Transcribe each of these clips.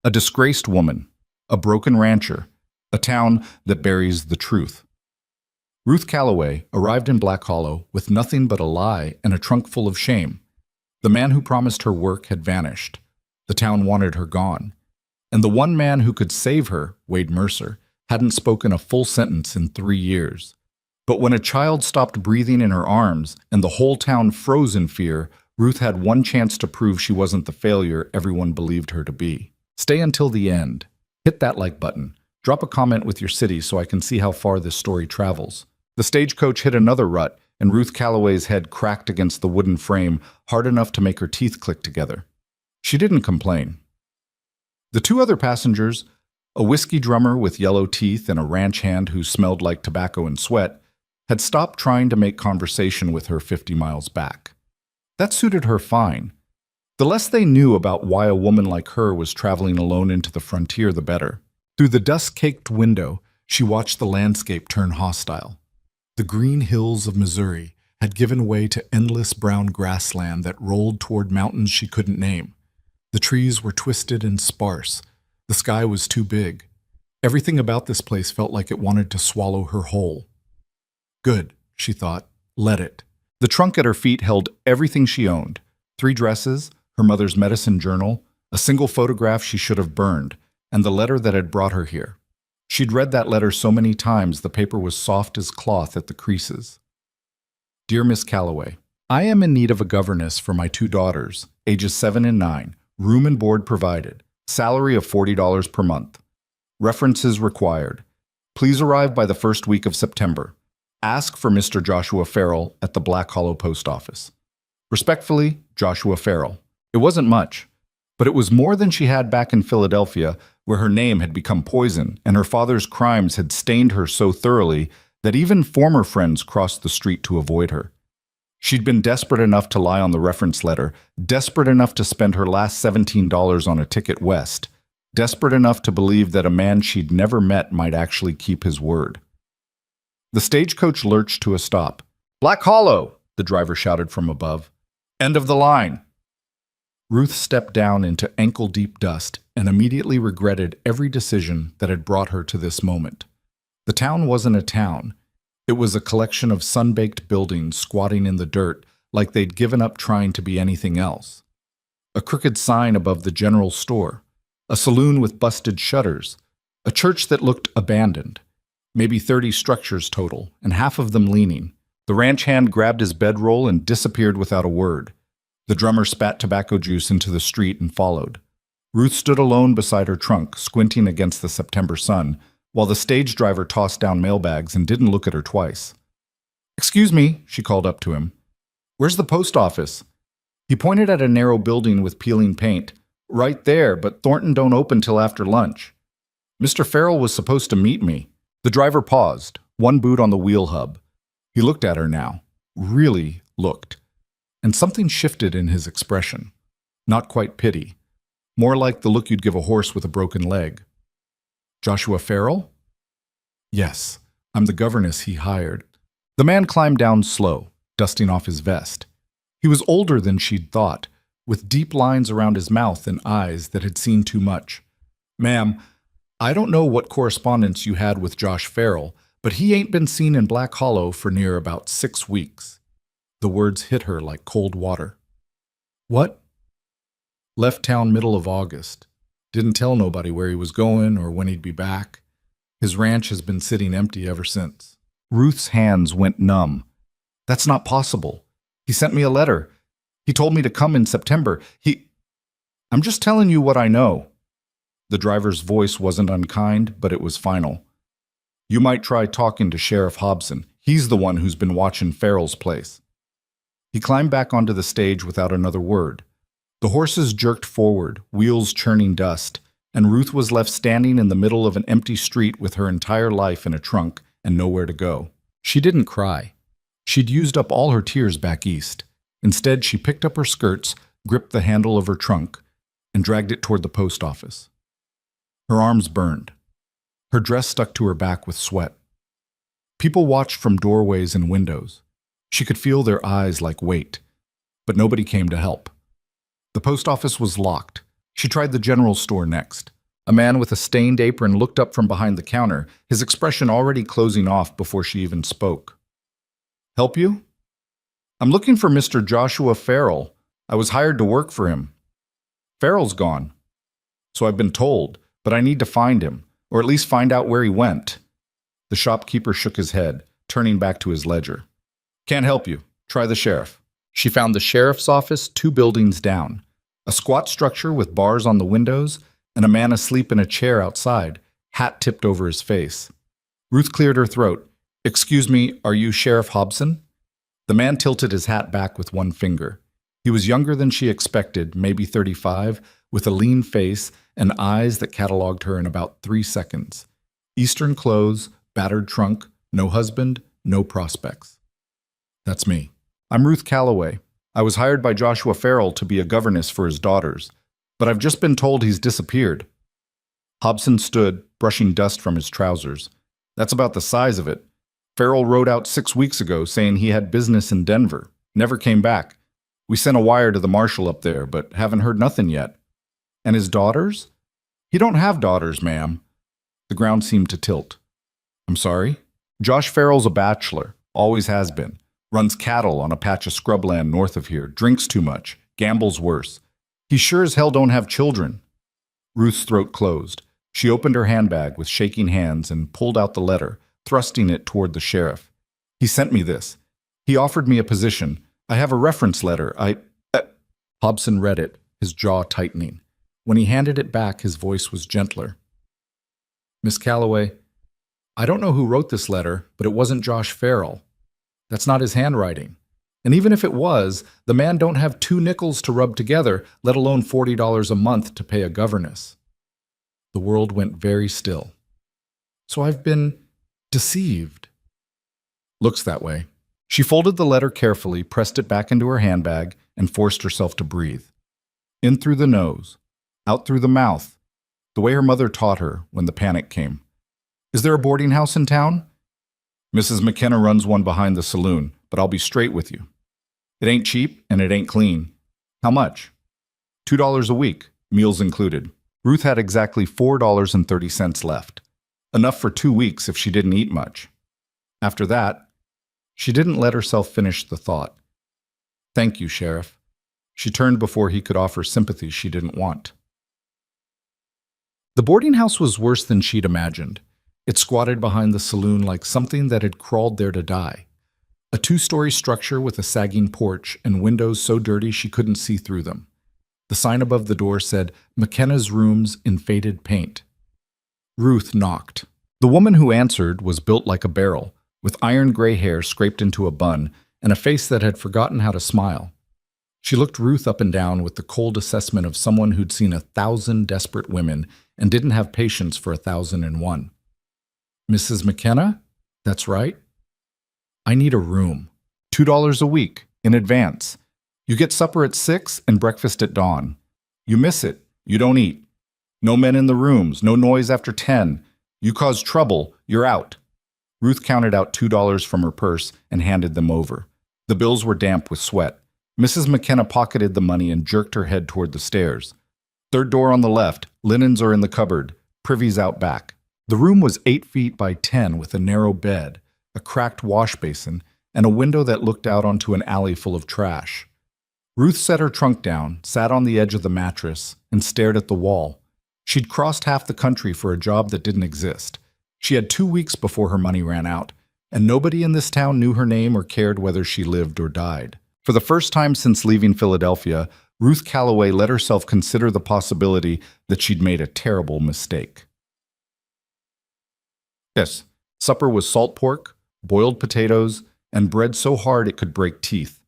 A disgraced woman, a broken rancher, a town that buries the truth. Ruth Calloway arrived in Black Hollow with nothing but a lie and a trunk full of shame. The man who promised her work had vanished. The town wanted her gone. And the one man who could save her, Wade Mercer, hadn't spoken a full sentence in 3 years. But when a child stopped breathing in her arms and the whole town froze in fear, Ruth had one chance to prove she wasn't the failure everyone believed her to be. Stay until the end. Hit that like button. Drop a comment with your city so I can see how far this story travels. The stagecoach hit another rut, and Ruth Calloway's head cracked against the wooden frame hard enough to make her teeth click together. She didn't complain. The two other passengers, a whiskey drummer with yellow teeth and a ranch hand who smelled like tobacco and sweat, had stopped trying to make conversation with her 50 miles back. That suited her fine. The less they knew about why a woman like her was traveling alone into the frontier, the better. Through the dust-caked window, she watched the landscape turn hostile. The green hills of Missouri had given way to endless brown grassland that rolled toward mountains she couldn't name. The trees were twisted and sparse. The sky was too big. Everything about this place felt like it wanted to swallow her whole. Good, she thought. Let it. The trunk at her feet held everything she owned. 3 dresses, her mother's medicine journal, a single photograph she should have burned, and the letter that had brought her here. She'd read that letter so many times the paper was soft as cloth at the creases. Dear Miss Calloway, I am in need of a governess for my 2 daughters, ages 7 and 9, room and board provided, salary of $40 per month. References required. Please arrive by the first week of September. Ask for Mr. Joshua Farrell at the Black Hollow Post Office. Respectfully, Joshua Farrell. It wasn't much, but it was more than she had back in Philadelphia, where her name had become poison and her father's crimes had stained her so thoroughly that even former friends crossed the street to avoid her. She'd been desperate enough to lie on the reference letter, desperate enough to spend her last $17 on a ticket west, desperate enough to believe that a man she'd never met might actually keep his word. The stagecoach lurched to a stop. "Black Hollow!" the driver shouted from above. "End of the line!" Ruth stepped down into ankle-deep dust and immediately regretted every decision that had brought her to this moment. The town wasn't a town. It was a collection of sun-baked buildings squatting in the dirt like they'd given up trying to be anything else. A crooked sign above the general store, a saloon with busted shutters, a church that looked abandoned, maybe 30 structures total, and half of them leaning. The ranch hand grabbed his bedroll and disappeared without a word. The drummer spat tobacco juice into the street and followed. Ruth stood alone beside her trunk, squinting against the September sun, while the stage driver tossed down mailbags and didn't look at her twice. "Excuse me," she called up to him. "Where's the post office?" He pointed at a narrow building with peeling paint. "Right there, but Thornton don't open till after lunch." "Mr. Farrell was supposed to meet me." The driver paused, one boot on the wheel hub. He looked at her now, really looked, and something shifted in his expression. Not quite pity, more like the look you'd give a horse with a broken leg. "Joshua Farrell?" "Yes, I'm the governess he hired." The man climbed down slow, dusting off his vest. He was older than she'd thought, with deep lines around his mouth and eyes that had seen too much. "Ma'am, I don't know what correspondence you had with Josh Farrell, but he ain't been seen in Black Hollow for near about 6 weeks. The words hit her like cold water. "What?" "Left town middle of August. Didn't tell nobody where he was going or when he'd be back. His ranch has been sitting empty ever since." Ruth's hands went numb. "That's not possible. He sent me a letter. He told me to come in September. I'm just telling you what I know." The driver's voice wasn't unkind, but it was final. "You might try talking to Sheriff Hobson. He's the one who's been watching Farrell's place." He climbed back onto the stage without another word. The horses jerked forward, wheels churning dust, and Ruth was left standing in the middle of an empty street with her entire life in a trunk and nowhere to go. She didn't cry. She'd used up all her tears back east. Instead, she picked up her skirts, gripped the handle of her trunk, and dragged it toward the post office. Her arms burned. Her dress stuck to her back with sweat. People watched from doorways and windows. She could feel their eyes like weight, but nobody came to help. The post office was locked. She tried the general store next. A man with a stained apron looked up from behind the counter, his expression already closing off before she even spoke. "Help you?" "I'm looking for Mr. Joshua Farrell. I was hired to work for him." "Farrell's gone." "So I've been told, but I need to find him, or at least find out where he went." The shopkeeper shook his head, turning back to his ledger. "Can't help you. Try the sheriff." She found the sheriff's office 2 buildings down, a squat structure with bars on the windows, and a man asleep in a chair outside, hat tipped over his face. Ruth cleared her throat. "Excuse me, are you Sheriff Hobson?" The man tilted his hat back with one finger. He was younger than she expected, maybe 35, with a lean face and eyes that cataloged her in about 3 seconds. Eastern clothes, battered trunk, no husband, no prospects. "That's me. I'm Ruth Calloway. I was hired by Joshua Farrell to be a governess for his daughters, but I've just been told he's disappeared." Hobson stood, brushing dust from his trousers. "That's about the size of it. Farrell rode out 6 weeks ago saying he had business in Denver. Never came back. We sent a wire to the marshal up there, but haven't heard nothing yet." "And his daughters?" "He don't have daughters, ma'am." The ground seemed to tilt. "I'm sorry?" "Josh Farrell's a bachelor. Always has been. Runs cattle on a patch of scrubland north of here. Drinks too much. Gambles worse. He sure as hell don't have children." Ruth's throat closed. She opened her handbag with shaking hands and pulled out the letter, thrusting it toward the sheriff. "He sent me this. He offered me a position. I have a reference letter. Hobson read it, his jaw tightening. When he handed it back, his voice was gentler. "Miss Calloway, I don't know who wrote this letter, but it wasn't Josh Farrell. That's not his handwriting. And even if it was, the man don't have 2 nickels to rub together, let alone $40 a month to pay a governess." The world went very still. "So I've been deceived." "Looks that way." She folded the letter carefully, pressed it back into her handbag, and forced herself to breathe. In through the nose, out through the mouth, the way her mother taught her when the panic came. "Is there a boarding house in town?" "Mrs. McKenna runs one behind the saloon, but I'll be straight with you. It ain't cheap, and it ain't clean." "How much?" $2 a week, meals included." Ruth had exactly $4.30 left, enough for 2 weeks if she didn't eat much. After that, she didn't let herself finish the thought. "Thank you, Sheriff." She turned before he could offer sympathy she didn't want. The boarding house was worse than she'd imagined. It squatted behind the saloon like something that had crawled there to die. A 2-story structure with a sagging porch and windows so dirty she couldn't see through them. The sign above the door said, "McKenna's Rooms" in faded paint. Ruth knocked. The woman who answered was built like a barrel, with iron gray hair scraped into a bun and a face that had forgotten how to smile. She looked Ruth up and down with the cold assessment of someone who'd seen 1,000 desperate women and didn't have patience for 1,001. "Mrs. McKenna? That's right. I need a room. $2 a week, in advance. You get supper at 6 and breakfast at dawn. You miss it, you don't eat. No men in the rooms, no noise after 10. You cause trouble, you're out." Ruth counted out $2 from her purse and handed them over. The bills were damp with sweat. Mrs. McKenna pocketed the money and jerked her head toward the stairs. "Third door on the left, linens are in the cupboard, privy's out back." The room was 8 feet by 10 with a narrow bed, a cracked wash basin, and a window that looked out onto an alley full of trash. Ruth set her trunk down, sat on the edge of the mattress, and stared at the wall. She'd crossed half the country for a job that didn't exist. She had 2 weeks before her money ran out, and nobody in this town knew her name or cared whether she lived or died. For the first time since leaving Philadelphia, Ruth Calloway let herself consider the possibility that she'd made a terrible mistake. Yes, supper was salt pork, boiled potatoes, and bread so hard it could break teeth.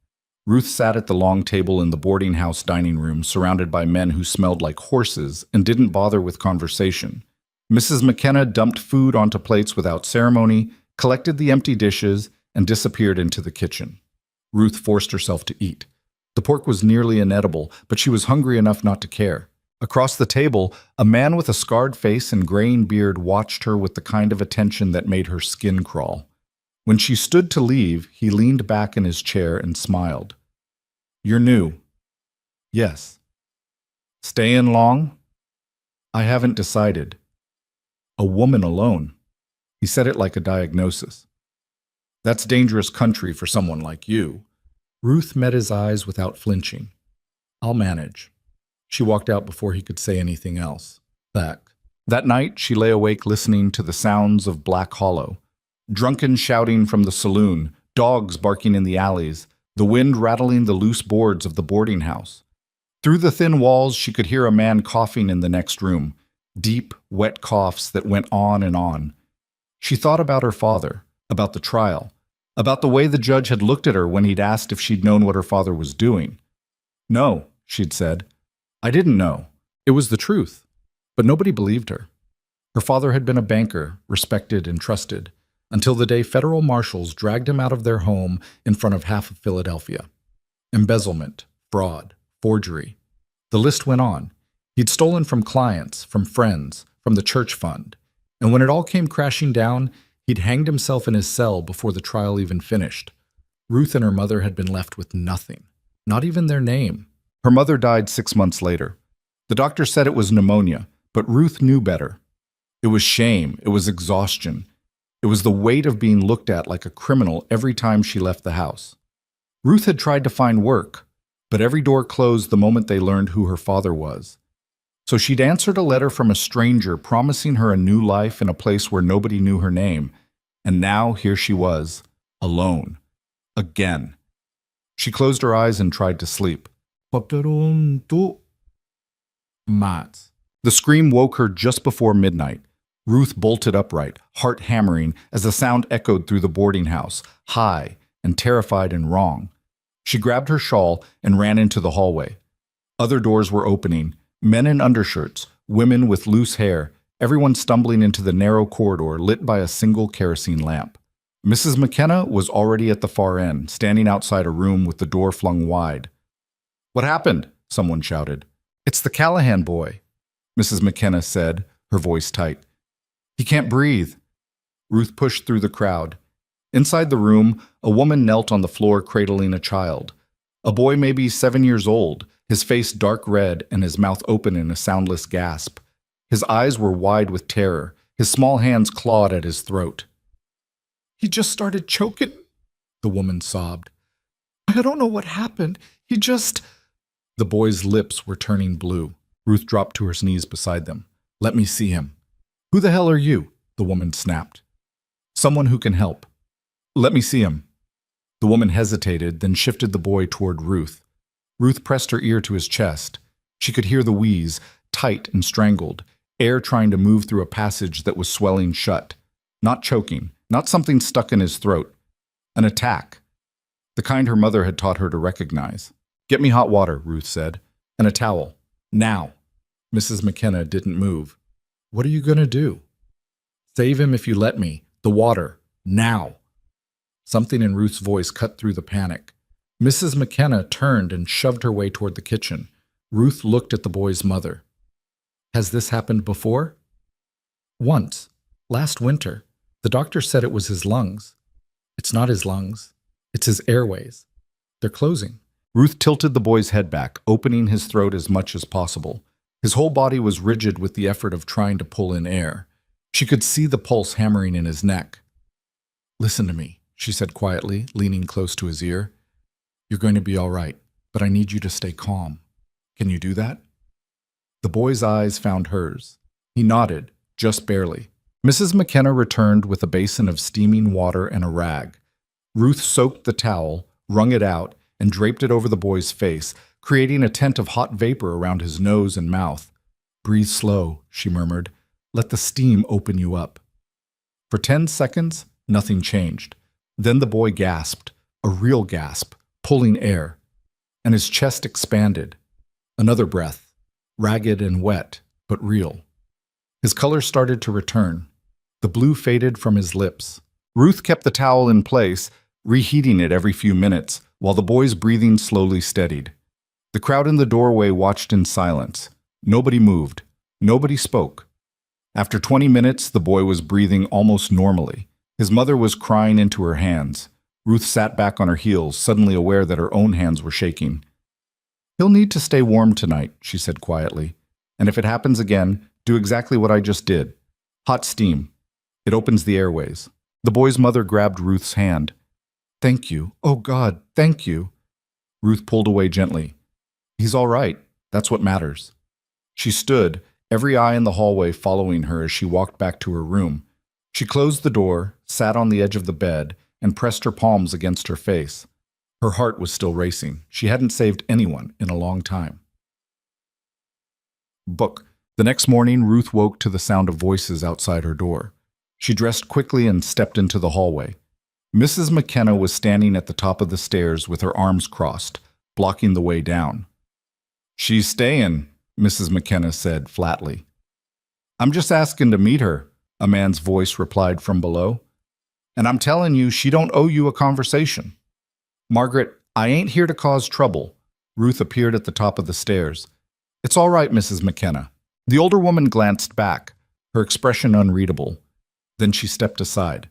Ruth sat at the long table in the boarding house dining room, surrounded by men who smelled like horses and didn't bother with conversation. Mrs. McKenna dumped food onto plates without ceremony, collected the empty dishes, and disappeared into the kitchen. Ruth forced herself to eat. The pork was nearly inedible, but she was hungry enough not to care. Across the table, a man with a scarred face and graying beard watched her with the kind of attention that made her skin crawl. When she stood to leave, he leaned back in his chair and smiled. "You're new." "Yes." Stay in long? I haven't decided. A woman alone. He said it like a diagnosis. That's dangerous country for someone like you. Ruth met his eyes without flinching. I'll manage. She walked out before he could say anything else. That night, she lay awake listening to the sounds of Black Hollow. Drunken shouting from the saloon, dogs barking in the alleys, the wind rattling the loose boards of the boarding house. Through the thin walls, she could hear a man coughing in the next room, deep, wet coughs that went on and on. She thought about her father, about the trial, about the way the judge had looked at her when he'd asked if she'd known what her father was doing. No, she'd said. I didn't know. It was the truth. But nobody believed her. Her father had been a banker, respected and trusted, until the day federal marshals dragged him out of their home in front of half of Philadelphia. Embezzlement, fraud, forgery. The list went on. He'd stolen from clients, from friends, from the church fund. And when it all came crashing down, he'd hanged himself in his cell before the trial even finished. Ruth and her mother had been left with nothing, not even their name. Her mother died 6 months later. The doctor said it was pneumonia, but Ruth knew better. It was shame. It was exhaustion. It was the weight of being looked at like a criminal every time she left the house. Ruth had tried to find work, but every door closed the moment they learned who her father was. So she'd answered a letter from a stranger promising her a new life in a place where nobody knew her name. And now here she was, alone. Again. She closed her eyes and tried to sleep. Mats. The scream woke her just before midnight. Ruth bolted upright, heart hammering, as the sound echoed through the boarding house, high and terrified and wrong. She grabbed her shawl and ran into the hallway. Other doors were opening, men in undershirts, women with loose hair, everyone stumbling into the narrow corridor lit by a single kerosene lamp. Mrs. McKenna was already at the far end, standing outside a room with the door flung wide. "What happened?" someone shouted. "It's the Callahan boy," Mrs. McKenna said, her voice tight. "He can't breathe." Ruth pushed through the crowd. Inside the room, a woman knelt on the floor cradling a child. A boy maybe 7 years old, his face dark red and his mouth open in a soundless gasp. His eyes were wide with terror, his small hands clawed at his throat. "He just started choking," the woman sobbed. "I don't know what happened. He just—" The boy's lips were turning blue. Ruth dropped to her knees beside them. "Let me see him." "Who the hell are you?" the woman snapped. "Someone who can help." "Let me see him." The woman hesitated, then shifted the boy toward Ruth. Ruth pressed her ear to his chest. She could hear the wheeze, tight and strangled, air trying to move through a passage that was swelling shut. Not choking, not something stuck in his throat. An attack. The kind her mother had taught her to recognize. "Get me hot water," Ruth said, "and a towel. Now." Mrs. McKenna didn't move. "What are you going to do?" "Save him if you let me. The water. Now." Something in Ruth's voice cut through the panic. Mrs. McKenna turned and shoved her way toward the kitchen. Ruth looked at the boy's mother. "Has this happened before?" "Once. Last winter. The doctor said it was his lungs." "It's not his lungs. It's his airways. They're closing." Ruth tilted the boy's head back, opening his throat as much as possible. His whole body was rigid with the effort of trying to pull in air. She could see the pulse hammering in his neck. "Listen to me," she said quietly, leaning close to his ear. "You're going to be all right, but I need you to stay calm. Can you do that?" The boy's eyes found hers. He nodded, just barely. Mrs. McKenna returned with a basin of steaming water and a rag. Ruth soaked the towel, wrung it out, and draped it over the boy's face, creating a tent of hot vapor around his nose and mouth. "Breathe slow," she murmured. "Let the steam open you up." For 10 seconds, nothing changed. Then the boy gasped, a real gasp, pulling air, and his chest expanded. Another breath, ragged and wet, but real. His color started to return. The blue faded from his lips. Ruth kept the towel in place, reheating it every few minutes, while the boy's breathing slowly steadied. The crowd in the doorway watched in silence. Nobody moved. Nobody spoke. After 20 minutes, the boy was breathing almost normally. His mother was crying into her hands. Ruth sat back on her heels, suddenly aware that her own hands were shaking. He'll need to stay warm tonight, she said quietly. And if it happens again, do exactly what I just did. Hot steam. It opens the airways. The boy's mother grabbed Ruth's hand. Thank you. Oh, God, thank you. Ruth pulled away gently. He's all right. That's what matters. She stood, every eye in the hallway following her as she walked back to her room. She closed the door, sat on the edge of the bed, and pressed her palms against her face. Her heart was still racing. She hadn't saved anyone in a long time. Book. The next morning, Ruth woke to the sound of voices outside her door. She dressed quickly and stepped into the hallway. Mrs. McKenna was standing at the top of the stairs with her arms crossed, blocking the way down. She's staying, Mrs. McKenna said flatly. I'm just asking to meet her, a man's voice replied from below. And I'm telling you, she don't owe you a conversation. Margaret, I ain't here to cause trouble. Ruth appeared at the top of the stairs. It's all right, Mrs. McKenna. The older woman glanced back, her expression unreadable. Then she stepped aside.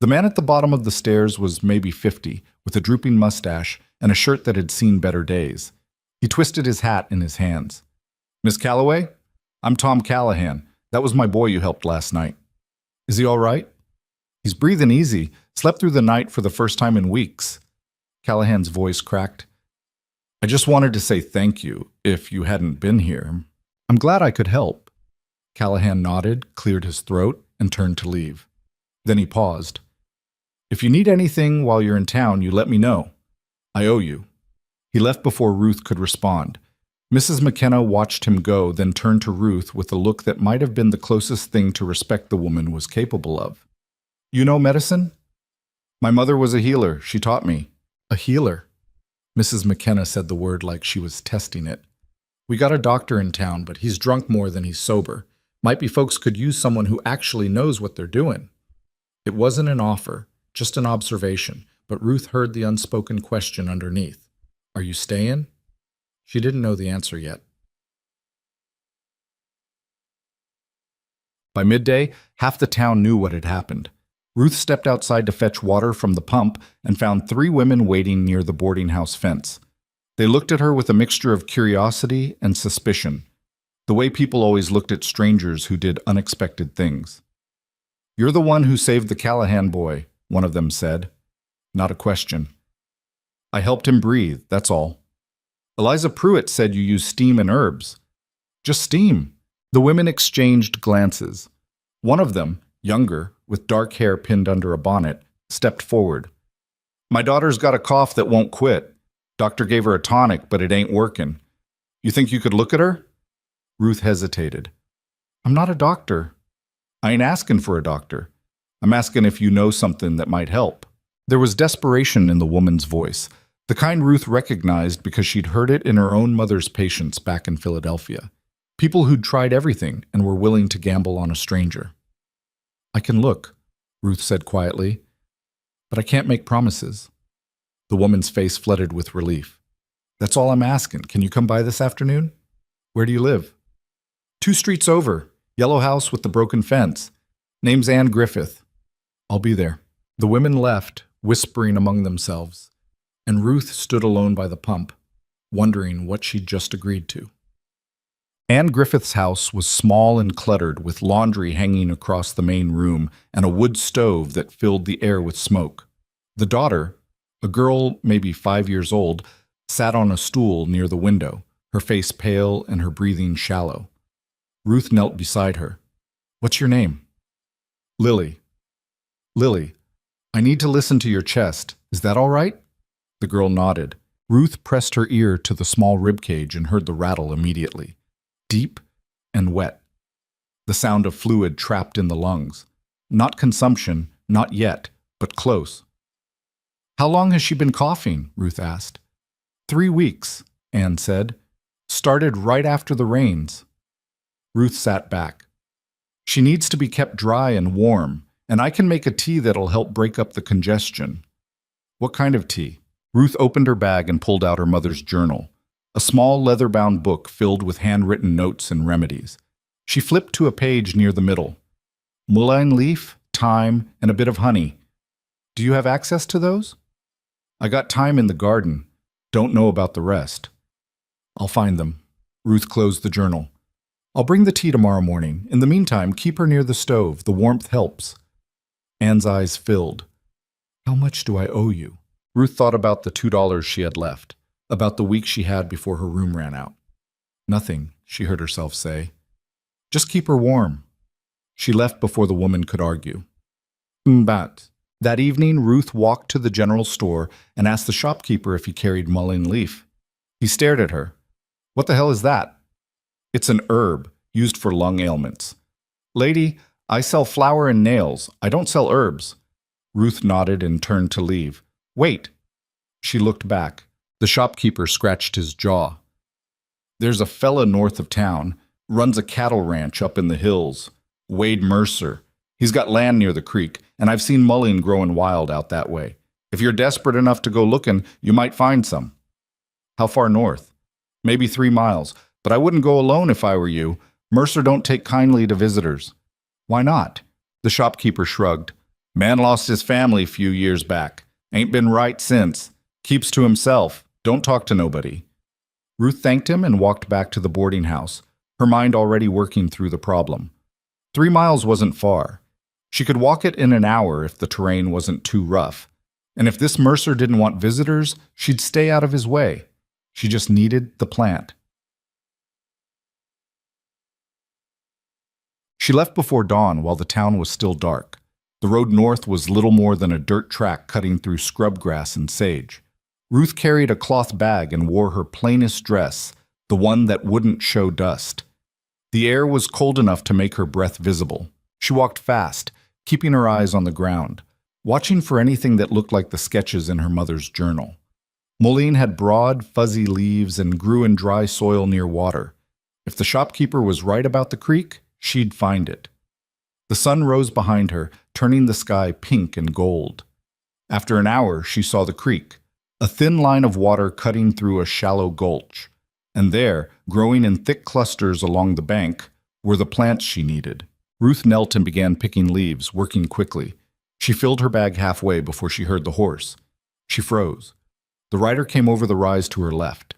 The man at the bottom of the stairs was maybe 50, with a drooping mustache and a shirt that had seen better days. He twisted his hat in his hands. Miss Calloway? I'm Tom Callahan. That was my boy you helped last night. Is he all right? He's breathing easy. Slept through the night for the first time in weeks. Callahan's voice cracked. I just wanted to say thank you, if you hadn't been here. I'm glad I could help. Callahan nodded, cleared his throat, and turned to leave. Then he paused. If you need anything while you're in town, you let me know. I owe you. He left before Ruth could respond. Mrs. McKenna watched him go, then turned to Ruth with a look that might have been the closest thing to respect the woman was capable of. You know medicine? My mother was a healer. She taught me. A healer? Mrs. McKenna said the word like she was testing it. We got a doctor in town, but he's drunk more than he's sober. Might be folks could use someone who actually knows what they're doing. It wasn't an offer, just an observation, but Ruth heard the unspoken question underneath. Are you staying? She didn't know the answer yet. By midday, half the town knew what had happened. Ruth stepped outside to fetch water from the pump and found 3 women waiting near the boarding house fence. They looked at her with a mixture of curiosity and suspicion, the way people always looked at strangers who did unexpected things. You're the one who saved the Callahan boy, one of them said. Not a question. I helped him breathe, that's all. Eliza Pruitt said you use steam and herbs. Just steam. The women exchanged glances. One of them, younger, with dark hair pinned under a bonnet, stepped forward. My daughter's got a cough that won't quit. Doctor gave her a tonic, but it ain't working. You think you could look at her? Ruth hesitated. I'm not a doctor. I ain't asking for a doctor. I'm asking if you know something that might help. There was desperation in the woman's voice, the kind Ruth recognized because she'd heard it in her own mother's patients back in Philadelphia. People who'd tried everything and were willing to gamble on a stranger. I can look, Ruth said quietly, but I can't make promises. The woman's face flooded with relief. That's all I'm asking. Can you come by this afternoon? Where do you live? 2 streets over, yellow house with the broken fence. Name's Ann Griffith. I'll be there. The women left, whispering among themselves, and Ruth stood alone by the pump, wondering what she'd just agreed to. Ann Griffith's house was small and cluttered, with laundry hanging across the main room and a wood stove that filled the air with smoke. The daughter, a girl maybe 5 years old, sat on a stool near the window, her face pale and her breathing shallow. Ruth knelt beside her. What's your name? Lily. Lily, I need to listen to your chest. Is that all right? The girl nodded. Ruth pressed her ear to the small ribcage and heard the rattle immediately. Deep and wet. The sound of fluid trapped in the lungs. Not consumption, not yet, but close. How long has she been coughing? Ruth asked. 3 weeks, Anne said. Started right after the rains. Ruth sat back. She needs to be kept dry and warm, and I can make a tea that'll help break up the congestion. What kind of tea? Ruth opened her bag and pulled out her mother's journal, a small leather-bound book filled with handwritten notes and remedies. She flipped to a page near the middle. Mullein leaf, thyme, and a bit of honey. Do you have access to those? I got thyme in the garden. Don't know about the rest. I'll find them. Ruth closed the journal. I'll bring the tea tomorrow morning. In the meantime, keep her near the stove. The warmth helps. Anne's eyes filled. How much do I owe you? Ruth thought about the $2 she had left, about the week she had before her room ran out. Nothing, she heard herself say. Just keep her warm. She left before the woman could argue. But that evening, Ruth walked to the general store and asked the shopkeeper if he carried mullein leaf. He stared at her. What the hell is that? It's an herb used for lung ailments. Lady, I sell flour and nails. I don't sell herbs. Ruth nodded and turned to leave. Wait. She looked back. The shopkeeper scratched his jaw. There's a fella north of town, runs a cattle ranch up in the hills. Wade Mercer. He's got land near the creek, and I've seen mullein growing wild out that way. If you're desperate enough to go looking, you might find some. How far north? Maybe 3 miles, but I wouldn't go alone if I were you. Mercer don't take kindly to visitors. Why not? The shopkeeper shrugged. Man lost his family a few years back. Ain't been right since. Keeps to himself. Don't talk to nobody. Ruth thanked him and walked back to the boarding house, her mind already working through the problem. 3 miles wasn't far. She could walk it in an hour if the terrain wasn't too rough. And if this Mercer didn't want visitors, she'd stay out of his way. She just needed the plant. She left before dawn while the town was still dark. The road north was little more than a dirt track cutting through scrub grass and sage. Ruth carried a cloth bag and wore her plainest dress, the one that wouldn't show dust. The air was cold enough to make her breath visible. She walked fast, keeping her eyes on the ground, watching for anything that looked like the sketches in her mother's journal. Mullein had broad, fuzzy leaves and grew in dry soil near water. If the shopkeeper was right about the creek, she'd find it. The sun rose behind her, turning the sky pink and gold. After an hour, she saw the creek, a thin line of water cutting through a shallow gulch. And there, growing in thick clusters along the bank, were the plants she needed. Ruth knelt and began picking leaves, working quickly. She filled her bag halfway before she heard the horse. She froze. The rider came over the rise to her left.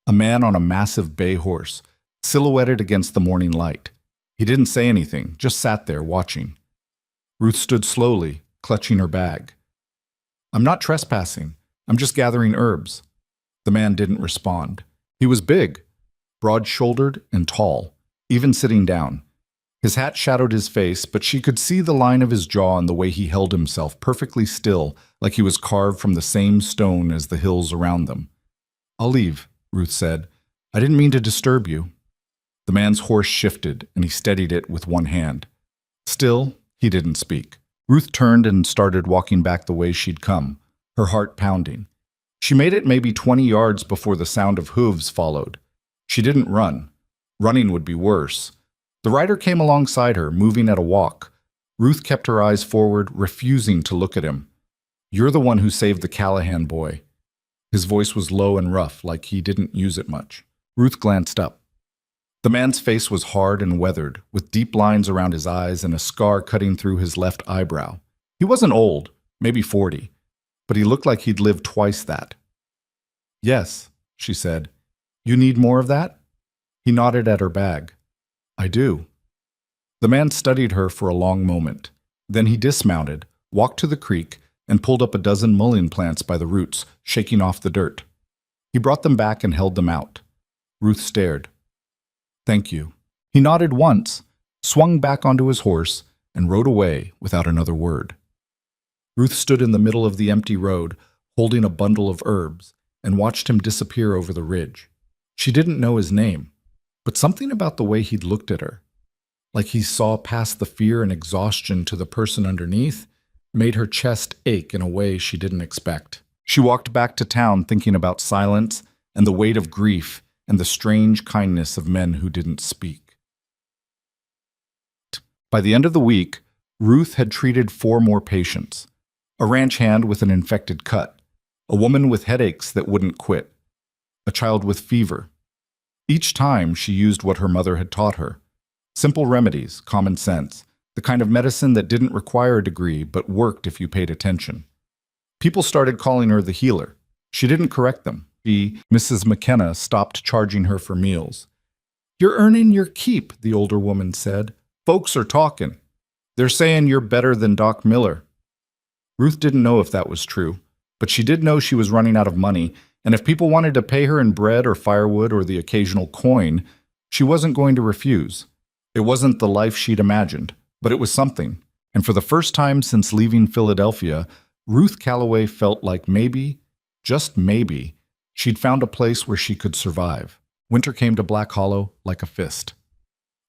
A man on a massive bay horse, silhouetted against the morning light. He didn't say anything, just sat there watching. Ruth stood slowly, clutching her bag. I'm not trespassing. I'm just gathering herbs. The man didn't respond. He was big, broad-shouldered and tall, even sitting down. His hat shadowed his face, but she could see the line of his jaw and the way he held himself perfectly still, like he was carved from the same stone as the hills around them. I'll leave, Ruth said. I didn't mean to disturb you. The man's horse shifted, and he steadied it with one hand. Still, he didn't speak. Ruth turned and started walking back the way she'd come, her heart pounding. She made it maybe 20 yards before the sound of hooves followed. She didn't run. Running would be worse. The rider came alongside her, moving at a walk. Ruth kept her eyes forward, refusing to look at him. You're the one who saved the Callahan boy. His voice was low and rough, like he didn't use it much. Ruth glanced up. The man's face was hard and weathered, with deep lines around his eyes and a scar cutting through his left eyebrow. He wasn't old, maybe 40, but he looked like he'd lived twice that. Yes, she said. You need more of that? He nodded at her bag. I do. The man studied her for a long moment. Then he dismounted, walked to the creek, and pulled up a dozen mullein plants by the roots, shaking off the dirt. He brought them back and held them out. Ruth stared. Thank you. He nodded once, swung back onto his horse, and rode away without another word. Ruth stood in the middle of the empty road, holding a bundle of herbs, and watched him disappear over the ridge. She didn't know his name, but something about the way he'd looked at her, like he saw past the fear and exhaustion to the person underneath, made her chest ache in a way she didn't expect. She walked back to town thinking about silence and the weight of grief and the strange kindness of men who didn't speak. By the end of the week, Ruth had treated 4 more patients. A ranch hand with an infected cut, a woman with headaches that wouldn't quit, a child with fever. Each time she used what her mother had taught her. Simple remedies, common sense, the kind of medicine that didn't require a degree but worked if you paid attention. People started calling her the healer. She didn't correct them. Mrs. McKenna stopped charging her for meals. "You're earning your keep," the older woman said. "Folks are talking. They're saying you're better than Doc Miller." Ruth didn't know if that was true, but she did know she was running out of money, and if people wanted to pay her in bread or firewood or the occasional coin, she wasn't going to refuse. It wasn't the life she'd imagined, but it was something. And for the first time since leaving Philadelphia, Ruth Calloway felt like maybe, just maybe, she'd found a place where she could survive. Winter came to Black Hollow like a fist.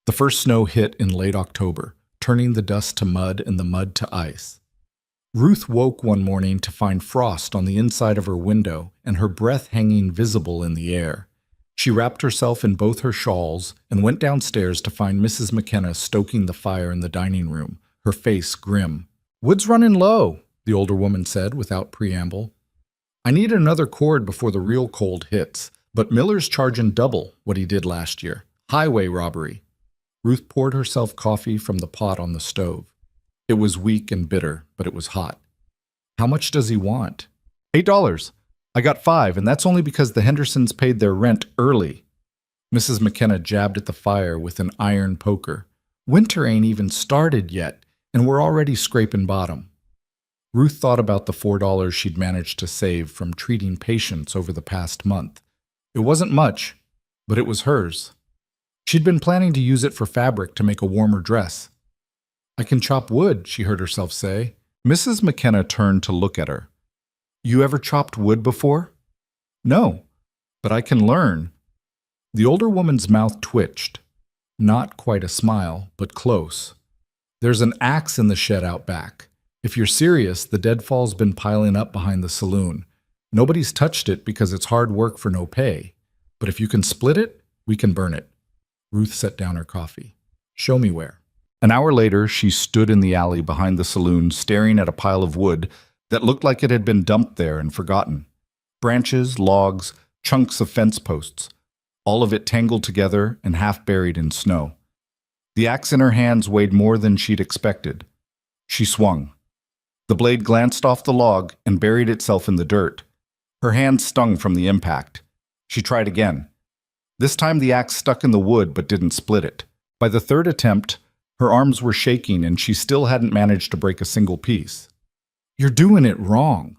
The first snow hit in late October, turning the dust to mud and the mud to ice. Ruth woke one morning to find frost on the inside of her window and her breath hanging visible in the air. She wrapped herself in both her shawls and went downstairs to find Mrs. McKenna stoking the fire in the dining room, her face grim. "Wood's running low," the older woman said without preamble. "I need another cord before the real cold hits, but Miller's charging double what he did last year. Highway robbery." Ruth poured herself coffee from the pot on the stove. It was weak and bitter, but it was hot. "How much does he want?" $8. I got 5, and that's only because the Hendersons paid their rent early. Mrs. McKenna jabbed at the fire with an iron poker. "Winter ain't even started yet, and we're already scraping bottom." Ruth thought about the $4 she'd managed to save from treating patients over the past month. It wasn't much, but it was hers. She'd been planning to use it for fabric to make a warmer dress. "I can chop wood," she heard herself say. Mrs. McKenna turned to look at her. "You ever chopped wood before?" "No, but I can learn." The older woman's mouth twitched. Not quite a smile, but close. "There's an axe in the shed out back. If you're serious, the deadfall's been piling up behind the saloon. Nobody's touched it because it's hard work for no pay. But if you can split it, we can burn it." Ruth set down her coffee. "Show me where." An hour later, she stood in the alley behind the saloon staring at a pile of wood that looked like it had been dumped there and forgotten. Branches, logs, chunks of fence posts, all of it tangled together and half buried in snow. The axe in her hands weighed more than she'd expected. She swung. The blade glanced off the log and buried itself in the dirt. Her hand stung from the impact. She tried again. This time the axe stuck in the wood but didn't split it. By the third attempt, her arms were shaking and she still hadn't managed to break a single piece. "You're doing it wrong."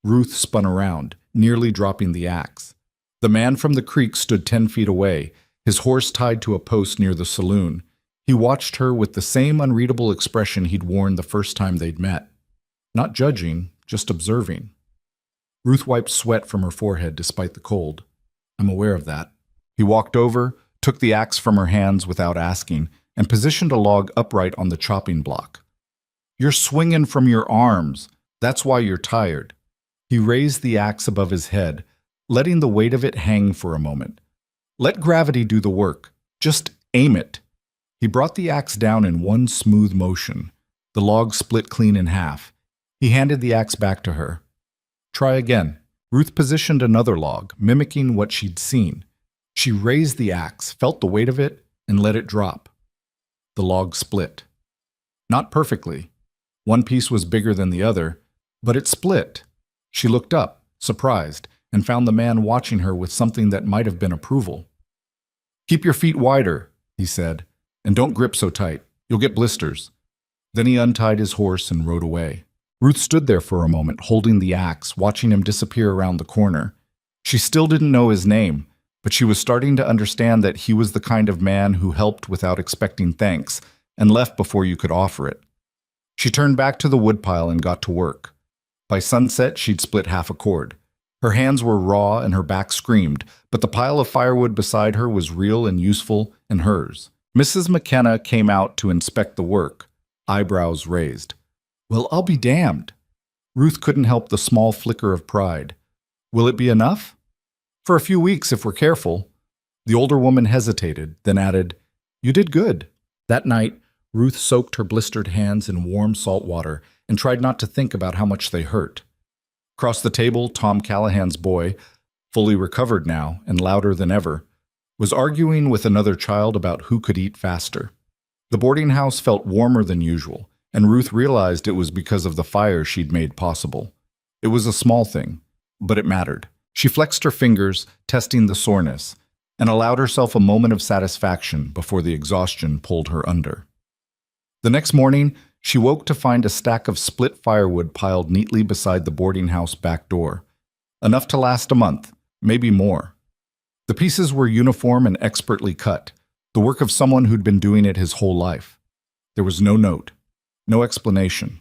Ruth spun around, nearly dropping the axe. The man from the creek stood 10 feet away, his horse tied to a post near the saloon. He watched her with the same unreadable expression he'd worn the first time they'd met. Not judging, just observing. Ruth wiped sweat from her forehead despite the cold. "I'm aware of that." He walked over, took the axe from her hands without asking, and positioned a log upright on the chopping block. "You're swinging from your arms. That's why you're tired." He raised the axe above his head, letting the weight of it hang for a moment. "Let gravity do the work. Just aim it." He brought the axe down in one smooth motion. The log split clean in half. He handed the axe back to her. "Try again." Ruth positioned another log, mimicking what she'd seen. She raised the axe, felt the weight of it, and let it drop. The log split. Not perfectly. One piece was bigger than the other, but it split. She looked up, surprised, and found the man watching her with something that might have been approval. "Keep your feet wider," he said, "and don't grip so tight. You'll get blisters." Then he untied his horse and rode away. Ruth stood there for a moment, holding the axe, watching him disappear around the corner. She still didn't know his name, but she was starting to understand that he was the kind of man who helped without expecting thanks and left before you could offer it. She turned back to the woodpile and got to work. By sunset, she'd split half a cord. Her hands were raw and her back screamed, but the pile of firewood beside her was real and useful and hers. Mrs. McKenna came out to inspect the work, eyebrows raised. "Well, I'll be damned." Ruth couldn't help the small flicker of pride. "Will it be enough?" "For a few weeks, if we're careful." The older woman hesitated, then added, "You did good." That night, Ruth soaked her blistered hands in warm salt water and tried not to think about how much they hurt. Across the table, Tom Callahan's boy, fully recovered now and louder than ever, was arguing with another child about who could eat faster. The boarding house felt warmer than usual, and Ruth realized it was because of the fire she'd made possible. It was a small thing, but it mattered. She flexed her fingers, testing the soreness, and allowed herself a moment of satisfaction before the exhaustion pulled her under. The next morning, she woke to find a stack of split firewood piled neatly beside the boarding house back door. Enough to last a month, maybe more. The pieces were uniform and expertly cut, the work of someone who'd been doing it his whole life. There was no note, no explanation.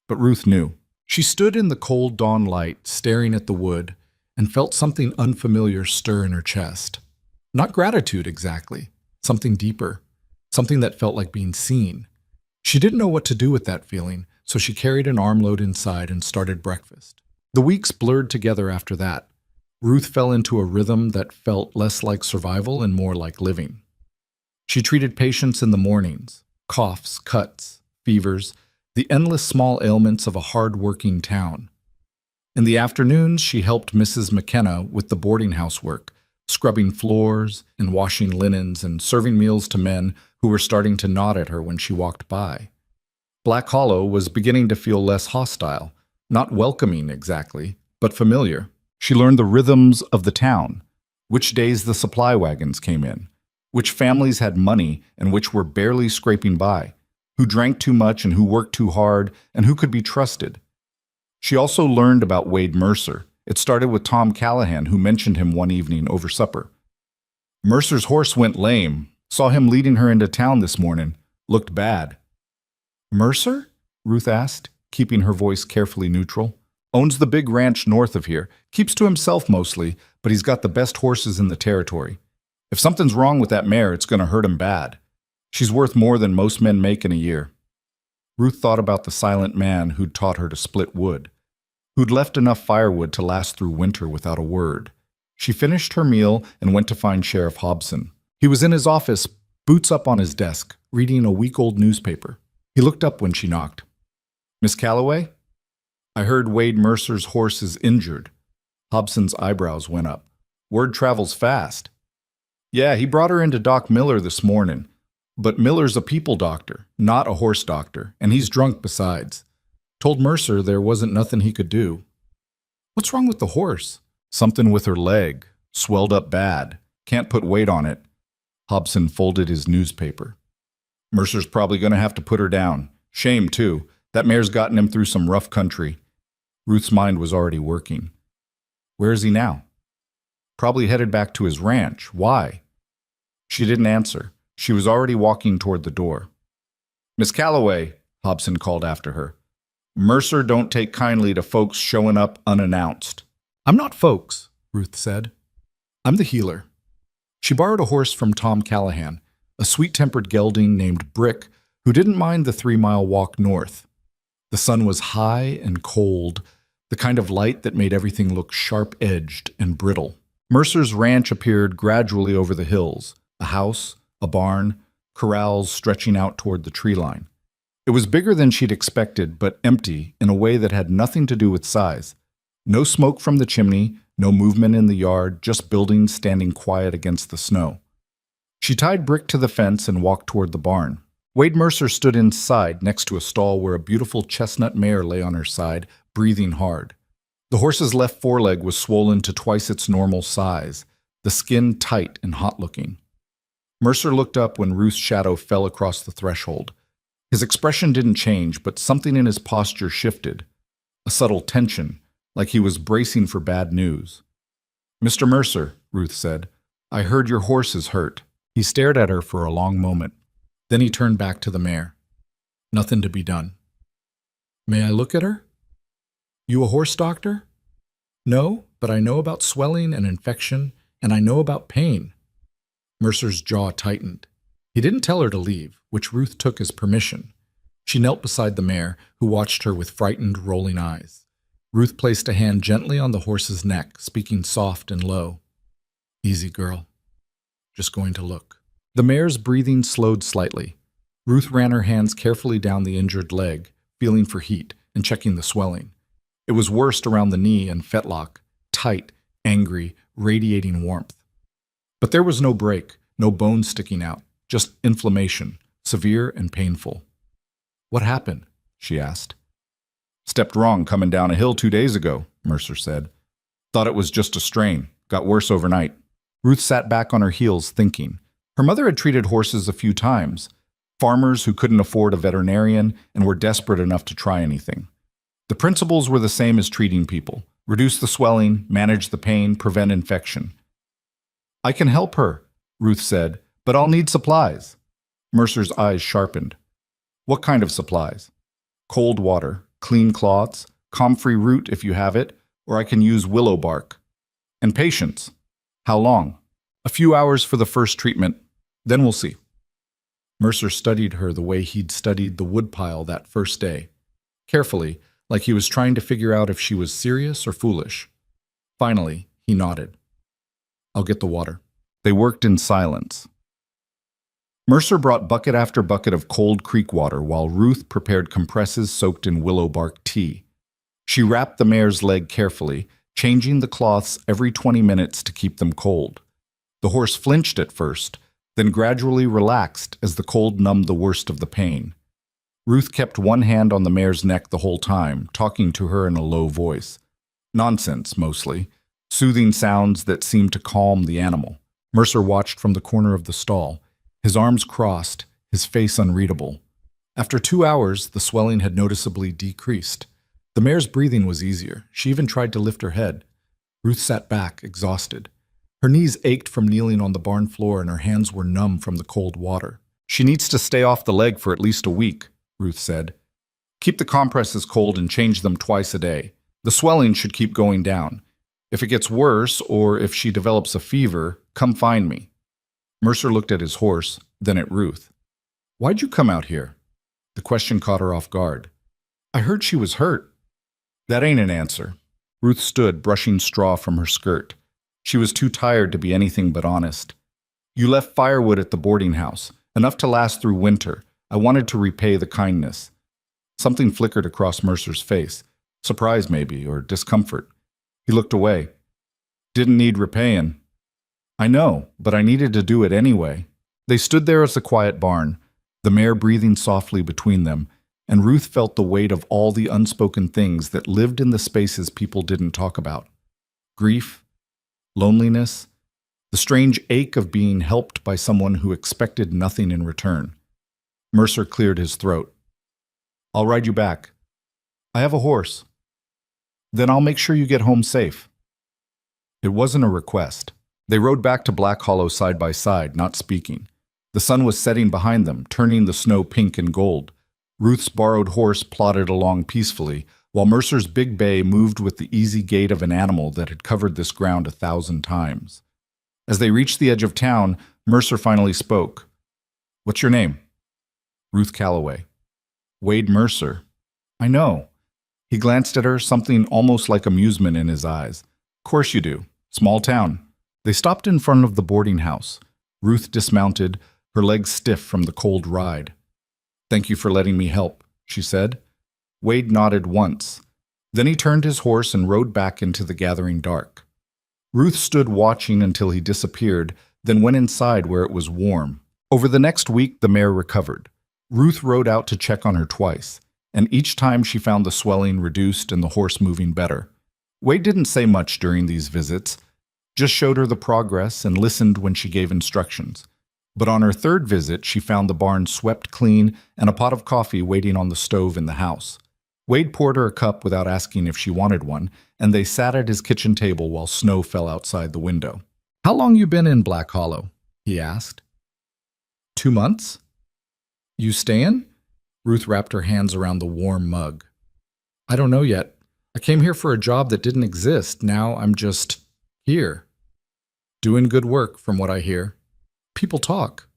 But Ruth knew. She stood in the cold dawn light, staring at the wood, and felt something unfamiliar stir in her chest. Not gratitude exactly, something deeper, something that felt like being seen. She didn't know what to do with that feeling, so she carried an armload inside and started breakfast. The weeks blurred together after that. Ruth fell into a rhythm that felt less like survival and more like living. She treated patients in the mornings, coughs, cuts, fevers, the endless small ailments of a hard-working town. In the afternoons, she helped Mrs. McKenna with the boarding house work, scrubbing floors and washing linens and serving meals to men who were starting to nod at her when she walked by. Black Hollow was beginning to feel less hostile, not welcoming exactly, but familiar. She learned the rhythms of the town, which days the supply wagons came in, which families had money and which were barely scraping by, who drank too much and who worked too hard, and who could be trusted. She also learned about Wade Mercer. It started with Tom Callahan, who mentioned him one evening over supper. Mercer's horse went lame. Saw him leading her into town this morning. Looked bad. Mercer? Ruth asked, keeping her voice carefully neutral. Owns the big ranch north of here. Keeps to himself mostly, but he's got the best horses in the territory. If something's wrong with that mare, it's going to hurt him bad. She's worth more than most men make in a year. Ruth thought about the silent man who'd taught her to split wood, who'd left enough firewood to last through winter without a word. She finished her meal and went to find Sheriff Hobson. He was in his office, boots up on his desk, reading a week-old newspaper. He looked up when she knocked. Miss Calloway? I heard Wade Mercer's horse is injured. Hobson's eyebrows went up. Word travels fast. Yeah, he brought her into Doc Miller this morning. But Miller's a people doctor, not a horse doctor, and he's drunk besides. Told Mercer there wasn't nothing he could do. What's wrong with the horse? Something with her leg. Swelled up bad. Can't put weight on it. Hobson folded his newspaper. Mercer's probably going to have to put her down. Shame, too. That mare's gotten him through some rough country. Ruth's mind was already working. Where is he now? Probably headed back to his ranch. Why? She didn't answer. She was already walking toward the door. Miss Calloway, Hobson called after her. Mercer don't take kindly to folks showing up unannounced. I'm not folks, Ruth said. I'm the healer. She borrowed a horse from Tom Callahan, a sweet-tempered gelding named Brick, who didn't mind the 3-mile walk north. The sun was high and cold, the kind of light that made everything look sharp-edged and brittle. Mercer's ranch appeared gradually over the hills, a house, a barn, corrals stretching out toward the tree line. It was bigger than she'd expected, but empty in a way that had nothing to do with size. No smoke from the chimney, no movement in the yard, just buildings standing quiet against the snow. She tied Brick to the fence and walked toward the barn. Wade Mercer stood inside next to a stall where a beautiful chestnut mare lay on her side, breathing hard. The horse's left foreleg was swollen to twice its normal size, the skin tight and hot-looking. Mercer looked up when Ruth's shadow fell across the threshold. His expression didn't change, but something in his posture shifted. A subtle tension, like he was bracing for bad news. Mr. Mercer, Ruth said, I heard your horse is hurt. He stared at her for a long moment. Then he turned back to the mare. Nothing to be done. May I look at her? You a horse doctor? No, but I know about swelling and infection, and I know about pain. Mercer's jaw tightened. He didn't tell her to leave, which Ruth took as permission. She knelt beside the mare, who watched her with frightened, rolling eyes. Ruth placed a hand gently on the horse's neck, speaking soft and low. Easy, girl. Just going to look. The mare's breathing slowed slightly. Ruth ran her hands carefully down the injured leg, feeling for heat and checking the swelling. It was worst around the knee and fetlock, tight, angry, radiating warmth. But there was no break, no bone sticking out, just inflammation, severe and painful. What happened? She asked. Stepped wrong coming down a hill 2 days ago, Mercer said. Thought it was just a strain. Got worse overnight. Ruth sat back on her heels thinking. Her mother had treated horses a few times. Farmers who couldn't afford a veterinarian and were desperate enough to try anything. The principles were the same as treating people. Reduce the swelling, manage the pain, prevent infection. I can help her, Ruth said, but I'll need supplies. Mercer's eyes sharpened. What kind of supplies? Cold water, clean cloths, comfrey root if you have it, or I can use willow bark. And patience. How long? A few hours for the first treatment, then we'll see. Mercer studied her the way he'd studied the woodpile that first day, carefully, like he was trying to figure out if she was serious or foolish. Finally, he nodded. I'll get the water. They worked in silence. Mercer brought bucket after bucket of cold creek water while Ruth prepared compresses soaked in willow bark tea. She wrapped the mare's leg carefully, changing the cloths every 20 minutes to keep them cold. The horse flinched at first, then gradually relaxed as the cold numbed the worst of the pain. Ruth kept one hand on the mare's neck the whole time, talking to her in a low voice. Nonsense, mostly. Soothing sounds that seemed to calm the animal. Mercer watched from the corner of the stall, his arms crossed, his face unreadable. After 2 hours, the swelling had noticeably decreased. The mare's breathing was easier. She even tried to lift her head. Ruth sat back, exhausted. Her knees ached from kneeling on the barn floor and her hands were numb from the cold water. She needs to stay off the leg for at least a week, Ruth said. Keep the compresses cold and change them twice a day. The swelling should keep going down. If it gets worse or if she develops a fever, come find me. Mercer looked at his horse, then at Ruth. Why'd you come out here? The question caught her off guard. I heard she was hurt. That ain't an answer. Ruth stood, brushing straw from her skirt. She was too tired to be anything but honest. You left firewood at the boarding house, enough to last through winter. I wanted to repay the kindness. Something flickered across Mercer's face. Surprise, maybe, or discomfort. He looked away. Didn't need repaying. I know, but I needed to do it anyway. They stood there as a quiet barn, the mare breathing softly between them, and Ruth felt the weight of all the unspoken things that lived in the spaces people didn't talk about. Grief, loneliness, the strange ache of being helped by someone who expected nothing in return. Mercer cleared his throat. I'll ride you back. I have a horse. Then I'll make sure you get home safe. It wasn't a request. They rode back to Black Hollow side by side, not speaking. The sun was setting behind them, turning the snow pink and gold. Ruth's borrowed horse plodded along peacefully, while Mercer's big bay moved with the easy gait of an animal that had covered this ground 1,000 times. As they reached the edge of town, Mercer finally spoke. What's your name? Ruth Calloway. Wade Mercer. I know. He glanced at her, something almost like amusement in his eyes. Course you do. Small town. They stopped in front of the boarding house. Ruth dismounted, her legs stiff from the cold ride. Thank you for letting me help, she said. Wade nodded once. Then he turned his horse and rode back into the gathering dark. Ruth stood watching until he disappeared, then went inside where it was warm. Over the next week, the mare recovered. Ruth rode out to check on her twice, and each time she found the swelling reduced and the horse moving better. Wade didn't say much during these visits, just showed her the progress and listened when she gave instructions. But on her third visit, she found the barn swept clean and a pot of coffee waiting on the stove in the house. Wade poured her a cup without asking if she wanted one, and they sat at his kitchen table while snow fell outside the window. How long you been in Black Hollow? He asked. 2 months? You stayin'? Ruth wrapped her hands around the warm mug. I don't know yet. I came here for a job that didn't exist. Now I'm just here. Doing good work, from what I hear. People talk.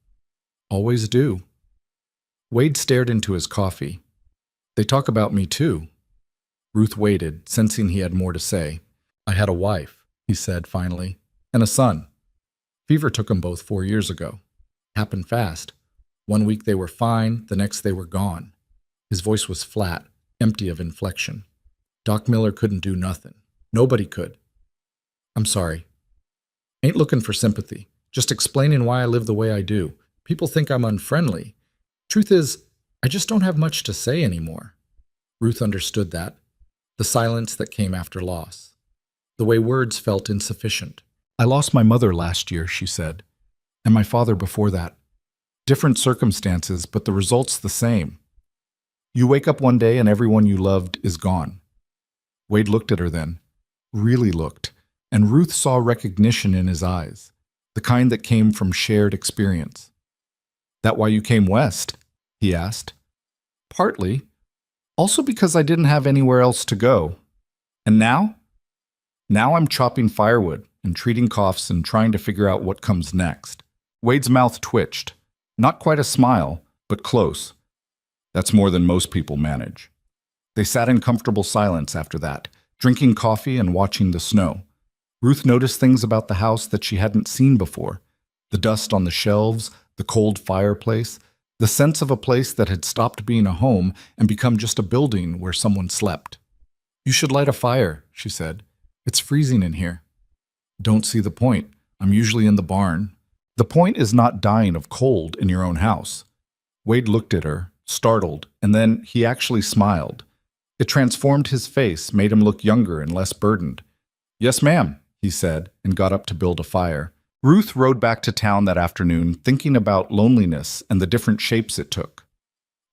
Always do. Wade stared into his coffee. They talk about me too. Ruth waited, sensing he had more to say. I had a wife, he said finally, and a son. Fever took them both 4 years ago. Happened fast. 1 week they were fine, the next they were gone. His voice was flat, empty of inflection. Doc Miller couldn't do nothing. Nobody could. I'm sorry. Ain't looking for sympathy. Just explaining why I live the way I do. People think I'm unfriendly. Truth is, I just don't have much to say anymore. Ruth understood that. The silence that came after loss. the way words felt insufficient. "I lost my mother last year," she said, "and my father before that. Different circumstances, but the result's the same. You wake up one day and everyone you loved is gone." Wade looked at her then, really looked, and Ruth saw recognition in his eyes, the kind that came from shared experience. "That why you came west?" he asked. "Partly. Also because I didn't have anywhere else to go. And now? Now I'm chopping firewood and treating coughs and trying to figure out what comes next." Wade's mouth twitched. Not quite a smile, but close. That's more than most people manage. They sat in comfortable silence after that, drinking coffee and watching the snow. Ruth noticed things about the house that she hadn't seen before. The dust on the shelves, the cold fireplace, the sense of a place that had stopped being a home and become just a building where someone slept. "You should light a fire," she said. "It's freezing in here." "Don't see the point. I'm usually in the barn." "The point is not dying of cold in your own house." Wade looked at her, startled, and then he actually smiled. It transformed his face, made him look younger and less burdened. "Yes, ma'am," he said, and got up to build a fire. Ruth rode back to town that afternoon, thinking about loneliness and the different shapes it took.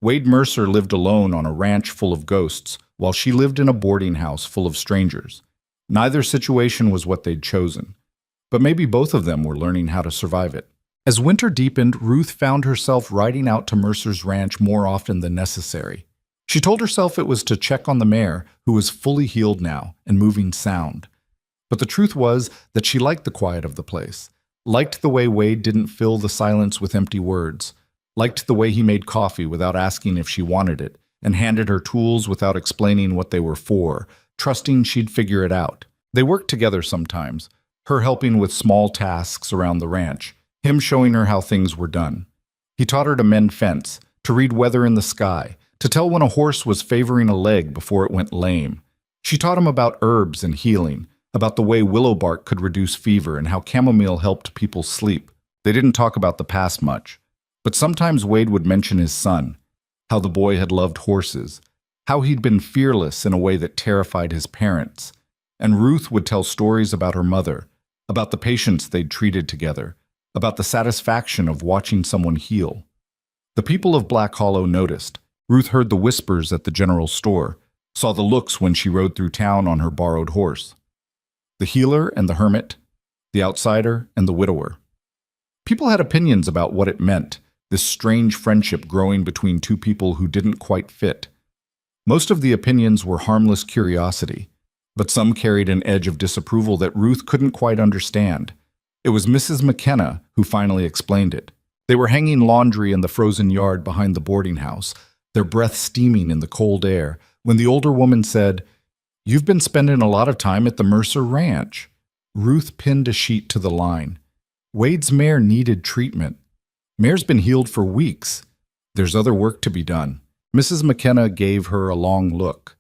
Wade Mercer lived alone on a ranch full of ghosts, while she lived in a boarding house full of strangers. Neither situation was what they'd chosen, but maybe both of them were learning how to survive it. As winter deepened, Ruth found herself riding out to Mercer's ranch more often than necessary. She told herself it was to check on the mare, who was fully healed now and moving sound. But the truth was that she liked the quiet of the place, liked the way Wade didn't fill the silence with empty words, liked the way he made coffee without asking if she wanted it, and handed her tools without explaining what they were for, trusting she'd figure it out. They worked together sometimes, her helping with small tasks around the ranch, him showing her how things were done. He taught her to mend fence, to read weather in the sky, to tell when a horse was favoring a leg before it went lame. She taught him about herbs and healing, about the way willow bark could reduce fever and how chamomile helped people sleep. They didn't talk about the past much, but sometimes Wade would mention his son, how the boy had loved horses, how he'd been fearless in a way that terrified his parents. And Ruth would tell stories about her mother, about the patients they'd treated together, about the satisfaction of watching someone heal. The people of Black Hollow noticed. Ruth heard the whispers at the general store, saw the looks when she rode through town on her borrowed horse. The healer and the hermit, the outsider and the widower. People had opinions about what it meant, this strange friendship growing between two people who didn't quite fit. Most of the opinions were harmless curiosity, but some carried an edge of disapproval that Ruth couldn't quite understand. It was Mrs. McKenna who finally explained it. They were hanging laundry in the frozen yard behind the boarding house, their breath steaming in the cold air, when the older woman said, "You've been spending a lot of time at the Mercer Ranch." Ruth pinned a sheet to the line. "Wade's mare needed treatment. Mare's been healed for weeks. There's other work to be done." Mrs. McKenna gave her a long look.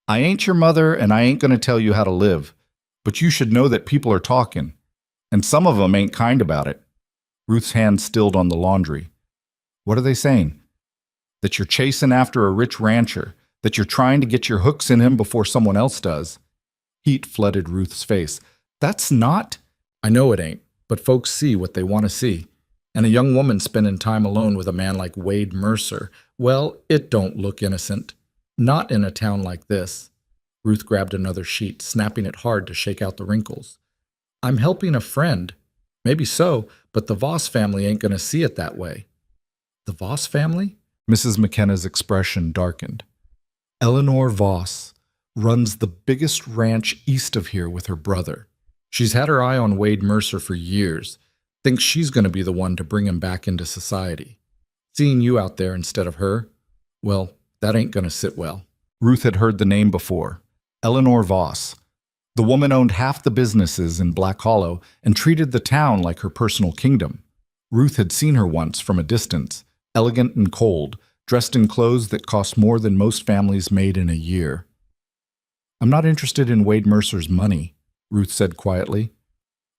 "I ain't your mother, and I ain't going to tell you how to live, but you should know that people are talking, and some of 'em ain't kind about it." Ruth's hand stilled on the laundry. "What are they saying?" "That you're chasing after a rich rancher, that you're trying to get your hooks in him before someone else does." Heat flooded Ruth's face. "That's not—" "I know it ain't, but folks see what they want to see. And a young woman spending time alone with a man like Wade Mercer, well, it don't look innocent. Not in a town like this." Ruth grabbed another sheet, snapping it hard to shake out the wrinkles. "I'm helping a friend. Maybe so, but the Voss family ain't going to see it that way." "The Voss family?" Mrs. McKenna's expression darkened. "Eleanor Voss runs the biggest ranch east of here with her brother. She's had her eye on Wade Mercer for years. Thinks she's going to be the one to bring him back into society. Seeing you out there instead of her, well, that ain't going to sit well." Ruth had heard the name before. Eleanor Voss. The woman owned half the businesses in Black Hollow and treated the town like her personal kingdom. Ruth had seen her once from a distance, elegant and cold, dressed in clothes that cost more than most families made in a year. "I'm not interested in Wade Mercer's money," Ruth said quietly.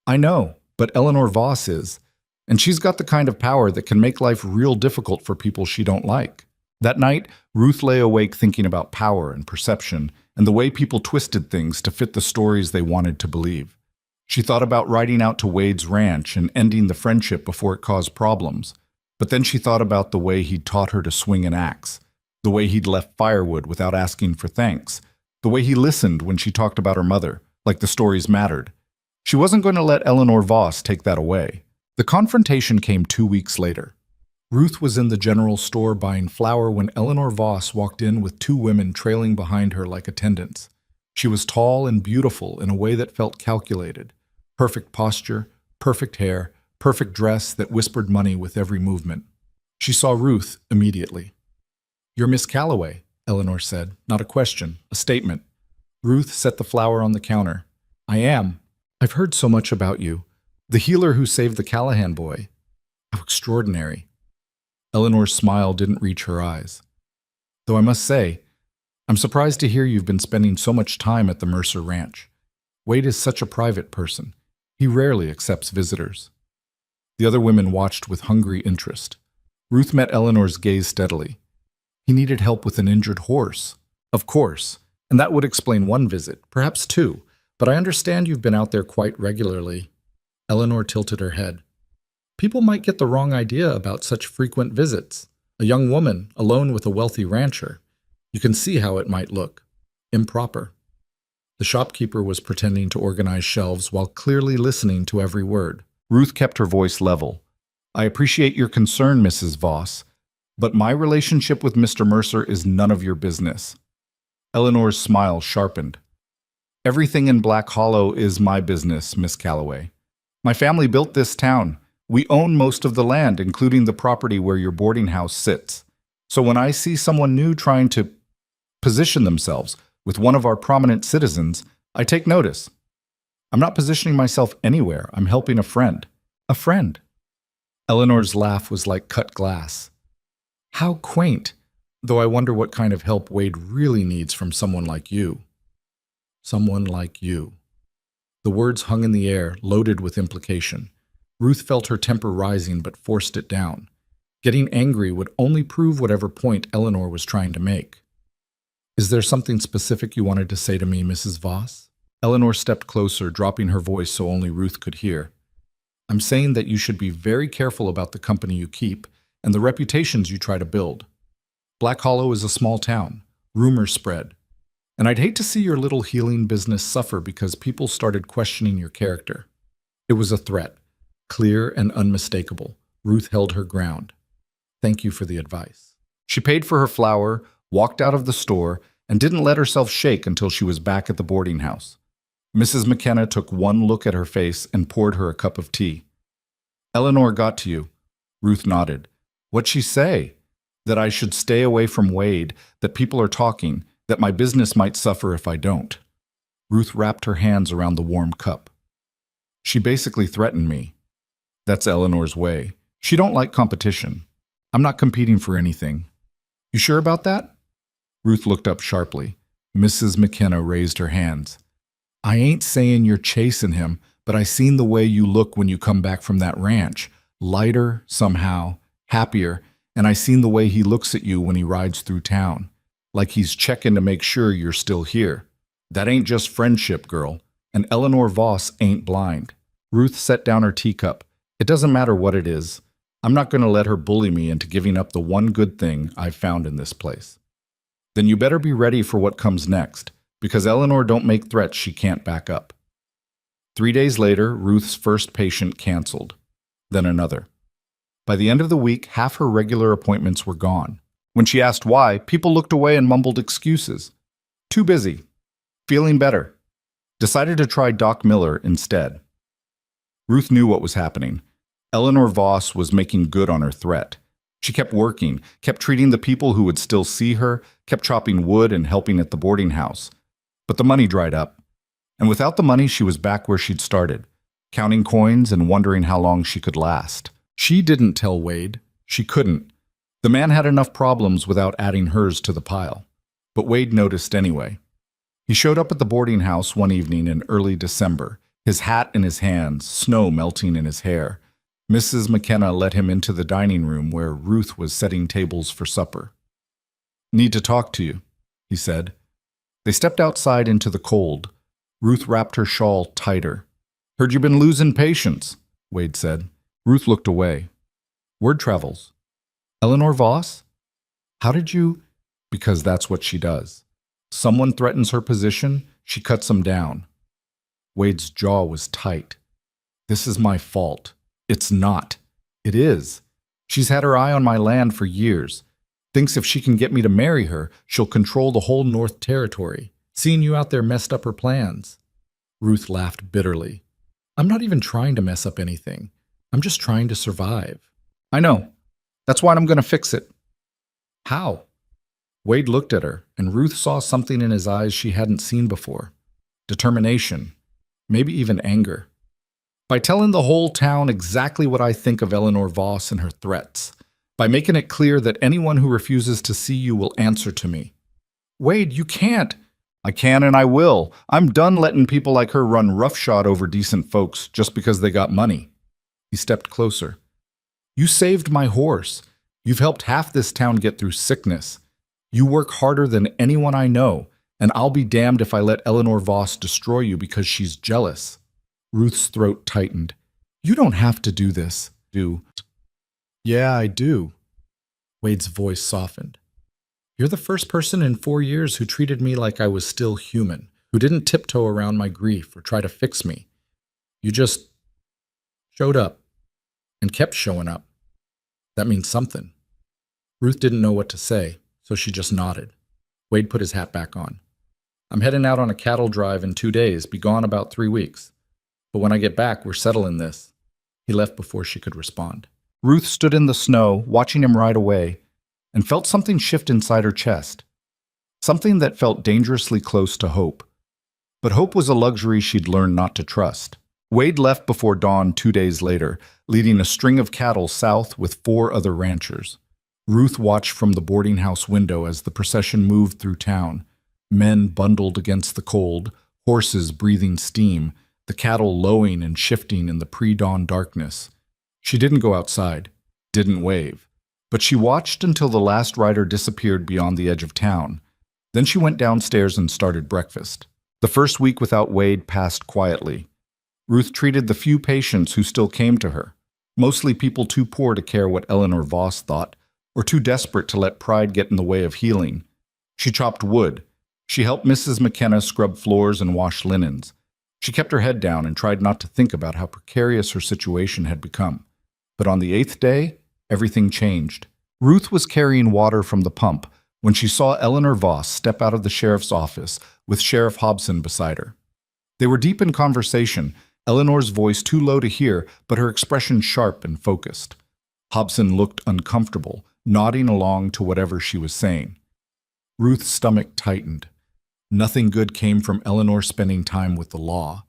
"I know, but Eleanor Voss is, and she's got the kind of power that can make life real difficult for people she don't like." That night, Ruth lay awake thinking about power and perception and the way people twisted things to fit the stories they wanted to believe. She thought about riding out to Wade's ranch and ending the friendship before it caused problems. But then she thought about the way he'd taught her to swing an axe, the way he'd left firewood without asking for thanks, the way he listened when she talked about her mother, like the stories mattered. She wasn't going to let Eleanor Voss take that away. The confrontation came 2 weeks later. Ruth was in the general store buying flour when Eleanor Voss walked in with 2 women trailing behind her like attendants. She was tall and beautiful in a way that felt calculated. Perfect posture, perfect hair, perfect dress that whispered money with every movement. She saw Ruth immediately. "You're Miss Calloway," Eleanor said. Not a question, a statement. Ruth set the flour on the counter. "I am. I've heard so much about you. The healer who saved the Callahan boy. How extraordinary." Eleanor's smile didn't reach her eyes. "Though I must say, I'm surprised to hear you've been spending so much time at the Mercer Ranch. Wade is such a private person. He rarely accepts visitors." The other women watched with hungry interest. Ruth met Eleanor's gaze steadily. "He needed help with an injured horse." "Of course, and that would explain one visit, perhaps 2, but I understand you've been out there quite regularly." Eleanor tilted her head. "People might get the wrong idea about such frequent visits. A young woman, alone with a wealthy rancher. You can see how it might look. Improper." The shopkeeper was pretending to organize shelves while clearly listening to every word. Ruth kept her voice level. "I appreciate your concern, Mrs. Voss, but my relationship with Mr. Mercer is none of your business." Eleanor's smile sharpened. "Everything in Black Hollow is my business, Miss Calloway. My family built this town. We own most of the land, including the property where your boarding house sits. So when I see someone new trying to position themselves with one of our prominent citizens, I take notice. I'm not positioning myself anywhere. I'm helping a friend." "A friend?" Eleanor's laugh was like cut glass. "How quaint, though I wonder what kind of help Wade really needs from someone like you." "Someone like you." The words hung in the air, loaded with implication. Ruth felt her temper rising but forced it down. Getting angry would only prove whatever point Eleanor was trying to make. "Is there something specific you wanted to say to me, Mrs. Voss?" Eleanor stepped closer, dropping her voice so only Ruth could hear. "I'm saying that you should be very careful about the company you keep and the reputations you try to build. Black Hollow is a small town. Rumors spread. And I'd hate to see your little healing business suffer because people started questioning your character." It was a threat, clear and unmistakable. Ruth held her ground. "Thank you for the advice." She paid for her flour, walked out of the store, and didn't let herself shake until she was back at the boarding house. Mrs. McKenna took one look at her face and poured her a cup of tea. "Eleanor got to you." Ruth nodded. "What'd she say?" "That I should stay away from Wade, that people are talking, that my business might suffer if I don't." Ruth wrapped her hands around the warm cup. "She basically threatened me. That's Eleanor's way. She don't like competition. I'm not competing for anything." "You sure about that?" Ruth looked up sharply. Mrs. McKenna raised her hands. "I ain't saying you're chasing him, but I seen the way you look when you come back from that ranch. Lighter, somehow, happier, and I seen the way he looks at you when he rides through town. Like he's checking to make sure you're still here. That ain't just friendship, girl, and Eleanor Voss ain't blind." Ruth set down her teacup. "It doesn't matter what it is. I'm not going to let her bully me into giving up the one good thing I've found in this place." "Then you better be ready for what comes next, because Eleanor don't make threats she can't back up." 3 days later, Ruth's first patient canceled. Then another. By the end of the week, half her regular appointments were gone. When she asked why, people looked away and mumbled excuses. Too busy. Feeling better. Decided to try Doc Miller instead. Ruth knew what was happening. Eleanor Voss was making good on her threat. She kept working, kept treating the people who would still see her, kept chopping wood and helping at the boarding house. But the money dried up. And without the money, she was back where she'd started, counting coins and wondering how long she could last. She didn't tell Wade. She couldn't. The man had enough problems without adding hers to the pile. But Wade noticed anyway. He showed up at the boarding house one evening in early December, his hat in his hands, snow melting in his hair. Mrs. McKenna led him into the dining room where Ruth was setting tables for supper. "Need to talk to you," he said. They stepped outside into the cold. Ruth wrapped her shawl tighter. "Heard you been losing patience," Wade said. Ruth looked away. "Word travels. Eleanor Voss? How did you—" "Because that's what she does. Someone threatens her position, she cuts them down." Wade's jaw was tight. "This is my fault." "It's not." "It is. She's had her eye on my land for years. Thinks if she can get me to marry her, she'll control the whole North Territory. Seeing you out there messed up her plans." Ruth laughed bitterly. "I'm not even trying to mess up anything. I'm just trying to survive." "I know. That's why I'm going to fix it." "How?" Wade looked at her, and Ruth saw something in his eyes she hadn't seen before. Determination. Maybe even anger. "By telling the whole town exactly what I think of Eleanor Voss and her threats. By making it clear that anyone who refuses to see you will answer to me." "Wade, you can't." "I can and I will. I'm done letting people like her run roughshod over decent folks just because they got money." He stepped closer. "You saved my horse. You've helped half this town get through sickness. You work harder than anyone I know, and I'll be damned if I let Eleanor Voss destroy you because she's jealous." Ruth's throat tightened. "You don't have to do this, do." "Yeah, I do." Wade's voice softened. "You're the first person in 4 years who treated me like I was still human, who didn't tiptoe around my grief or try to fix me. You just showed up and kept showing up. That means something." Ruth didn't know what to say, so she just nodded. Wade put his hat back on. "I'm heading out on a cattle drive in 2 days, be gone about 3 weeks. But when I get back, we're settling this." He left before she could respond. Ruth stood in the snow, watching him ride away, and felt something shift inside her chest. Something that felt dangerously close to hope. But hope was a luxury she'd learned not to trust. Wade left before dawn 2 days later, leading a string of cattle south with 4 other ranchers. Ruth watched from the boarding house window as the procession moved through town. Men bundled against the cold, horses breathing steam, the cattle lowing and shifting in the pre-dawn darkness. She didn't go outside, didn't wave, but she watched until the last rider disappeared beyond the edge of town. Then she went downstairs and started breakfast. The first week without Wade passed quietly. Ruth treated the few patients who still came to her, mostly people too poor to care what Eleanor Voss thought, or too desperate to let pride get in the way of healing. She chopped wood. She helped Mrs. McKenna scrub floors and wash linens. She kept her head down and tried not to think about how precarious her situation had become. But on the 8th day, everything changed. Ruth was carrying water from the pump when she saw Eleanor Voss step out of the sheriff's office with Sheriff Hobson beside her. They were deep in conversation, Eleanor's voice too low to hear, but her expression sharp and focused. Hobson looked uncomfortable, nodding along to whatever she was saying. Ruth's stomach tightened. Nothing good came from Eleanor spending time with the law.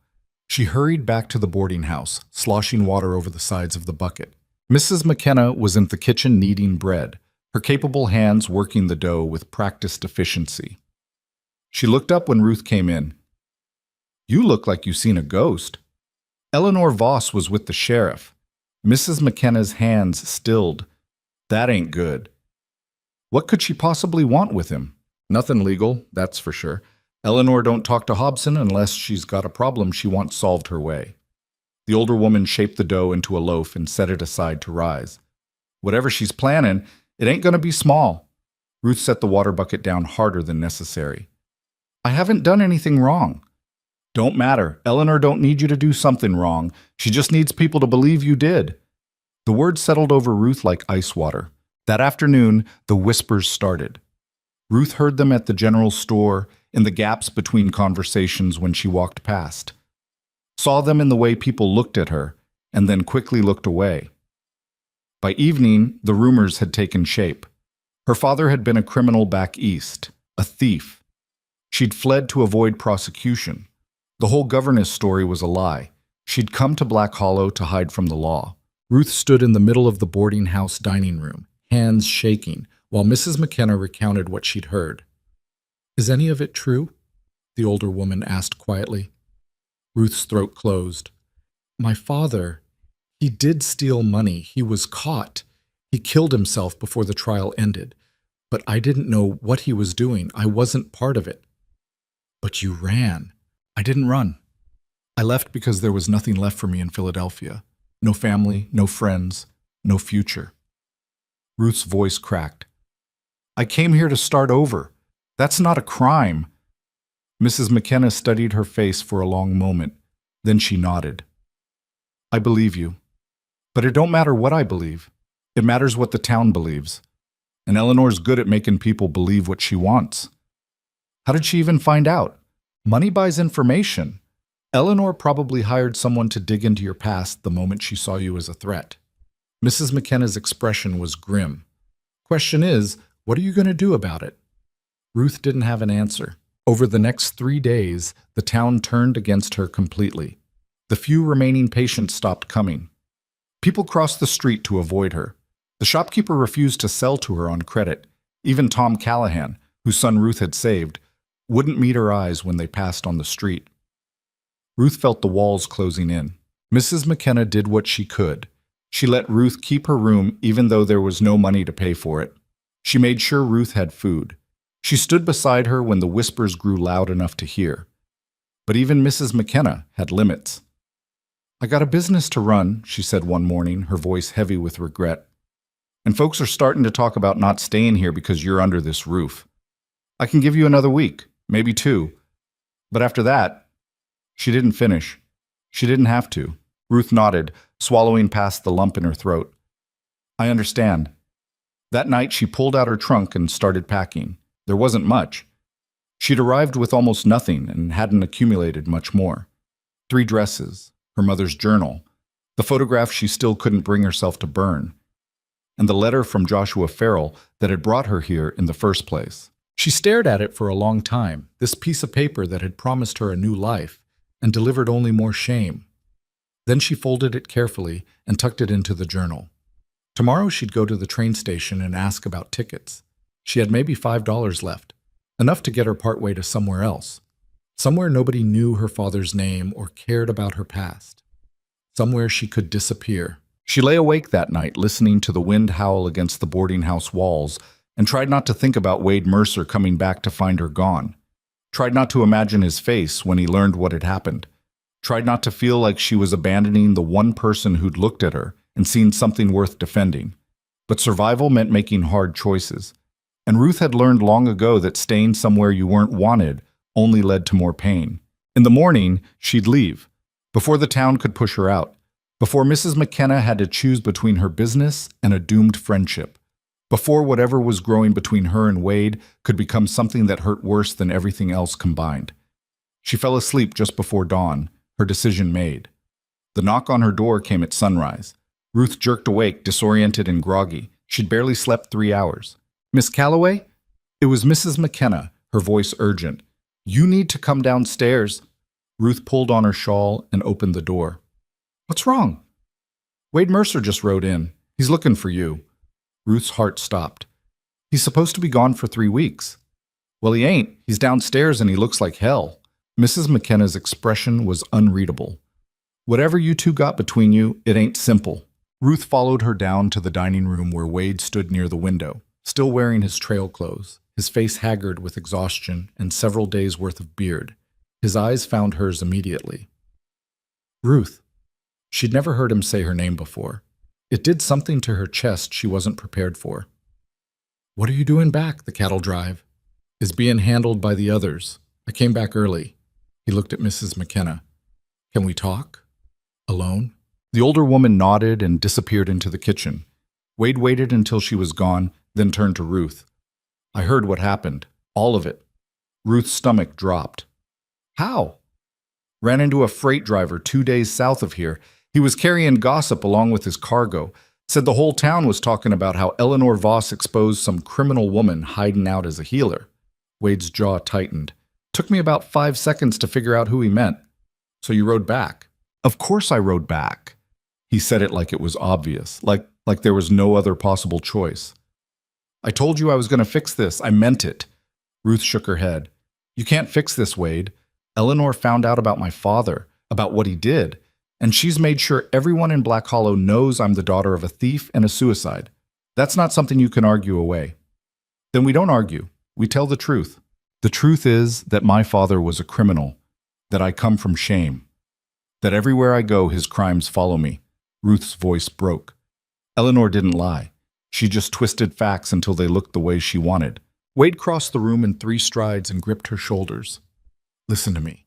She hurried back to the boarding house, sloshing water over the sides of the bucket. Mrs. McKenna was in the kitchen kneading bread, her capable hands working the dough with practiced efficiency. She looked up when Ruth came in. "You look like you've seen a ghost." Eleanor Voss was with the sheriff. Mrs. McKenna's hands stilled. "That ain't good." "What could she possibly want with him?" "Nothing legal, that's for sure. Eleanor don't talk to Hobson unless she's got a problem she wants solved her way." The older woman shaped the dough into a loaf and set it aside to rise. "Whatever she's planning, it ain't going to be small." Ruth set the water bucket down harder than necessary. "I haven't done anything wrong." "Don't matter. Eleanor don't need you to do something wrong. She just needs people to believe you did." The words settled over Ruth like ice water. That afternoon, the whispers started. Ruth heard them at the general store, in the gaps between conversations when she walked past. Saw them in the way people looked at her, and then quickly looked away. By evening, the rumors had taken shape. Her father had been a criminal back east, a thief. She'd fled to avoid prosecution. The whole governess story was a lie. She'd come to Black Hollow to hide from the law. Ruth stood in the middle of the boarding house dining room, hands shaking, while Mrs. McKenna recounted what she'd heard. "Is any of it true?" the older woman asked quietly. Ruth's throat closed. "My father, he did steal money. He was caught. He killed himself before the trial ended. But I didn't know what he was doing. I wasn't part of it." But you ran. I didn't run. I left because there was nothing left for me in Philadelphia. No family, no friends, no future. Ruth's voice cracked. I came here to start over. That's not a crime. Mrs. McKenna studied her face for a long moment. Then she nodded. I believe you. But it don't matter what I believe. It matters what the town believes. And Eleanor's good at making people believe what she wants. How did she even find out? Money buys information. Eleanor probably hired someone to dig into your past the moment she saw you as a threat. Mrs. McKenna's expression was grim. Question is, what are you going to do about it? Ruth didn't have an answer. Over the next 3 days, the town turned against her completely. The few remaining patients stopped coming. People crossed the street to avoid her. The shopkeeper refused to sell to her on credit. Even Tom Callahan, whose son Ruth had saved, wouldn't meet her eyes when they passed on the street. Ruth felt the walls closing in. Mrs. McKenna did what she could. She let Ruth keep her room even though there was no money to pay for it. She made sure Ruth had food. She stood beside her when the whispers grew loud enough to hear. But even Mrs. McKenna had limits. I got a business to run, she said one morning, her voice heavy with regret. And folks are starting to talk about not staying here because you're under this roof. I can give you another week, maybe 2. But after that, she didn't finish. She didn't have to. Ruth nodded, swallowing past the lump in her throat. I understand. That night she pulled out her trunk and started packing. There wasn't much. She'd arrived with almost nothing and hadn't accumulated much more. 3 dresses, her mother's journal, the photograph she still couldn't bring herself to burn, and the letter from Joshua Farrell that had brought her here in the first place. She stared at it for a long time, this piece of paper that had promised her a new life and delivered only more shame. Then she folded it carefully and tucked it into the journal. Tomorrow she'd go to the train station and ask about tickets. She had maybe $5 left, enough to get her partway to somewhere else. Somewhere nobody knew her father's name or cared about her past. Somewhere she could disappear. She lay awake that night listening to the wind howl against the boarding house walls and tried not to think about Wade Mercer coming back to find her gone. Tried not to imagine his face when he learned what had happened. Tried not to feel like she was abandoning the one person who'd looked at her and seen something worth defending. But survival meant making hard choices. And Ruth had learned long ago that staying somewhere you weren't wanted only led to more pain. In the morning, she'd leave, before the town could push her out, before Mrs. McKenna had to choose between her business and a doomed friendship, before whatever was growing between her and Wade could become something that hurt worse than everything else combined. She fell asleep just before dawn, her decision made. The knock on her door came at sunrise. Ruth jerked awake, disoriented and groggy. She'd barely slept 3 hours. Miss Calloway? It was Mrs. McKenna, her voice urgent. You need to come downstairs. Ruth pulled on her shawl and opened the door. What's wrong? Wade Mercer just rode in. He's looking for you. Ruth's heart stopped. He's supposed to be gone for 3 weeks. Well, he ain't. He's downstairs and he looks like hell. Mrs. McKenna's expression was unreadable. Whatever you two got between you, it ain't simple. Ruth followed her down to the dining room where Wade stood near the window, still wearing his trail clothes, his face haggard with exhaustion and several days' worth of beard. His eyes found hers immediately. Ruth. She'd never heard him say her name before. It did something to her chest she wasn't prepared for. What are you doing back? The cattle drive is being handled by the others. I came back early. He looked at Mrs. McKenna. Can we talk? Alone? The older woman nodded and disappeared into the kitchen. Wade waited until she was gone, then turned to Ruth. I heard what happened. All of it. Ruth's stomach dropped. How? Ran into a freight driver 2 days south of here. He was carrying gossip along with his cargo. Said the whole town was talking about how Eleanor Voss exposed some criminal woman hiding out as a healer. Wade's jaw tightened. Took me about 5 seconds to figure out who he meant. So you rode back? Of course I rode back. He said it like it was obvious, like there was no other possible choice. I told you I was going to fix this. I meant it. Ruth shook her head. You can't fix this, Wade. Eleanor found out about my father, about what he did, and she's made sure everyone in Black Hollow knows I'm the daughter of a thief and a suicide. That's not something you can argue away. Then we don't argue. We tell the truth. The truth is that my father was a criminal, that I come from shame, that everywhere I go his crimes follow me. Ruth's voice broke. Eleanor didn't lie. She just twisted facts until they looked the way she wanted. Wade crossed the room in 3 strides and gripped her shoulders. Listen to me.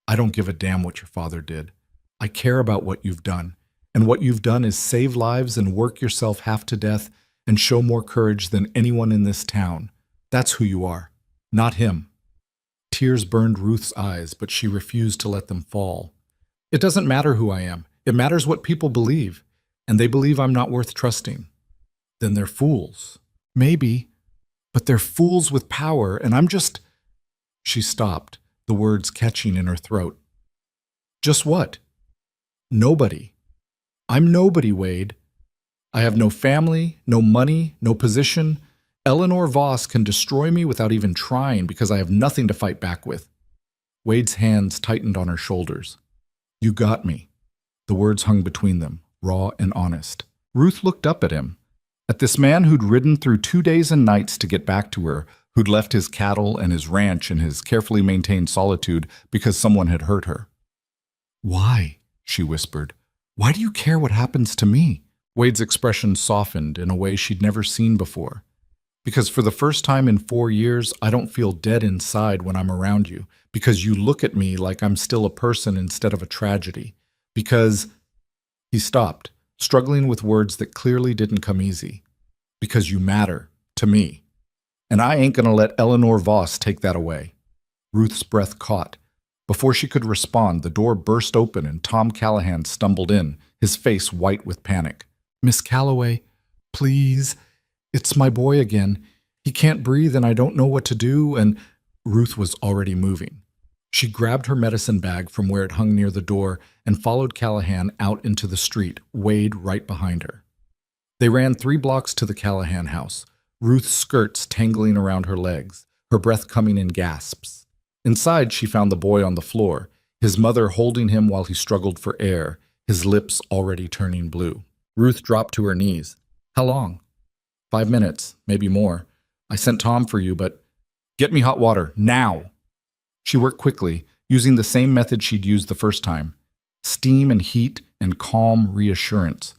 I don't give a damn what your father did. I care about what you've done. And what you've done is save lives and work yourself half to death and show more courage than anyone in this town. That's who you are, not him. Tears burned Ruth's eyes, but she refused to let them fall. It doesn't matter who I am. It matters what people believe. And they believe I'm not worth trusting. Then they're fools. Maybe. But they're fools with power, and I'm just... She stopped, the words catching in her throat. Just what? Nobody. I'm nobody, Wade. I have no family, no money, no position. Eleanor Voss can destroy me without even trying because I have nothing to fight back with. Wade's hands tightened on her shoulders. You got me. The words hung between them, raw and honest. Ruth looked up at him. At this man who'd ridden through 2 days and nights to get back to her, who'd left his cattle and his ranch and his carefully maintained solitude because someone had hurt her. Why? She whispered. Why do you care what happens to me? Wade's expression softened in a way she'd never seen before. Because for the first time in 4 years, I don't feel dead inside when I'm around you. Because you look at me like I'm still a person instead of a tragedy. Because... He stopped, struggling with words that clearly didn't come easy. Because you matter to me. And I ain't gonna let Eleanor Voss take that away. Ruth's breath caught. Before she could respond, the door burst open and Tom Callahan stumbled in, his face white with panic. Miss Calloway, please. It's my boy again. He can't breathe and I don't know what to do, and Ruth was already moving. She grabbed her medicine bag from where it hung near the door and followed Callahan out into the street, Wade right behind her. They ran 3 blocks to the Callahan house, Ruth's skirts tangling around her legs, her breath coming in gasps. Inside, she found the boy on the floor, his mother holding him while he struggled for air, his lips already turning blue. Ruth dropped to her knees. How long? 5 minutes, maybe more. I sent Tom for you, but... Get me hot water, now! She worked quickly, using the same method she'd used the first time. Steam and heat and calm reassurance.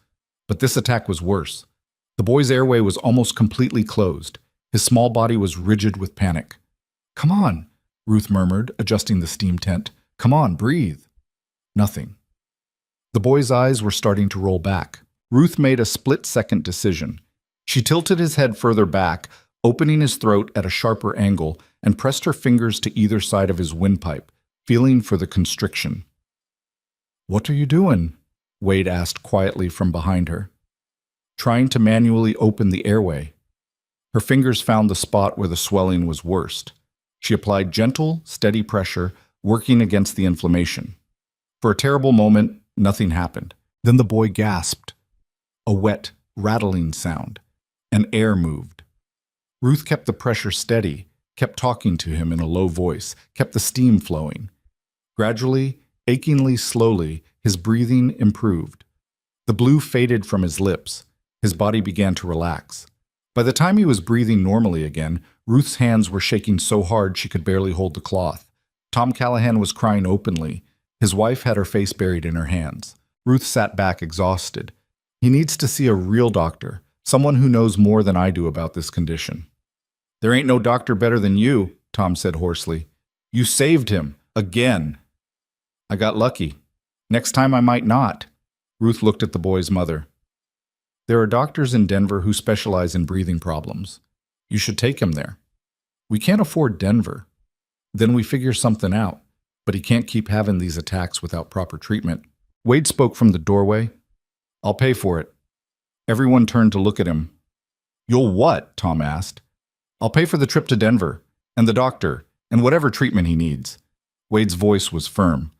But this attack was worse. The boy's airway was almost completely closed. His small body was rigid with panic. Come on, Ruth murmured, adjusting the steam tent. Come on, breathe. Nothing. The boy's eyes were starting to roll back. Ruth made a split-second decision. She tilted his head further back, opening his throat at a sharper angle, and pressed her fingers to either side of his windpipe, feeling for the constriction. What are you doing? Wade asked quietly from behind her. Trying to manually open the airway. Her fingers found the spot where the swelling was worst. She applied gentle, steady pressure, working against the inflammation. For a terrible moment, nothing happened. Then the boy gasped. A wet, rattling sound. And air moved. Ruth kept the pressure steady, kept talking to him in a low voice, kept the steam flowing. Gradually, achingly slowly, his breathing improved. The blue faded from his lips. His body began to relax. By the time he was breathing normally again, Ruth's hands were shaking so hard she could barely hold the cloth. Tom Callahan was crying openly. His wife had her face buried in her hands. Ruth sat back exhausted. He needs to see a real doctor, someone who knows more than I do about this condition. There ain't no doctor better than you, Tom said hoarsely. You saved him. Again. I got lucky. Next time I might not. Ruth looked at the boy's mother. There are doctors in Denver who specialize in breathing problems. You should take him there. We can't afford Denver. Then we figure something out, but he can't keep having these attacks without proper treatment. Wade spoke from the doorway. I'll pay for it. Everyone turned to look at him. You'll what? Tom asked. I'll pay for the trip to Denver, and the doctor, and whatever treatment he needs. Wade's voice was firm.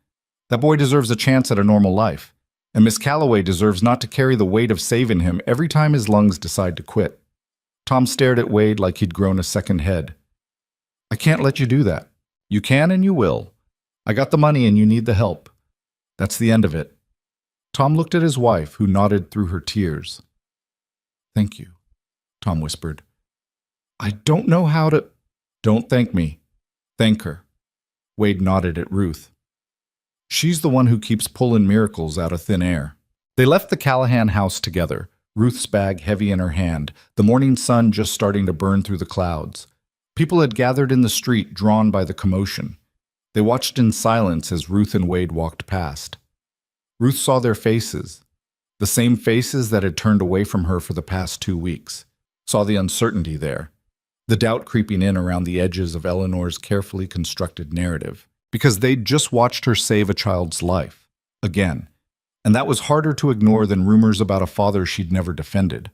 That boy deserves a chance at a normal life, and Miss Calloway deserves not to carry the weight of saving him every time his lungs decide to quit. Tom stared at Wade like he'd grown a second head. I can't let you do that. You can and you will. I got the money and you need the help. That's the end of it. Tom looked at his wife, who nodded through her tears. Thank you, Tom whispered. I don't know how to... Don't thank me. Thank her. Wade nodded at Ruth. She's the one who keeps pulling miracles out of thin air. They left the Callahan house together, Ruth's bag heavy in her hand, the morning sun just starting to burn through the clouds. People had gathered in the street, drawn by the commotion. They watched in silence as Ruth and Wade walked past. Ruth saw their faces, the same faces that had turned away from her for the past 2 weeks, saw the uncertainty there, the doubt creeping in around the edges of Eleanor's carefully constructed narrative, because they'd just watched her save a child's life, again, and that was harder to ignore than rumors about a father she'd never defended.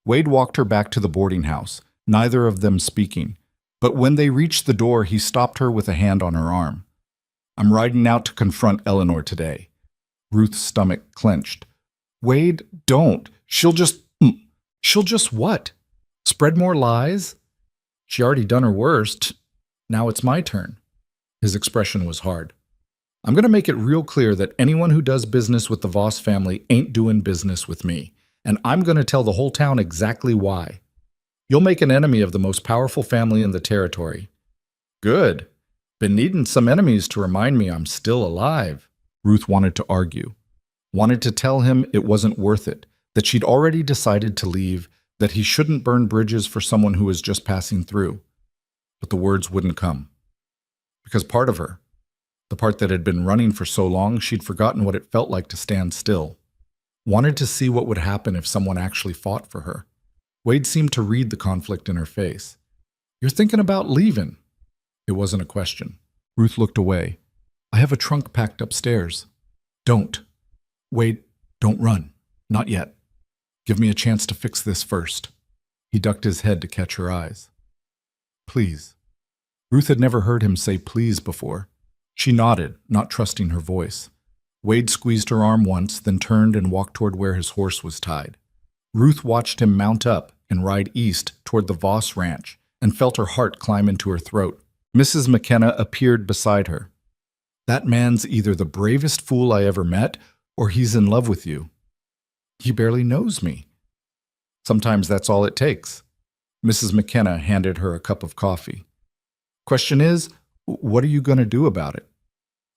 Wade walked her back to the boarding house, neither of them speaking, but when they reached the door, he stopped her with a hand on her arm. "I'm riding out to confront Eleanor today." Ruth's stomach clenched. "Wade, don't. She'll just what? Spread more lies? She already done her worst. Now it's my turn." His expression was hard. "I'm going to make it real clear that anyone who does business with the Voss family ain't doing business with me, and I'm going to tell the whole town exactly why. You'll make an enemy of the most powerful family in the territory." "Good. Been needing some enemies to remind me I'm still alive." Ruth wanted to argue, wanted to tell him it wasn't worth it, that she'd already decided to leave, that he shouldn't burn bridges for someone who was just passing through. But the words wouldn't come. Because part of her, the part that had been running for so long, she'd forgotten what it felt like to stand still, wanted to see what would happen if someone actually fought for her. Wade seemed to read the conflict in her face. "You're thinking about leaving?" It wasn't a question. Ruth looked away. "I have a trunk packed upstairs." "Don't. Wade, don't run. Not yet. Give me a chance to fix this first." He ducked his head to catch her eyes. "Please." Ruth had never heard him say please before. She nodded, not trusting her voice. Wade squeezed her arm once, then turned and walked toward where his horse was tied. Ruth watched him mount up and ride east toward the Voss ranch and felt her heart climb into her throat. Mrs. McKenna appeared beside her. "That man's either the bravest fool I ever met, or he's in love with you. He barely knows me." "Sometimes that's all it takes." Mrs. McKenna handed her a cup of coffee. "Question is, what are you going to do about it?"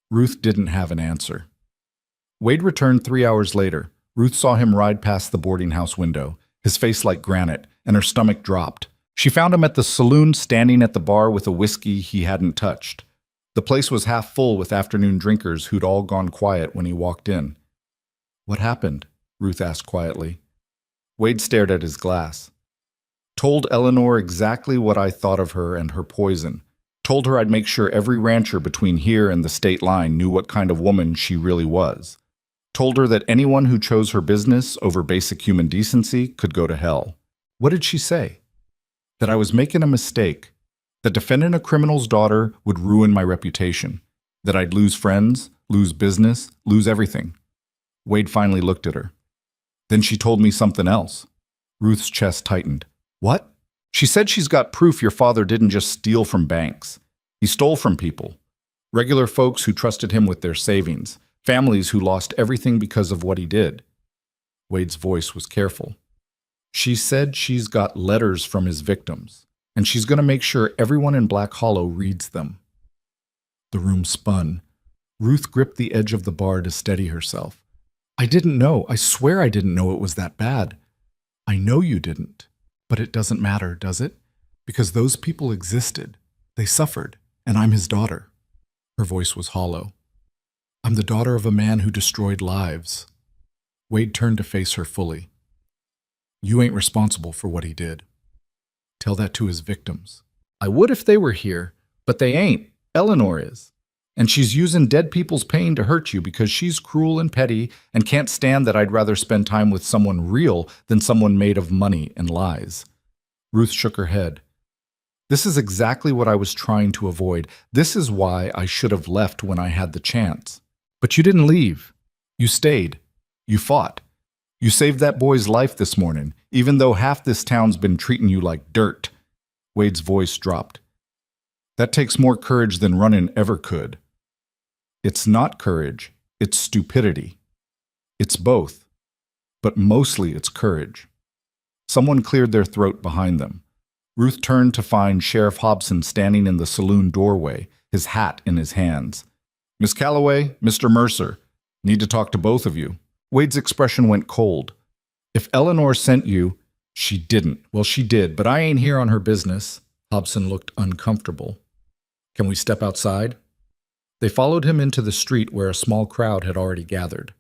Ruth didn't have an answer. Wade returned 3 hours later. Ruth saw him ride past the boarding house window, his face like granite, and her stomach dropped. She found him at the saloon standing at the bar with a whiskey he hadn't touched. The place was half full with afternoon drinkers who'd all gone quiet when he walked in. "What happened?" Ruth asked quietly. Wade stared at his glass. "Told Eleanor exactly what I thought of her and her poison. Told her I'd make sure every rancher between here and the state line knew what kind of woman she really was. Told her that anyone who chose her business over basic human decency could go to hell." "What did she say?" "That I was making a mistake. That defending a criminal's daughter would ruin my reputation. That I'd lose friends, lose business, lose everything." Wade finally looked at her. "Then she told me something else." Ruth's chest tightened. "What?" "She said she's got proof your father didn't just steal from banks. He stole from people. Regular folks who trusted him with their savings. Families who lost everything because of what he did." Wade's voice was careful. "She said she's got letters from his victims, and she's going to make sure everyone in Black Hollow reads them." The room spun. Ruth gripped the edge of the bar to steady herself. "I didn't know. I swear I didn't know it was that bad." "I know you didn't. But it doesn't matter, does it? Because those people existed. They suffered, and I'm his daughter." Her voice was hollow. "I'm the daughter of a man who destroyed lives." Wade turned to face her fully. "You ain't responsible for what he did. Tell that to his victims." "I would if they were here, but they ain't. Eleanor is. And she's using dead people's pain to hurt you because she's cruel and petty and can't stand that I'd rather spend time with someone real than someone made of money and lies." Ruth shook her head. "This is exactly what I was trying to avoid. This is why I should have left when I had the chance. But you didn't leave. You stayed. You fought. You saved that boy's life this morning, even though half this town's been treating you like dirt." Wade's voice dropped. "That takes more courage than running ever could." "It's not courage, it's stupidity. It's both, but mostly it's courage." Someone cleared their throat behind them. Ruth turned to find Sheriff Hobson standing in the saloon doorway, his hat in his hands. "Miss Calloway, Mr. Mercer, need to talk to both of you." Wade's expression went cold. "If Eleanor sent you—" "She didn't." "Well, she did, but I ain't here on her business." Hobson looked uncomfortable. "Can we step outside?" They followed him into the street where a small crowd had already gathered.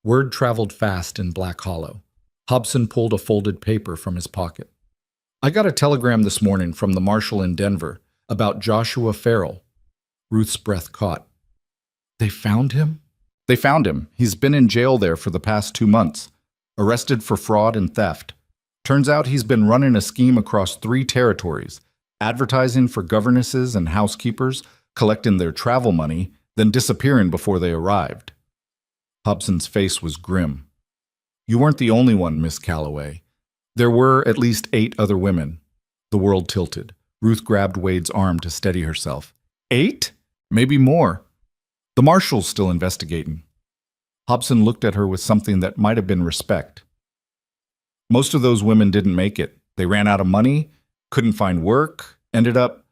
Word traveled fast in Black Hollow. Hobson pulled a folded paper from his pocket. "I got a telegram this morning from the marshal in Denver about Joshua Farrell." Ruth's breath caught. "They found him?" "They found him. He's been in jail there for the past 2 months, arrested for fraud and theft. Turns out he's been running a scheme across 3 territories, advertising for governesses and housekeepers, collecting their travel money, then disappearing before they arrived." Hobson's face was grim. "You weren't the only one, Miss Calloway. There were at least 8 other women." The world tilted. Ruth grabbed Wade's arm to steady herself. 8? Maybe more. The marshal's still investigating." Hobson looked at her with something that might have been respect. "Most of those women didn't make it. They ran out of money, couldn't find work, ended up—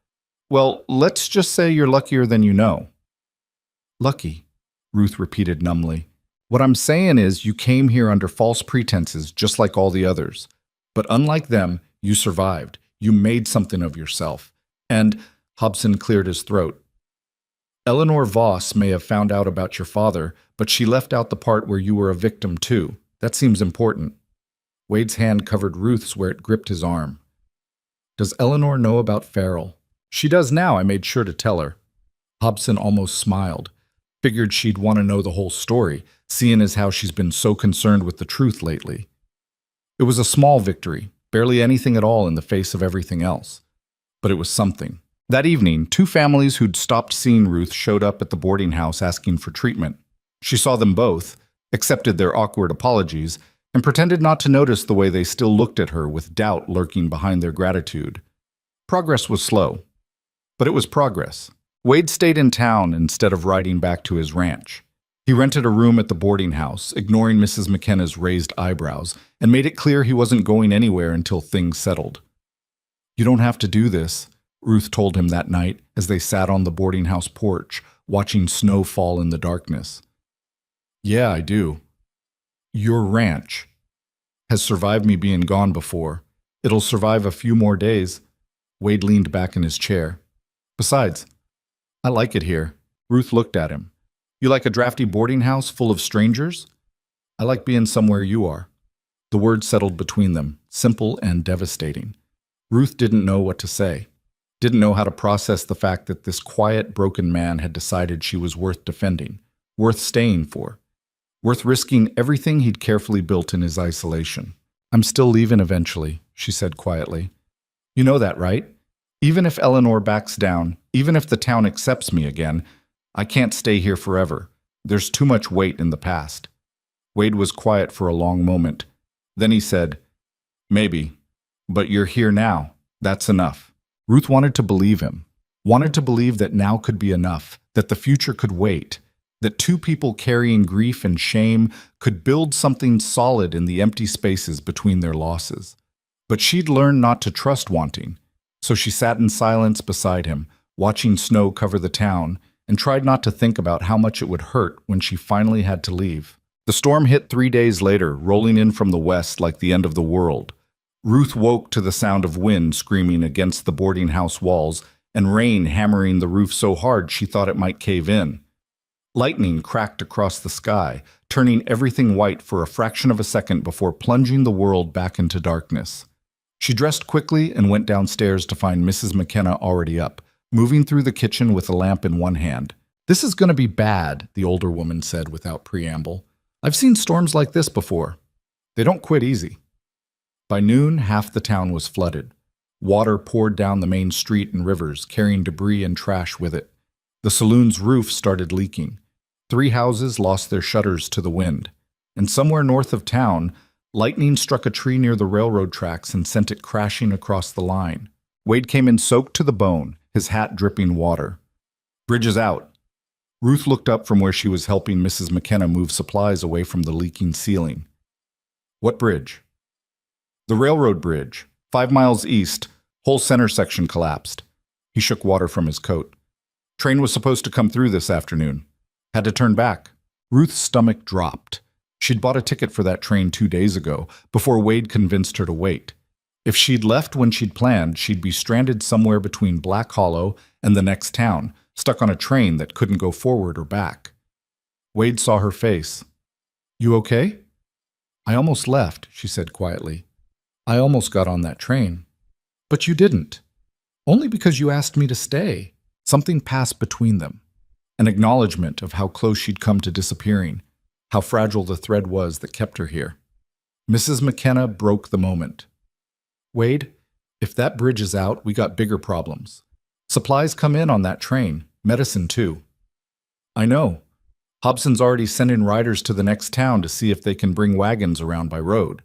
well, let's just say you're luckier than you know." "Lucky," Ruth repeated numbly. "What I'm saying is you came here under false pretenses just like all the others. But unlike them, you survived. You made something of yourself. And—" Hobson cleared his throat. "Eleanor Voss may have found out about your father, but she left out the part where you were a victim too. That seems important." Wade's hand covered Ruth's where it gripped his arm. "Does Eleanor know about Farrell?" "She does now. I made sure to tell her." Hobson almost smiled. Figured she'd want to know the whole story, seeing as how she's been so concerned with the truth lately. It was a small victory, barely anything at all in the face of everything else. But it was something. That evening, 2 families who'd stopped seeing Ruth showed up at the boarding house asking for treatment. She saw them both, accepted their awkward apologies, and pretended not to notice the way they still looked at her with doubt lurking behind their gratitude. Progress was slow, but it was progress. Wade stayed in town instead of riding back to his ranch. He rented a room at the boarding house, ignoring Mrs. McKenna's raised eyebrows, and made it clear he wasn't going anywhere until things settled. "You don't have to do this," Ruth told him that night as they sat on the boarding house porch, watching snow fall in the darkness. "Yeah, I do. Your ranch has survived me being gone before. It'll survive a few more days." Wade leaned back in his chair. "Besides, I like it here." Ruth looked at him. "You like a drafty boarding house full of strangers?" "I like being somewhere you are." The words settled between them, simple and devastating. Ruth didn't know what to say. Didn't know how to process the fact that this quiet, broken man had decided she was worth defending, worth staying for, worth risking everything he'd carefully built in his isolation. "I'm still leaving eventually," she said quietly. "You know that, right? Even if Eleanor backs down, even if the town accepts me again, I can't stay here forever. There's too much weight in the past." Wade was quiet for a long moment. Then he said, "Maybe, but you're here now. That's enough." Ruth wanted to believe him, wanted to believe that now could be enough, that the future could wait, that 2 people carrying grief and shame could build something solid in the empty spaces between their losses. But she'd learned not to trust wanting, so she sat in silence beside him, watching snow cover the town, and tried not to think about how much it would hurt when she finally had to leave. The storm hit 3 days later, rolling in from the west like the end of the world. Ruth woke to the sound of wind screaming against the boarding house walls and rain hammering the roof so hard she thought it might cave in. Lightning cracked across the sky, turning everything white for a fraction of a second before plunging the world back into darkness. She dressed quickly and went downstairs to find Mrs. McKenna already up, moving through the kitchen with a lamp in one hand. "This is going to be bad," the older woman said without preamble. "I've seen storms like this before. They don't quit easy." By noon, half the town was flooded. Water poured down the main street and rivers, carrying debris and trash with it. The saloon's roof started leaking. 3 houses lost their shutters to the wind. And somewhere north of town, lightning struck a tree near the railroad tracks and sent it crashing across the line. Wade came in soaked to the bone, his hat dripping water. "Bridge is out." Ruth looked up from where she was helping Mrs. McKenna move supplies away from the leaking ceiling. "What bridge?" "The railroad bridge, 5 miles east, Whole center section collapsed. He shook water from his coat. Train was supposed to come through this afternoon. Had to turn back. Ruth's stomach dropped. She'd bought a ticket for that train 2 days ago, before Wade convinced her to wait. If she'd left when she'd planned, she'd be stranded somewhere between Black Hollow and the next town, stuck on a train that couldn't go forward or back. Wade saw her face. "You okay?" "I almost left," she said quietly. "I almost got on that train." "But you didn't." "Only because you asked me to stay." Something passed between them. An acknowledgement of how close she'd come to disappearing, how fragile the thread was that kept her here. Mrs. McKenna broke the moment. "Wade, if that bridge is out, we got bigger problems. Supplies come in on that train, medicine too." "I know. Hobson's already sent in riders to the next town to see if they can bring wagons around by road.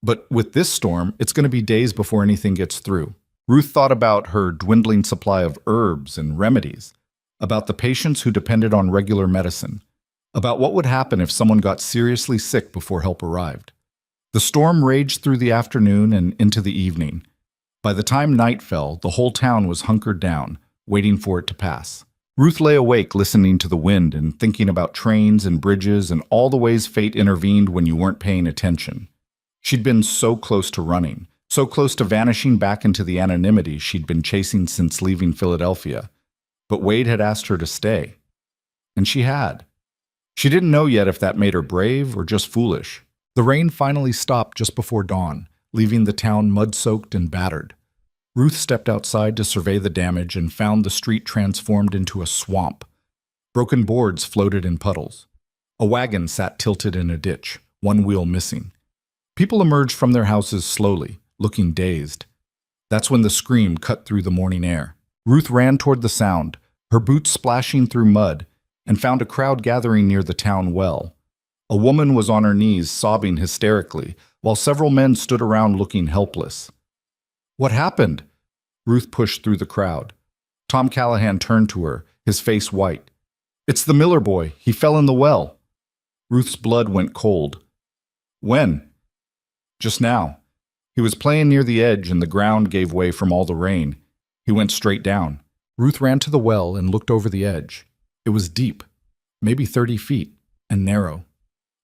But with this storm, it's going to be days before anything gets through." Ruth thought about her dwindling supply of herbs and remedies, about the patients who depended on regular medicine, about what would happen if someone got seriously sick before help arrived. The storm raged through the afternoon and into the evening. By the time night fell, the whole town was hunkered down, waiting for it to pass. Ruth lay awake listening to the wind and thinking about trains and bridges and all the ways fate intervened when you weren't paying attention. She'd been so close to running, so close to vanishing back into the anonymity she'd been chasing since leaving Philadelphia. But Wade had asked her to stay. And she had. She didn't know yet if that made her brave or just foolish. The rain finally stopped just before dawn, leaving the town mud-soaked and battered. Ruth stepped outside to survey the damage and found the street transformed into a swamp. Broken boards floated in puddles. A wagon sat tilted in a ditch, one wheel missing. People emerged from their houses slowly, looking dazed. That's when the scream cut through the morning air. Ruth ran toward the sound, her boots splashing through mud, and found a crowd gathering near the town well. A woman was on her knees, sobbing hysterically, while several men stood around looking helpless. "What happened?" Ruth pushed through the crowd. Tom Callahan turned to her, his face white. "It's the Miller boy. He fell in the well." Ruth's blood went cold. "When?" "Just now. He was playing near the edge and the ground gave way from all the rain. He went straight down." Ruth ran to the well and looked over the edge. It was deep, maybe 30 feet, and narrow.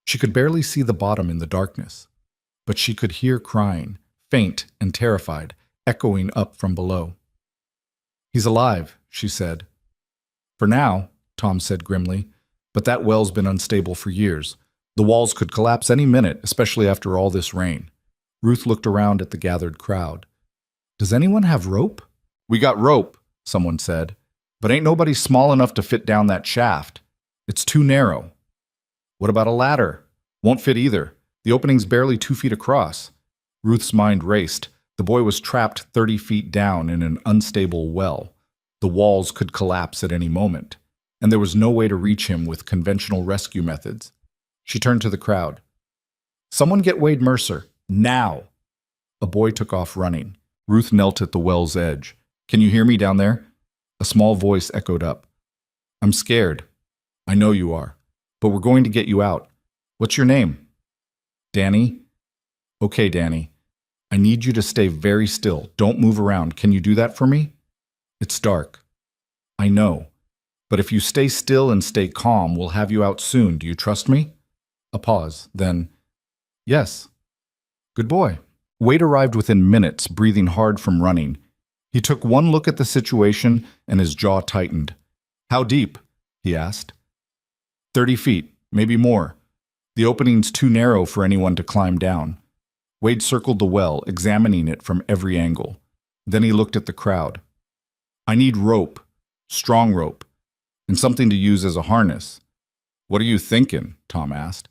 She could barely see the bottom in the darkness, but she could hear crying, faint and terrified, echoing up from below. "He's alive," she said. "For now," Tom said grimly, "but that well's been unstable for years. The walls could collapse any minute, especially after all this rain." Ruth looked around at the gathered crowd. "Does anyone have rope?" "We got rope," someone said, "but ain't nobody small enough to fit down that shaft. It's too narrow." "What about a ladder?" "Won't fit either. The opening's barely 2 feet across." Ruth's mind raced. The boy was trapped 30 feet down in an unstable well. The walls could collapse at any moment, and there was no way to reach him with conventional rescue methods. She turned to the crowd. "Someone get Wade Mercer, now!" A boy took off running. Ruth knelt at the well's edge. "Can you hear me down there?" A small voice echoed up. "I'm scared." "I know you are, but we're going to get you out. What's your name?" "Danny." "Okay, Danny. I need you to stay very still. Don't move around. Can you do that for me?" "It's dark." "I know. But if you stay still and stay calm, we'll have you out soon. Do you trust me?" A pause. Then, "Yes." "Good boy." Wade arrived within minutes, breathing hard from running. He took one look at the situation and his jaw tightened. "How deep?" he asked. 30 feet, maybe more. The opening's too narrow for anyone to climb down." Wade circled the well, examining it from every angle. Then he looked at the crowd. "I need rope, strong rope, and something to use as a harness." "What are you thinking?" Tom asked.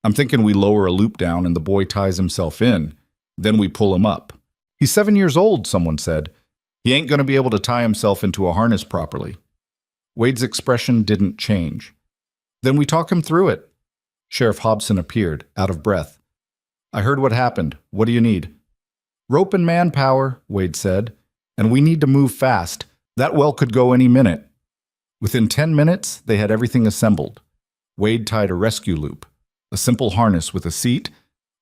"I'm thinking we lower a loop down and the boy ties himself in. Then we pull him up." "He's 7 years old," someone said. "He ain't going to be able to tie himself into a harness properly." Wade's expression didn't change. "Then we talk him through it." Sheriff Hobson appeared, out of breath. "I heard what happened. What do you need?" "Rope and manpower," Wade said. "And we need to move fast. That well could go any minute." Within 10 minutes, they had everything assembled. Wade tied a rescue loop, a simple harness with a seat,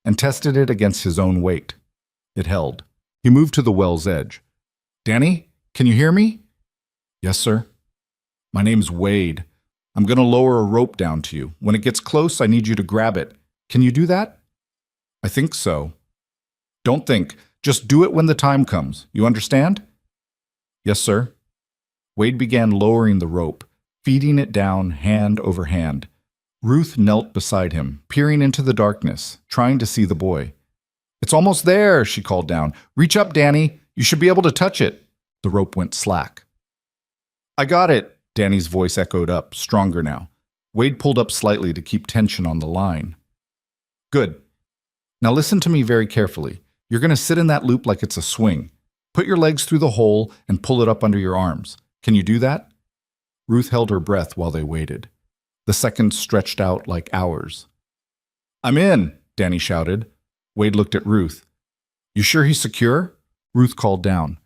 and tested it against his own weight. It held. He moved to the well's edge. Danny, can you hear me? Yes, sir. My name's Wade. I'm going to lower a rope down to you. When it gets close, I need you to grab it. Can you do that? I think so. Don't think. Just do it when the time comes. You understand? Yes, sir. Wade began lowering the rope, feeding it down hand over hand. Ruth knelt beside him, peering into the darkness, trying to see the boy. It's almost there, she called down. Reach up, Danny. You should be able to touch it. The rope went slack. I got it, Danny's voice echoed up, stronger now. Wade pulled up slightly to keep tension on the line. Good. Now listen to me very carefully. You're going to sit in that loop like it's a swing. Put your legs through the hole and pull it up under your arms. Can you do that? Ruth held her breath while they waited. The seconds stretched out like hours. I'm in, Danny shouted. Wade looked at Ruth. You sure he's secure? Ruth called down.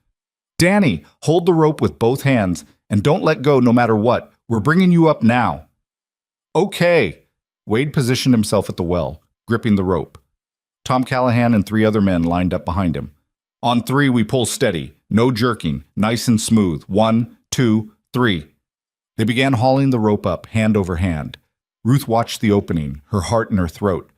Danny, hold the rope with both hands and don't let go no matter what. We're bringing you up now. Okay. Wade positioned himself at the well, gripping the rope. Tom Callahan and 3 other men lined up behind him. On 3, we pull steady. No jerking. Nice and smooth. 1, 2, 3. They began hauling the rope up, hand over hand. Ruth watched the opening, her heart in her throat.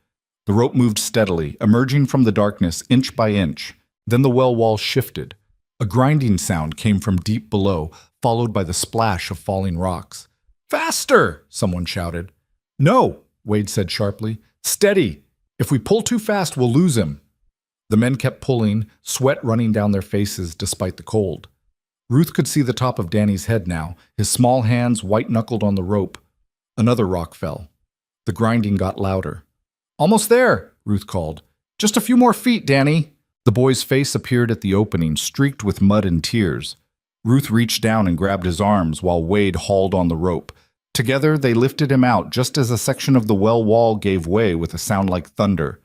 The rope moved steadily, emerging from the darkness inch by inch. Then the well wall shifted. A grinding sound came from deep below, followed by the splash of falling rocks. Faster! Someone shouted. No, Wade said sharply. Steady! If we pull too fast, we'll lose him. The men kept pulling, sweat running down their faces despite the cold. Ruth could see the top of Danny's head now, his small hands white-knuckled on the rope. Another rock fell. The grinding got louder. Almost there, Ruth called. Just a few more feet, Danny. The boy's face appeared at the opening, streaked with mud and tears. Ruth reached down and grabbed his arms while Wade hauled on the rope. Together, they lifted him out just as a section of the well wall gave way with a sound like thunder.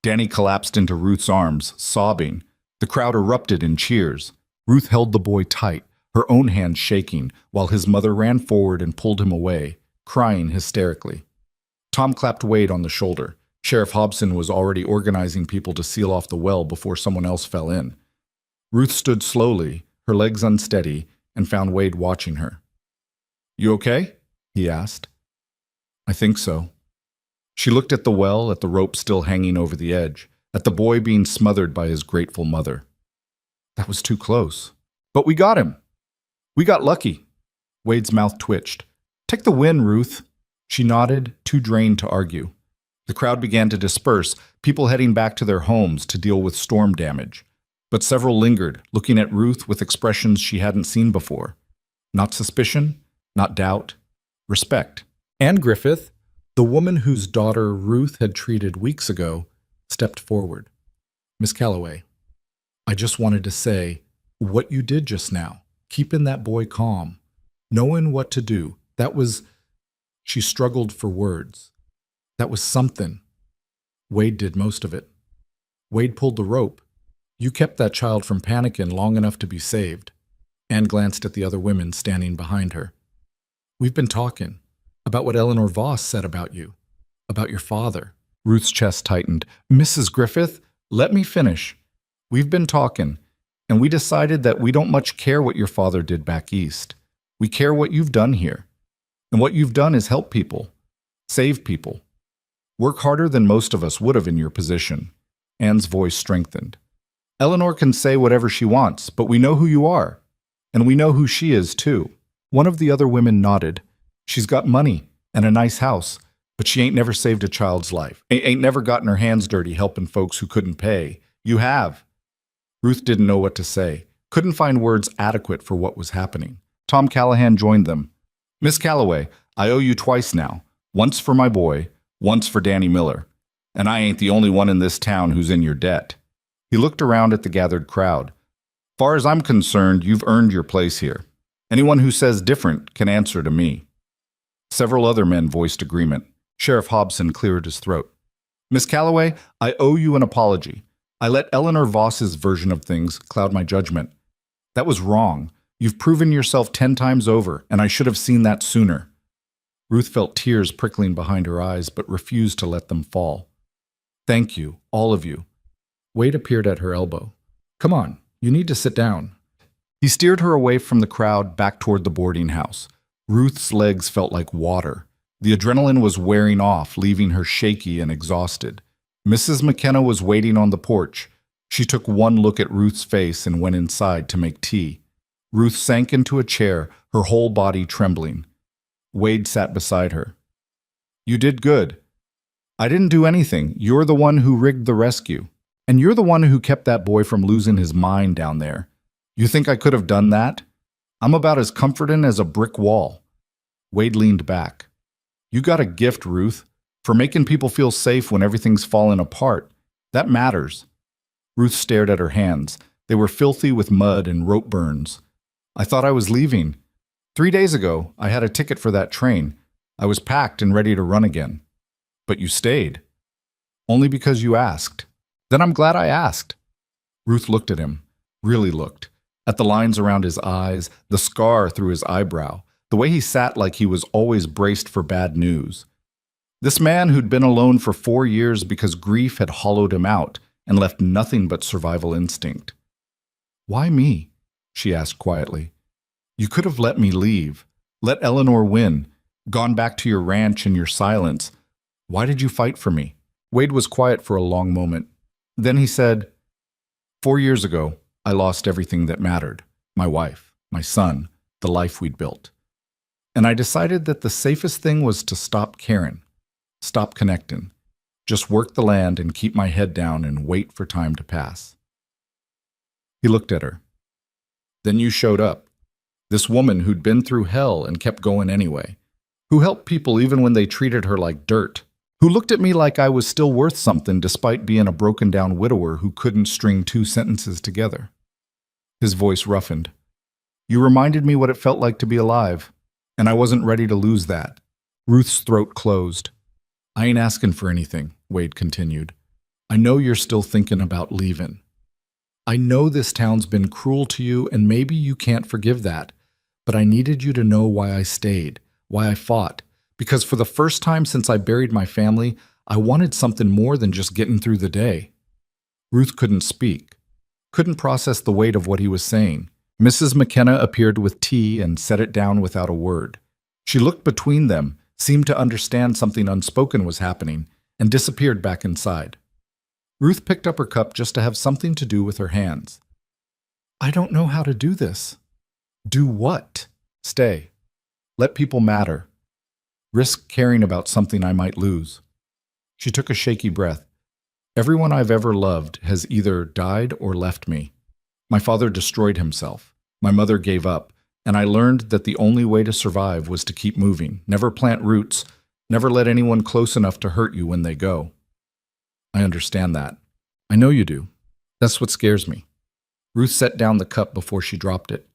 Danny collapsed into Ruth's arms, sobbing. The crowd erupted in cheers. Ruth held the boy tight, her own hands shaking, while his mother ran forward and pulled him away, crying hysterically. Tom clapped Wade on the shoulder. Sheriff Hobson was already organizing people to seal off the well before someone else fell in. Ruth stood slowly, her legs unsteady, and found Wade watching her. You okay? He asked. I think so. She looked at the well, at the rope still hanging over the edge, at the boy being smothered by his grateful mother. That was too close. But we got him. We got lucky. Wade's mouth twitched. Take the win, Ruth. She nodded, too drained to argue. The crowd began to disperse, people heading back to their homes to deal with storm damage. But several lingered, looking at Ruth with expressions she hadn't seen before. Not suspicion, not doubt, respect. Anne Griffith, the woman whose daughter Ruth had treated weeks ago, stepped forward. Miss Calloway, I just wanted to say, what you did just now, keeping that boy calm, knowing what to do, that was... She struggled for words. That was something. Wade did most of it. Wade pulled the rope. You kept that child from panicking long enough to be saved. Anne glanced at the other women standing behind her. We've been talking about what Eleanor Voss said about you, about your father. Ruth's chest tightened. Mrs. Griffith, let me finish. We've been talking, and we decided that we don't much care what your father did back east. We care what you've done here. And what you've done is help people, save people. Work harder than most of us would have in your position. Anne's voice strengthened. Eleanor can say whatever she wants, but we know who you are. And we know who she is, too. One of the other women nodded. She's got money and a nice house, but she ain't never saved a child's life. Ain't never gotten her hands dirty helping folks who couldn't pay. You have. Ruth didn't know what to say, couldn't find words adequate for what was happening. Tom Callahan joined them. Miss Calloway, I owe you twice now. Once for my boy, once for Danny Miller. And I ain't the only one in this town who's in your debt. He looked around at the gathered crowd. Far as I'm concerned, you've earned your place here. Anyone who says different can answer to me. Several other men voiced agreement. Sheriff Hobson cleared his throat. Miss Calloway, I owe you an apology. I let Eleanor Voss's version of things cloud my judgment. That was wrong. You've proven yourself 10 times over, and I should have seen that sooner. Ruth felt tears prickling behind her eyes, but refused to let them fall. Thank you, all of you. Wade appeared at her elbow. Come on, you need to sit down. He steered her away from the crowd back toward the boarding house. Ruth's legs felt like water. The adrenaline was wearing off, leaving her shaky and exhausted. Mrs. McKenna was waiting on the porch. She took one look at Ruth's face and went inside to make tea. Ruth sank into a chair, her whole body trembling. Wade sat beside her. "You did good. I didn't do anything. You're the one who rigged the rescue. And you're the one who kept that boy from losing his mind down there. You think I could have done that? I'm about as comforting as a brick wall." Wade leaned back. "You got a gift, Ruth, for making people feel safe when everything's falling apart. That matters." Ruth stared at her hands. They were filthy with mud and rope burns. "I thought I was leaving. 3 days ago, I had a ticket for that train. I was packed and ready to run again. But you stayed. Only because you asked. Then I'm glad I asked." Ruth looked at him, really looked, at the lines around his eyes, the scar through his eyebrow, the way he sat like he was always braced for bad news. This man who'd been alone for 4 years because grief had hollowed him out and left nothing but survival instinct. "Why me?" she asked quietly. "You could have let me leave, let Eleanor win, gone back to your ranch in your silence. Why did you fight for me?" Wade was quiet for a long moment. Then he said, 4 years ago, I lost everything that mattered. My wife, my son, the life we'd built. And I decided that the safest thing was to stop caring, stop connecting, just work the land and keep my head down and wait for time to pass." He looked at her. "Then you showed up. This woman who'd been through hell and kept going anyway, who helped people even when they treated her like dirt, who looked at me like I was still worth something despite being a broken-down widower who couldn't string 2 sentences together." His voice roughened. "You reminded me what it felt like to be alive, and I wasn't ready to lose that." Ruth's throat closed. "I ain't asking for anything," Wade continued. "I know you're still thinking about leaving. I know this town's been cruel to you, and maybe you can't forgive that, but I needed you to know why I stayed, why I fought. Because for the first time since I buried my family, I wanted something more than just getting through the day." Ruth couldn't speak, couldn't process the weight of what he was saying. Mrs. McKenna appeared with tea and set it down without a word. She looked between them, seemed to understand something unspoken was happening, and disappeared back inside. Ruth picked up her cup just to have something to do with her hands. "I don't know how to do this." "Do what?" "Stay. Let people matter. Risk caring about something I might lose." She took a shaky breath. "Everyone I've ever loved has either died or left me. My father destroyed himself. My mother gave up, and I learned that the only way to survive was to keep moving, never plant roots, never let anyone close enough to hurt you when they go." "I understand that. I know you do. That's what scares me." Ruth set down the cup before she dropped it.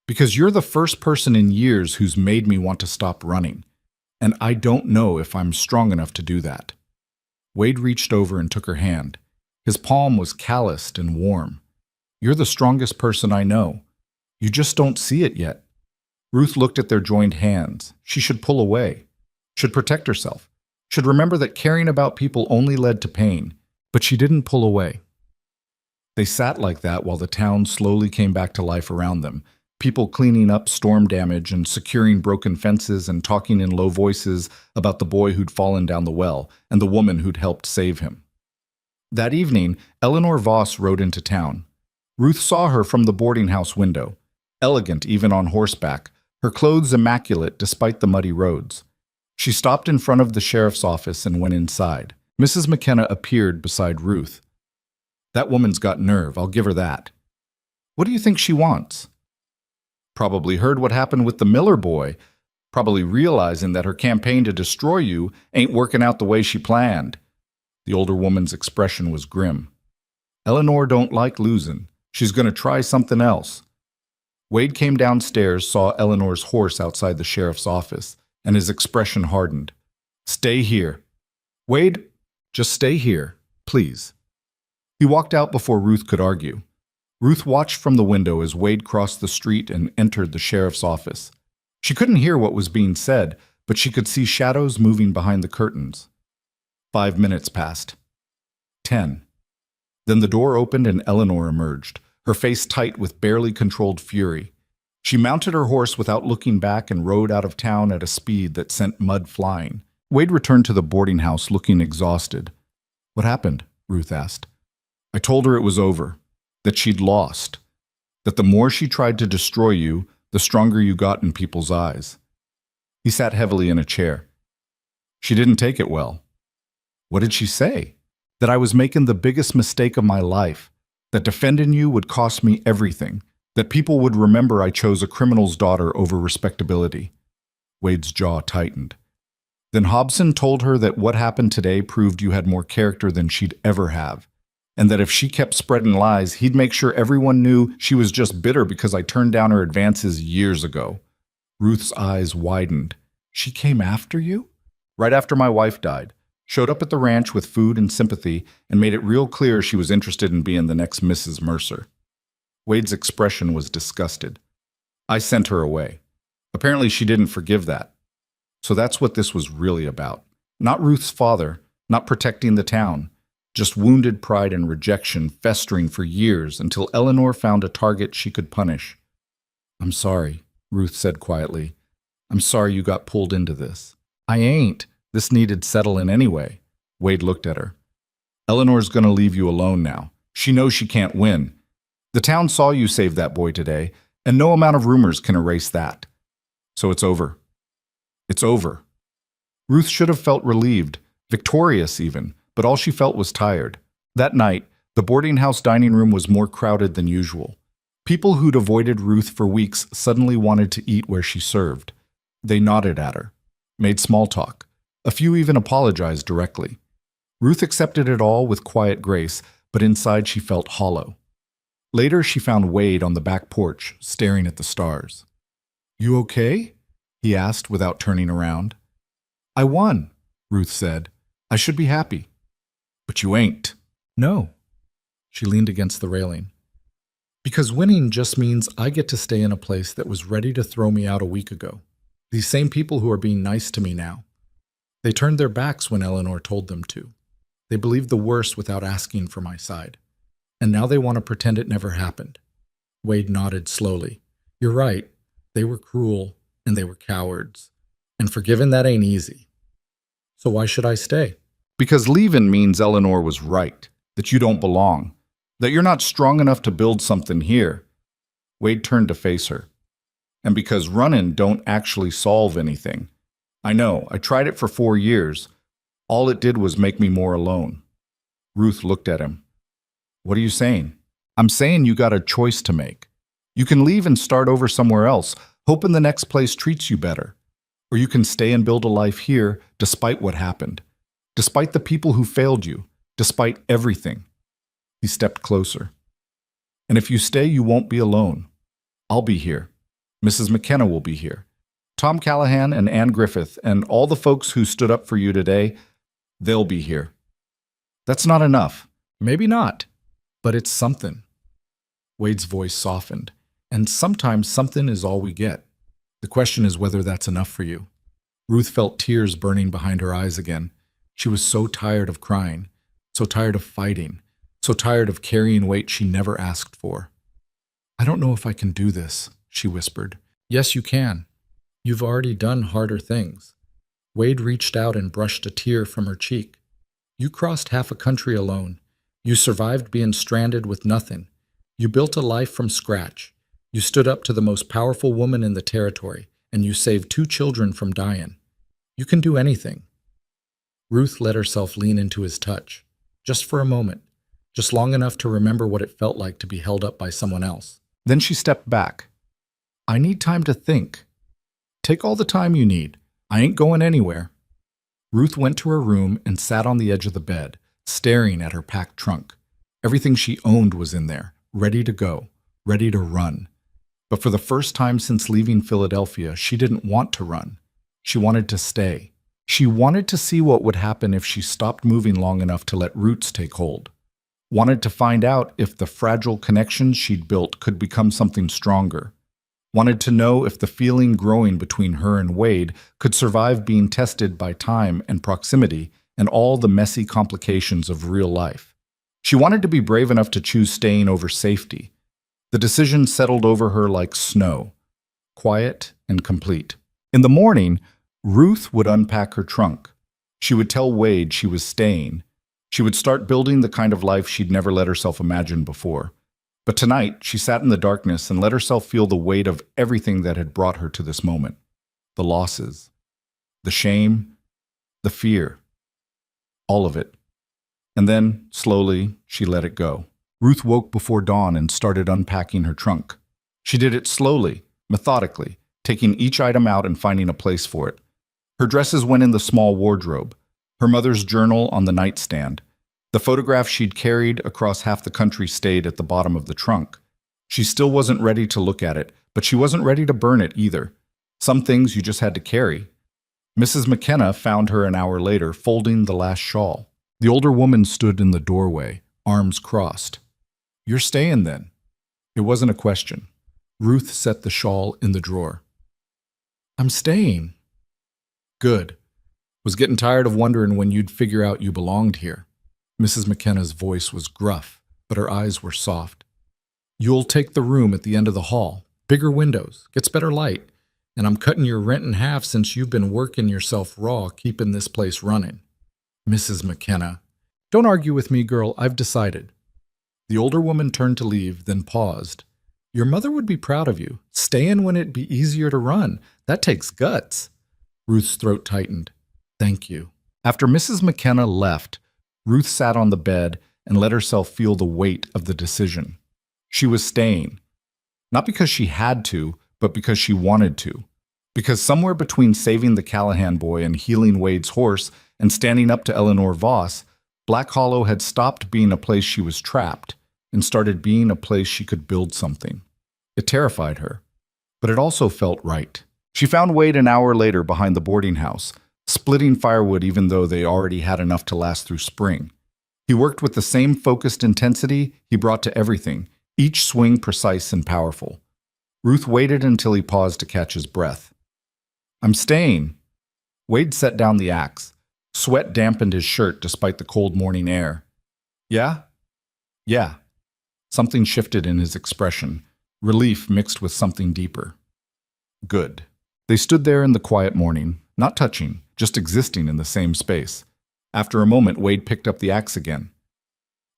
"Because you're the first person in years who's made me want to stop running. And I don't know if I'm strong enough to do that." Wade reached over and took her hand. His palm was calloused and warm. "You're the strongest person I know. You just don't see it yet." Ruth looked at their joined hands. She should pull away, should protect herself, should remember that caring about people only led to pain, but she didn't pull away. They sat like that while the town slowly came back to life around them. People cleaning up storm damage and securing broken fences and talking in low voices about the boy who'd fallen down the well and the woman who'd helped save him. That evening, Eleanor Voss rode into town. Ruth saw her from the boarding house window, elegant even on horseback, her clothes immaculate despite the muddy roads. She stopped in front of the sheriff's office and went inside. Mrs. McKenna appeared beside Ruth. "That woman's got nerve, I'll give her that. What do you think she wants?" "Probably heard what happened with the Miller boy, probably realizing that her campaign to destroy you ain't working out the way she planned." The older woman's expression was grim. "Eleanor don't like losing. She's going to try something else." Wade came downstairs, saw Eleanor's horse outside the sheriff's office, and his expression hardened. "Stay here." "Wade, just stay here, please." He walked out before Ruth could argue. Ruth watched from the window as Wade crossed the street and entered the sheriff's office. She couldn't hear what was being said, but she could see shadows moving behind the curtains. 5 minutes passed. 10. Then the door opened and Eleanor emerged. her face tight with barely controlled fury. She mounted her horse without looking back and rode out of town at a speed that sent mud flying. Wade returned to the boarding house looking exhausted. "What happened?" Ruth asked. "I told her it was over, that she'd lost, that the more she tried to destroy you, the stronger you got in people's eyes." He sat heavily in a chair. "She didn't take it well." "What did she say?" "That I was making the biggest mistake of my life, that defending you would cost me everything, that people would remember I chose a criminal's daughter over respectability." Wade's jaw tightened. "Then Hobson told her that what happened today proved you had more character than she'd ever have, and that if she kept spreading lies, he'd make sure everyone knew she was just bitter because I turned down her advances years ago." Ruth's eyes widened. "She came after you?" "Right after my wife died. Showed up at the ranch with food and sympathy and made it real clear she was interested in being the next Mrs. Mercer." Wade's expression was disgusted. "I sent her away. Apparently she didn't forgive that. So that's what this was really about. Not Ruth's father, not protecting the town, just wounded pride and rejection festering for years until Eleanor found a target she could punish." "I'm sorry," Ruth said quietly. "I'm sorry you got pulled into this." "I ain't. This needed settling anyway." Wade looked at her. "Eleanor's gonna leave you alone now. She knows she can't win. The town saw you save that boy today, and no amount of rumors can erase that. So it's over. It's over." Ruth should have felt relieved, victorious even, but all she felt was tired. That night, the boarding house dining room was more crowded than usual. People who'd avoided Ruth for weeks suddenly wanted to eat where she served. They nodded at her, made small talk. A few even apologized directly. Ruth accepted it all with quiet grace, but inside she felt hollow. Later, she found Wade on the back porch, staring at the stars. "You okay?" he asked without turning around. "I won," Ruth said. "I should be happy." "But you ain't." "No." She leaned against the railing. "Because winning just means I get to stay in a place that was ready to throw me out a week ago. These same people who are being nice to me now. They turned their backs when Eleanor told them to. They believed the worst without asking for my side. And now they want to pretend it never happened." Wade nodded slowly. "You're right. They were cruel, and they were cowards. And forgiving that ain't easy. So why should I stay?" "Because leaving means Eleanor was right, that you don't belong, that you're not strong enough to build something here." Wade turned to face her. "And because running don't actually solve anything. I know, I tried it for 4 years. All it did was make me more alone." Ruth looked at him. "What are you saying?" "I'm saying you got a choice to make. You can leave and start over somewhere else, hoping the next place treats you better. Or you can stay and build a life here despite what happened, despite the people who failed you, despite everything." He stepped closer. "And if you stay, you won't be alone. I'll be here. Mrs. McKenna will be here. Tom Callahan and Ann Griffith and all the folks who stood up for you today, they'll be here. That's not enough. Maybe not, but it's something." Wade's voice softened. "And sometimes something is all we get. The question is whether that's enough for you." Ruth felt tears burning behind her eyes again. She was so tired of crying, so tired of fighting, so tired of carrying weight she never asked for. "I don't know if I can do this," she whispered. "Yes, you can. You've already done harder things." Wade reached out and brushed a tear from her cheek. "You crossed half a country alone. You survived being stranded with nothing. You built a life from scratch. You stood up to the most powerful woman in the territory, and you saved 2 children from dying. You can do anything." Ruth let herself lean into his touch, just for a moment, just long enough to remember what it felt like to be held up by someone else. Then she stepped back. "I need time to think." "Take all the time you need. I ain't going anywhere." Ruth went to her room and sat on the edge of the bed, staring at her packed trunk. Everything she owned was in there, ready to go, ready to run. But for the first time since leaving Philadelphia, she didn't want to run. She wanted to stay. She wanted to see what would happen if she stopped moving long enough to let roots take hold. Wanted to find out if the fragile connections she'd built could become something stronger. Wanted to know if the feeling growing between her and Wade could survive being tested by time and proximity and all the messy complications of real life. She wanted to be brave enough to choose staying over safety, The decision settled over her like snow, quiet and complete. In the morning, Ruth would unpack her trunk. She would tell Wade she was staying. She would start building the kind of life she'd never let herself imagine before. But tonight, she sat in the darkness and let herself feel the weight of everything that had brought her to this moment. The losses, the shame, the fear, all of it. And then, slowly, she let it go. Ruth woke before dawn and started unpacking her trunk. She did it slowly, methodically, taking each item out and finding a place for it. Her dresses went in the small wardrobe, her mother's journal on the nightstand. The photograph she'd carried across half the country stayed at the bottom of the trunk. She still wasn't ready to look at it, but she wasn't ready to burn it either. Some things you just had to carry. Mrs. McKenna found her an hour later, folding the last shawl. The older woman stood in the doorway, arms crossed. "You're staying then?" It wasn't a question. Ruth set the shawl in the drawer. "I'm staying." "Good. Was getting tired of wondering when you'd figure out you belonged here." Mrs. McKenna's voice was gruff, but her eyes were soft. "You'll take the room at the end of the hall. Bigger windows, gets better light, and I'm cutting your rent in half since you've been working yourself raw keeping this place running." "Mrs. McKenna." "Don't argue with me, girl. I've decided." The older woman turned to leave, then paused. "Your mother would be proud of you. Staying when it'd be easier to run. That takes guts." Ruth's throat tightened. "Thank you." After Mrs. McKenna left, Ruth sat on the bed and let herself feel the weight of the decision. She was staying. Not because she had to, but because she wanted to. Because somewhere between saving the Callahan boy and healing Wade's horse and standing up to Eleanor Voss, Black Hollow had stopped being a place she was trapped and started being a place she could build something. It terrified her, but it also felt right. She found Wade an hour later behind the boarding house, splitting firewood even though they already had enough to last through spring. He worked with the same focused intensity he brought to everything, each swing precise and powerful. Ruth waited until he paused to catch his breath. "I'm staying." Wade set down the axe. Sweat dampened his shirt despite the cold morning air. "Yeah?" "Yeah." Something shifted in his expression, relief mixed with something deeper. "Good." They stood there in the quiet morning, not touching, just existing in the same space. After a moment, Wade picked up the axe again.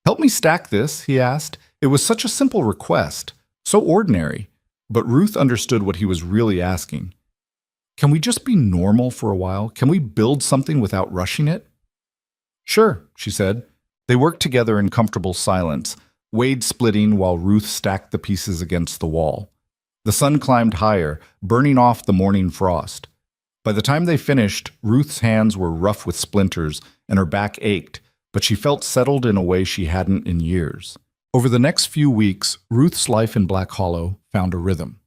"Help me stack this," he asked. It was such a simple request, so ordinary, but Ruth understood what he was really asking. "Can we just be normal for a while? Can we build something without rushing it?" "Sure," she said. They worked together in comfortable silence, Wade splitting while Ruth stacked the pieces against the wall. The sun climbed higher, burning off the morning frost. By the time they finished, Ruth's hands were rough with splinters and her back ached, but she felt settled in a way she hadn't in years. Over the next few weeks, Ruth's life in Black Hollow found a rhythm.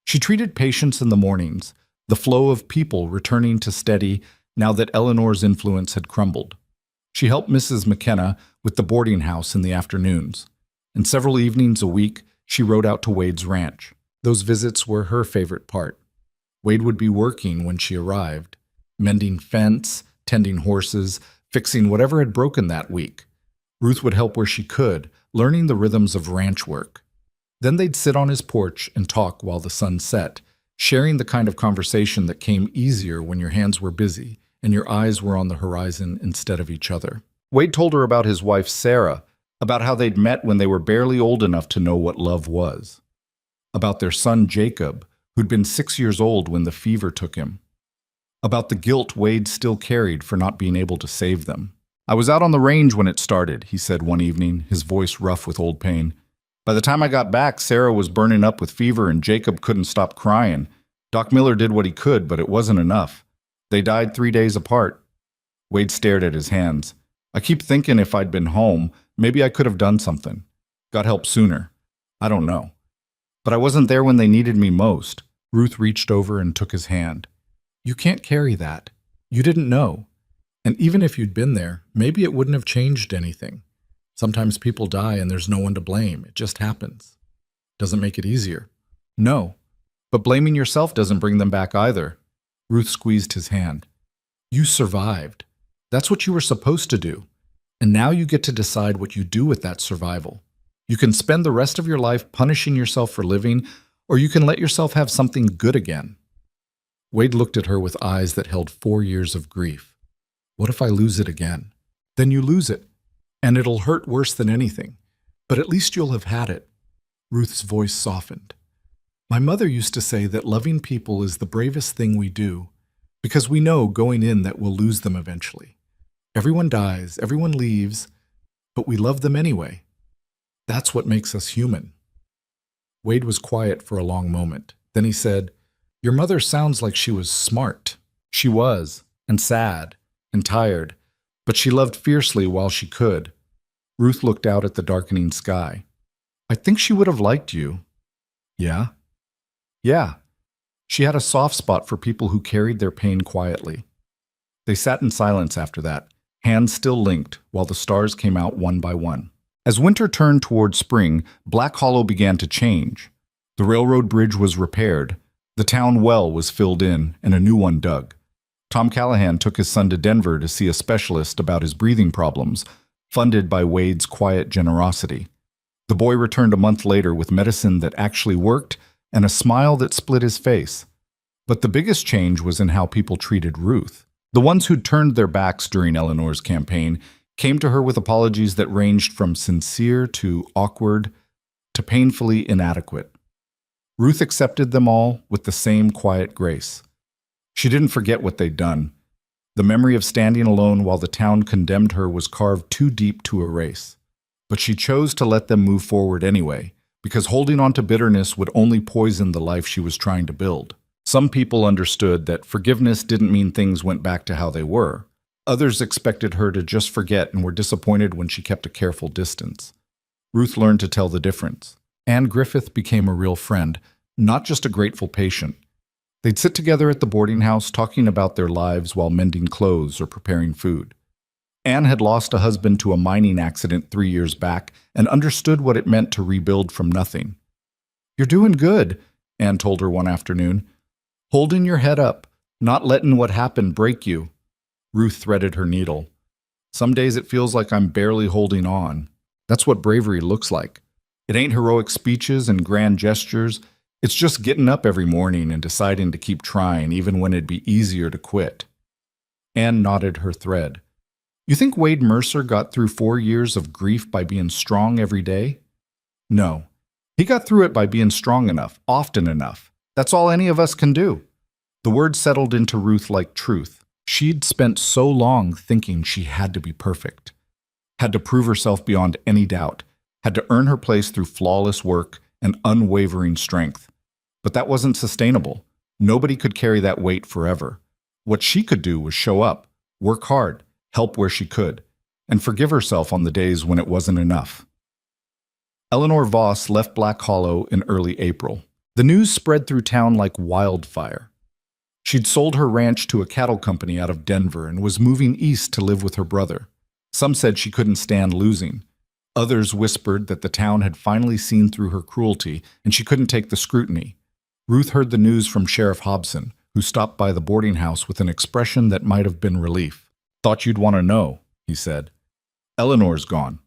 She treated patients in the mornings, the flow of people returning to steady now that Eleanor's influence had crumbled. She helped Mrs. McKenna with the boarding house in the afternoons. And several evenings a week, she rode out to Wade's ranch. Those visits were her favorite part. Wade would be working when she arrived, mending fence, tending horses, fixing whatever had broken that week. Ruth would help where she could, learning the rhythms of ranch work. Then they'd sit on his porch and talk while the sun set, sharing the kind of conversation that came easier when your hands were busy and your eyes were on the horizon instead of each other. Wade told her about his wife, Sarah, about how they'd met when they were barely old enough to know what love was. About their son, Jacob, who'd been 6 years old when the fever took him. About the guilt Wade still carried for not being able to save them. "I was out on the range when it started," he said one evening, his voice rough with old pain. "By the time I got back, Sarah was burning up with fever and Jacob couldn't stop crying. Doc Miller did what he could, but it wasn't enough. They died 3 days apart." Wade stared at his hands. "I keep thinking if I'd been home, maybe I could have done something. Got help sooner. I don't know. But I wasn't there when they needed me most." Ruth reached over and took his hand. "You can't carry that. You didn't know. And even if you'd been there, maybe it wouldn't have changed anything. Sometimes people die and there's no one to blame. It just happens. Doesn't make it easier." "No. But blaming yourself doesn't bring them back either." Ruth squeezed his hand. "You survived. That's what you were supposed to do. And now you get to decide what you do with that survival. You can spend the rest of your life punishing yourself for living, or you can let yourself have something good again. Wade looked at her with eyes that held 4 years of grief. What if I lose it again? Then you lose it, and it'll hurt worse than anything. But at least you'll have had it. Ruth's voice softened. My mother used to say that loving people is the bravest thing we do, because we know going in that we'll lose them eventually. Everyone dies, everyone leaves, but we love them anyway. That's what makes us human. Wade was quiet for a long moment. Then he said, Your mother sounds like she was smart. She was, and sad, and tired, but she loved fiercely while she could. Ruth looked out at the darkening sky. I think she would have liked you. Yeah? Yeah. She had a soft spot for people who carried their pain quietly. They sat in silence after that, hands still linked, while the stars came out one by one. As winter turned toward spring, Black Hollow began to change. The railroad bridge was repaired, the town well was filled in, and a new one dug. Tom Callahan took his son to Denver to see a specialist about his breathing problems, funded by Wade's quiet generosity. The boy returned a month later with medicine that actually worked and a smile that split his face. But the biggest change was in how people treated Ruth. The ones who'd turned their backs during Eleanor's campaign came to her with apologies that ranged from sincere to awkward to painfully inadequate. Ruth accepted them all with the same quiet grace. She didn't forget what they'd done. The memory of standing alone while the town condemned her was carved too deep to erase. But she chose to let them move forward anyway, because holding on to bitterness would only poison the life she was trying to build. Some people understood that forgiveness didn't mean things went back to how they were. Others expected her to just forget and were disappointed when she kept a careful distance. Ruth learned to tell the difference. Anne Griffith became a real friend, not just a grateful patient. They'd sit together at the boarding house talking about their lives while mending clothes or preparing food. Anne had lost a husband to a mining accident 3 years back and understood what it meant to rebuild from nothing. You're doing good, Anne told her one afternoon. Holding your head up, not letting what happened break you. Ruth threaded her needle. Some days it feels like I'm barely holding on. That's what bravery looks like. It ain't heroic speeches and grand gestures. It's just getting up every morning and deciding to keep trying even when it'd be easier to quit. Anne knotted her thread. You think Wade Mercer got through 4 years of grief by being strong every day? No. He got through it by being strong enough, often enough. That's all any of us can do. The word settled into Ruth like truth. She'd spent so long thinking she had to be perfect, had to prove herself beyond any doubt, had to earn her place through flawless work and unwavering strength. But that wasn't sustainable. Nobody could carry that weight forever. What she could do was show up, work hard, help where she could, and forgive herself on the days when it wasn't enough. Eleanor Voss left Black Hollow in early April. The news spread through town like wildfire. She'd sold her ranch to a cattle company out of Denver and was moving east to live with her brother. Some said she couldn't stand losing. Others whispered that the town had finally seen through her cruelty and she couldn't take the scrutiny. Ruth heard the news from Sheriff Hobson, who stopped by the boarding house with an expression that might have been relief. Thought you'd want to know, he said. Eleanor's gone.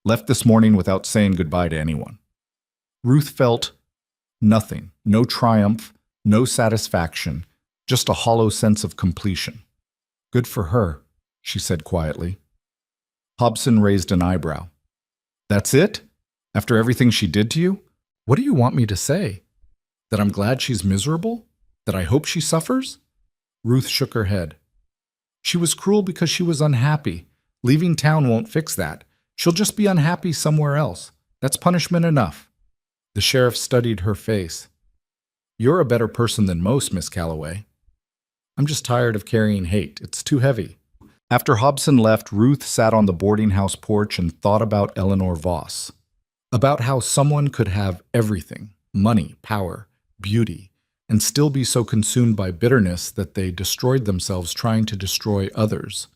Left this morning without saying goodbye to anyone. Ruth felt nothing, no triumph, no satisfaction, just a hollow sense of completion. Good for her, she said quietly. Hobson raised an eyebrow. That's it? After everything she did to you? What do you want me to say? That I'm glad she's miserable? That I hope she suffers? Ruth shook her head. She was cruel because she was unhappy. Leaving town won't fix that. She'll just be unhappy somewhere else. That's punishment enough. The sheriff studied her face. You're a better person than most, Miss Calloway. I'm just tired of carrying hate. It's too heavy. After Hobson left, Ruth sat on the boarding house porch and thought about Eleanor Voss. About how someone could have everything, money, power, beauty, and still be so consumed by bitterness that they destroyed themselves trying to destroy others.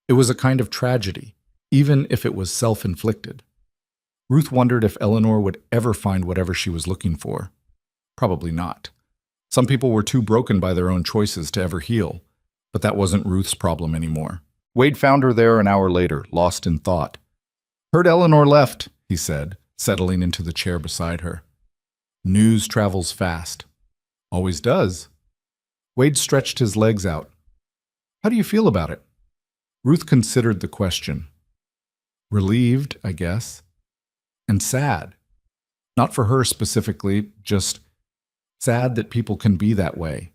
It was a kind of tragedy, even if it was self-inflicted. Ruth wondered if Eleanor would ever find whatever she was looking for. Probably not. Some people were too broken by their own choices to ever heal, but that wasn't Ruth's problem anymore. Wade found her there an hour later, lost in thought. Heard Eleanor left, he said, settling into the chair beside her. News travels fast. Always does. Wade stretched his legs out. How do you feel about it? Ruth considered the question. Relieved, I guess. And sad. Not for her specifically, just sad that people can be that way.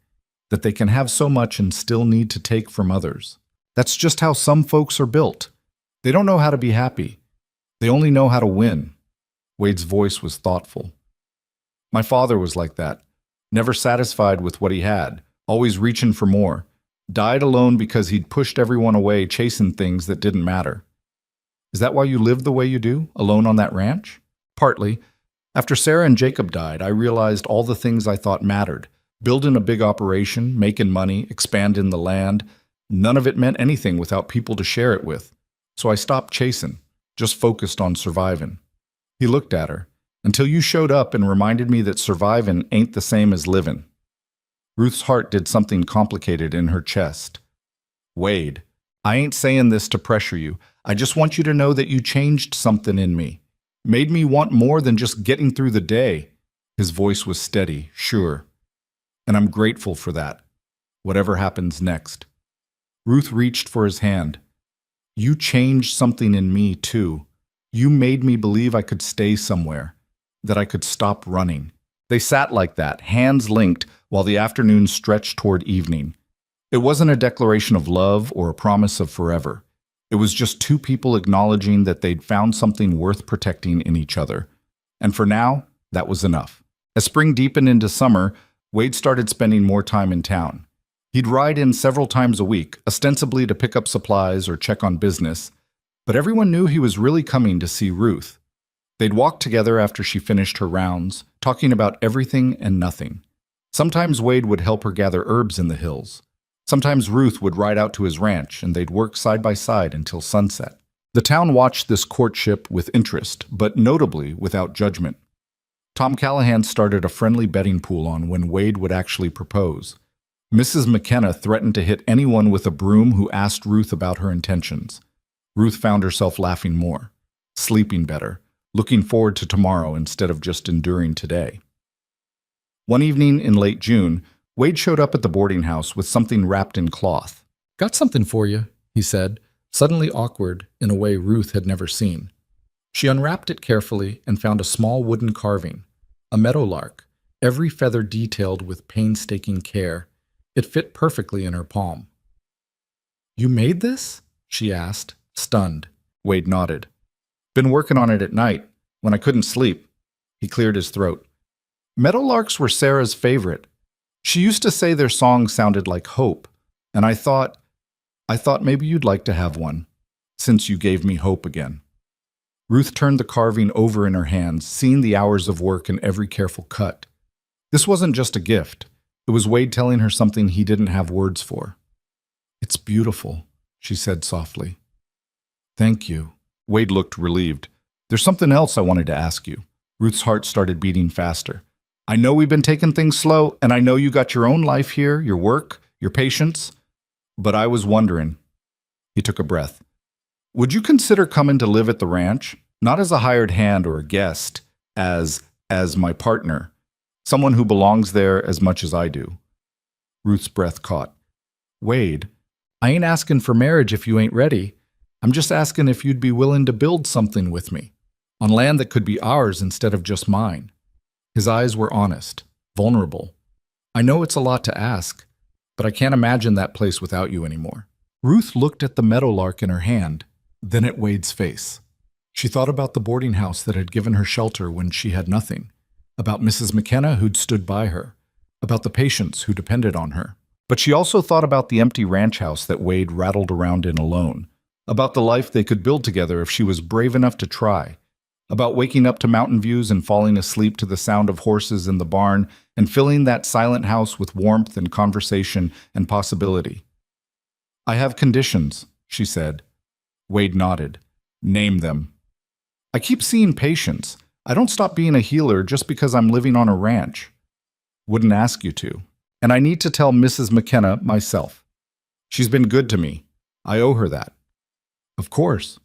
That they can have so much and still need to take from others. That's just how some folks are built. They don't know how to be happy. They only know how to win. Wade's voice was thoughtful. My father was like that. Never satisfied with what he had. Always reaching for more. Died alone because he'd pushed everyone away chasing things that didn't matter. Is that why you live the way you do, alone on that ranch? Partly. After Sarah and Jacob died, I realized all the things I thought mattered. Building a big operation, making money, expanding the land. None of it meant anything without people to share it with. So I stopped chasing, just focused on surviving. He looked at her. Until you showed up and reminded me that surviving ain't the same as living. Ruth's heart did something complicated in her chest. Wade, I ain't saying this to pressure you. I just want you to know that you changed something in me. Made me want more than just getting through the day. His voice was steady, sure. And I'm grateful for that. Whatever happens next. Ruth reached for his hand. You changed something in me, too. You made me believe I could stay somewhere. That I could stop running. They sat like that, hands linked, while the afternoon stretched toward evening. It wasn't a declaration of love or a promise of forever. It was just two people acknowledging that they'd found something worth protecting in each other. And for now, that was enough. As spring deepened into summer, Wade started spending more time in town. He'd ride in several times a week, ostensibly to pick up supplies or check on business, but everyone knew he was really coming to see Ruth. They'd walk together after she finished her rounds, talking about everything and nothing. Sometimes Wade would help her gather herbs in the hills. Sometimes Ruth would ride out to his ranch, and they'd work side by side until sunset. The town watched this courtship with interest, but notably without judgment. Tom Callahan started a friendly betting pool on when Wade would actually propose. Mrs. McKenna threatened to hit anyone with a broom who asked Ruth about her intentions. Ruth found herself laughing more, sleeping better, looking forward to tomorrow instead of just enduring today. One evening in late June, Wade showed up at the boarding house with something wrapped in cloth. Got something for you, he said, suddenly awkward in a way Ruth had never seen. She unwrapped it carefully and found a small wooden carving, a meadowlark, every feather detailed with painstaking care. It fit perfectly in her palm. You made this? She asked, stunned. Wade nodded. Been working on it at night, when I couldn't sleep. He cleared his throat. Meadowlarks were Sarah's favorite. She used to say their songs sounded like hope, and I thought maybe you'd like to have one, since you gave me hope again. Ruth turned the carving over in her hands, seeing the hours of work in every careful cut. This wasn't just a gift. It was Wade telling her something he didn't have words for. It's beautiful, she said softly. Thank you. Wade looked relieved. There's something else I wanted to ask you. Ruth's heart started beating faster. I know we've been taking things slow, and I know you got your own life here, your work, your patients, but I was wondering. He took a breath. Would you consider coming to live at the ranch, not as a hired hand or a guest, as my partner, someone who belongs there as much as I do? Ruth's breath caught. Wade, I ain't asking for marriage if you ain't ready. I'm just asking if you'd be willing to build something with me, on land that could be ours instead of just mine. His eyes were honest, vulnerable. I know it's a lot to ask, but I can't imagine that place without you anymore. Ruth looked at the meadowlark in her hand, then at Wade's face. She thought about the boarding house that had given her shelter when she had nothing, about Mrs. McKenna who'd stood by her, about the patients who depended on her. But she also thought about the empty ranch house that Wade rattled around in alone, about the life they could build together if she was brave enough to try, about waking up to mountain views and falling asleep to the sound of horses in the barn and filling that silent house with warmth and conversation and possibility. I have conditions, she said. Wade nodded. Name them. I keep seeing patients. I don't stop being a healer just because I'm living on a ranch. Wouldn't ask you to. And I need to tell Mrs. McKenna myself. She's been good to me. I owe her that. Of course.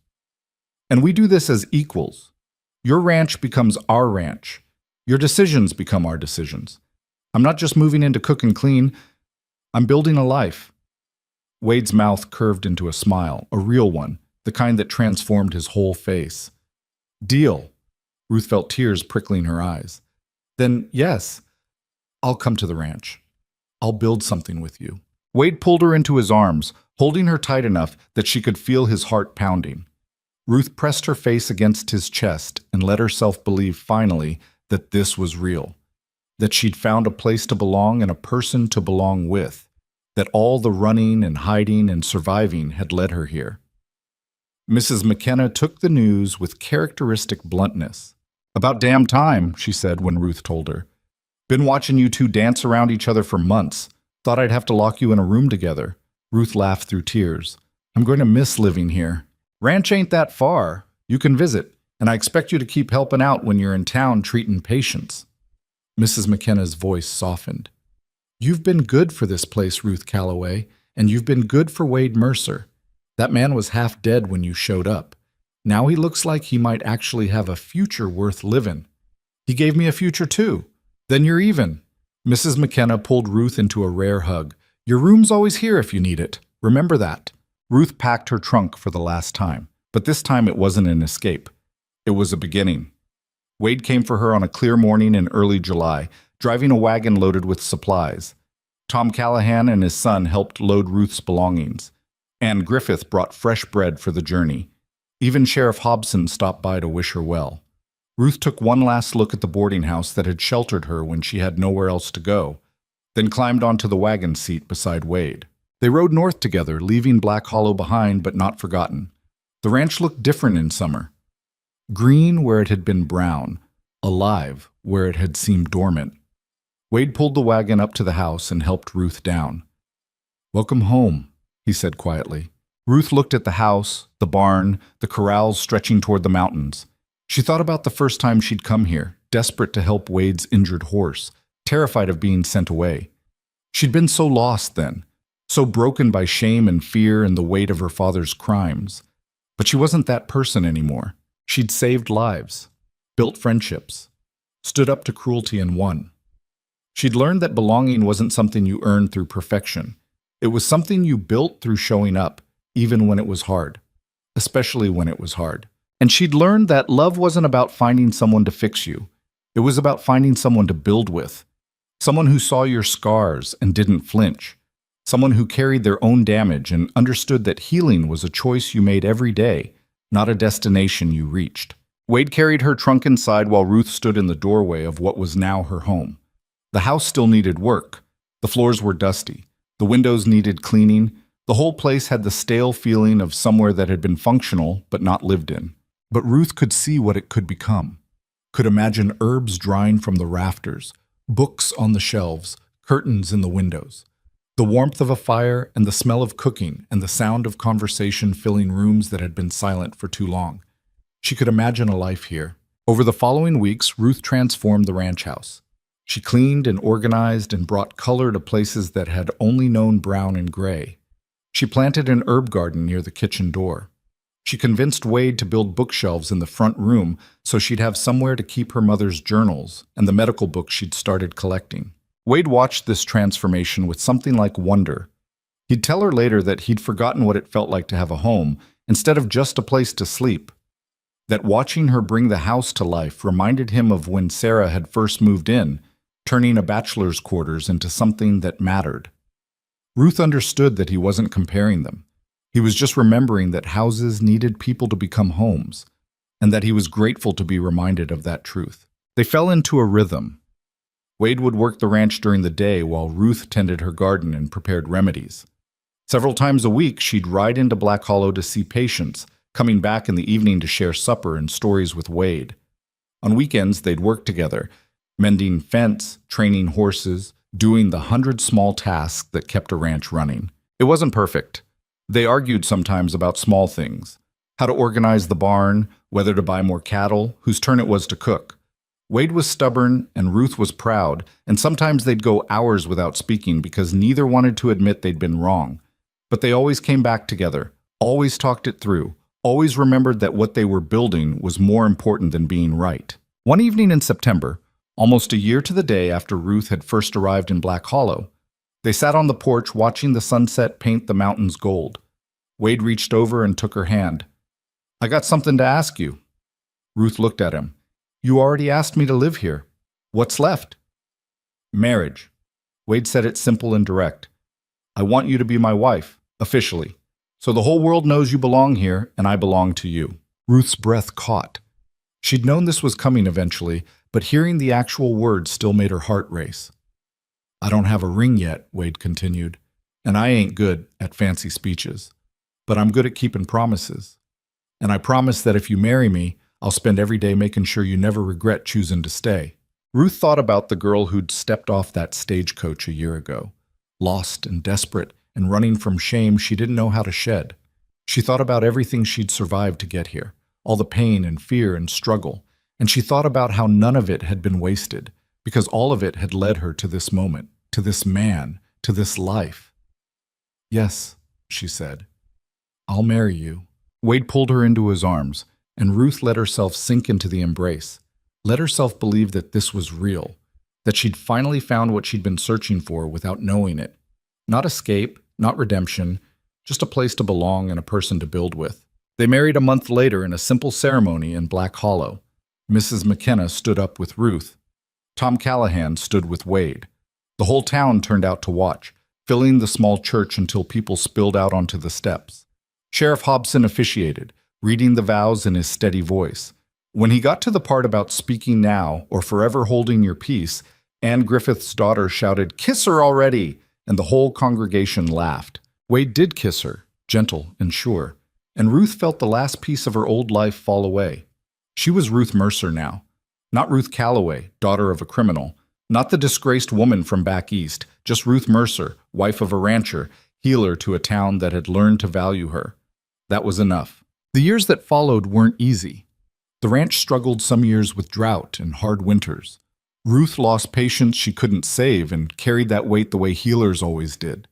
And we do this as equals. Your ranch becomes our ranch. Your decisions become our decisions. I'm not just moving in to cook and clean, I'm building a life. Wade's mouth curved into a smile, a real one, the kind that transformed his whole face. Deal. Ruth felt tears prickling her eyes. Then, yes, I'll come to the ranch. I'll build something with you. Wade pulled her into his arms, holding her tight enough that she could feel his heart pounding. Ruth pressed her face against his chest and let herself believe finally that this was real, that she'd found a place to belong and a person to belong with, that all the running and hiding and surviving had led her here. Mrs. McKenna took the news with characteristic bluntness. About damn time, she said when Ruth told her. Been watching you two dance around each other for months. Thought I'd have to lock you in a room together. Ruth laughed through tears. I'm going to miss living here. Ranch ain't that far. You can visit, and I expect you to keep helping out when you're in town treating patients. Mrs. McKenna's voice softened. You've been good for this place, Ruth Calloway, and you've been good for Wade Mercer. That man was half dead when you showed up. Now he looks like he might actually have a future worth living. He gave me a future too. Then you're even. Mrs. McKenna pulled Ruth into a rare hug. Your room's always here if you need it. Remember that. Ruth packed her trunk for the last time, but this time it wasn't an escape. It was a beginning. Wade came for her on a clear morning in early July, driving a wagon loaded with supplies. Tom Callahan and his son helped load Ruth's belongings. Ann Griffith brought fresh bread for the journey. Even Sheriff Hobson stopped by to wish her well. Ruth took one last look at the boarding house that had sheltered her when she had nowhere else to go, then climbed onto the wagon seat beside Wade. They rode north together, leaving Black Hollow behind but not forgotten. The ranch looked different in summer. Green where it had been brown, alive where it had seemed dormant. Wade pulled the wagon up to the house and helped Ruth down. Welcome home, he said quietly. Ruth looked at the house, the barn, the corrals stretching toward the mountains. She thought about the first time she'd come here, desperate to help Wade's injured horse, terrified of being sent away. She'd been so lost then, so broken by shame and fear and the weight of her father's crimes. But she wasn't that person anymore. She'd saved lives, built friendships, stood up to cruelty and won. She'd learned that belonging wasn't something you earned through perfection. It was something you built through showing up, even when it was hard, especially when it was hard. And she'd learned that love wasn't about finding someone to fix you. It was about finding someone to build with, someone who saw your scars and didn't flinch, someone who carried their own damage and understood that healing was a choice you made every day, not a destination you reached. Wade carried her trunk inside while Ruth stood in the doorway of what was now her home. The house still needed work. The floors were dusty. The windows needed cleaning. The whole place had the stale feeling of somewhere that had been functional but not lived in. But Ruth could see what it could become, could imagine herbs drying from the rafters, books on the shelves, curtains in the windows, the warmth of a fire and the smell of cooking and the sound of conversation filling rooms that had been silent for too long. She could imagine a life here. Over the following weeks, Ruth transformed the ranch house. She cleaned and organized and brought color to places that had only known brown and gray. She planted an herb garden near the kitchen door. She convinced Wade to build bookshelves in the front room so she'd have somewhere to keep her mother's journals and the medical books she'd started collecting. Wade watched this transformation with something like wonder. He'd tell her later that he'd forgotten what it felt like to have a home instead of just a place to sleep. That watching her bring the house to life reminded him of when Sarah had first moved in, turning a bachelor's quarters into something that mattered. Ruth understood that he wasn't comparing them. He was just remembering that houses needed people to become homes, and that he was grateful to be reminded of that truth. They fell into a rhythm. Wade would work the ranch during the day while Ruth tended her garden and prepared remedies. Several times a week, she'd ride into Black Hollow to see patients, coming back in the evening to share supper and stories with Wade. On weekends, they'd work together, mending fence, training horses, doing the 100 small tasks that kept a ranch running. It wasn't perfect. They argued sometimes about small things, how to organize the barn, whether to buy more cattle, whose turn it was to cook. Wade was stubborn and Ruth was proud, and sometimes they'd go hours without speaking because neither wanted to admit they'd been wrong. But they always came back together, always talked it through, always remembered that what they were building was more important than being right. One evening in September, almost a year to the day after Ruth had first arrived in Black Hollow, they sat on the porch watching the sunset paint the mountains gold. Wade reached over and took her hand. "I got something to ask you." Ruth looked at him. "You already asked me to live here. What's left?" "Marriage." Wade said it simple and direct. "I want you to be my wife, officially. So the whole world knows you belong here, and I belong to you." Ruth's breath caught. She'd known this was coming eventually, but hearing the actual words still made her heart race. "I don't have a ring yet," Wade continued, "and I ain't good at fancy speeches. But I'm good at keeping promises. And I promise that if you marry me, I'll spend every day making sure you never regret choosing to stay." Ruth thought about the girl who'd stepped off that stagecoach a year ago, lost and desperate and running from shame she didn't know how to shed. She thought about everything she'd survived to get here, all the pain and fear and struggle, and she thought about how none of it had been wasted, because all of it had led her to this moment, to this man, to this life. "Yes," she said, "I'll marry you." Wade pulled her into his arms, and Ruth let herself sink into the embrace, let herself believe that this was real, that she'd finally found what she'd been searching for without knowing it. Not escape, not redemption, just a place to belong and a person to build with. They married a month later in a simple ceremony in Black Hollow. Mrs. McKenna stood up with Ruth. Tom Callahan stood with Wade. The whole town turned out to watch, filling the small church until people spilled out onto the steps. Sheriff Hobson officiated, reading the vows in his steady voice. When he got to the part about speaking now or forever holding your peace, Anne Griffith's daughter shouted, "Kiss her already!" and the whole congregation laughed. Wade did kiss her, gentle and sure, and Ruth felt the last piece of her old life fall away. She was Ruth Mercer now, not Ruth Calloway, daughter of a criminal, not the disgraced woman from back east, just Ruth Mercer, wife of a rancher, healer to a town that had learned to value her. That was enough. The years that followed weren't easy. The ranch struggled some years with drought and hard winters. Ruth lost patients she couldn't save and carried that weight the way healers always did.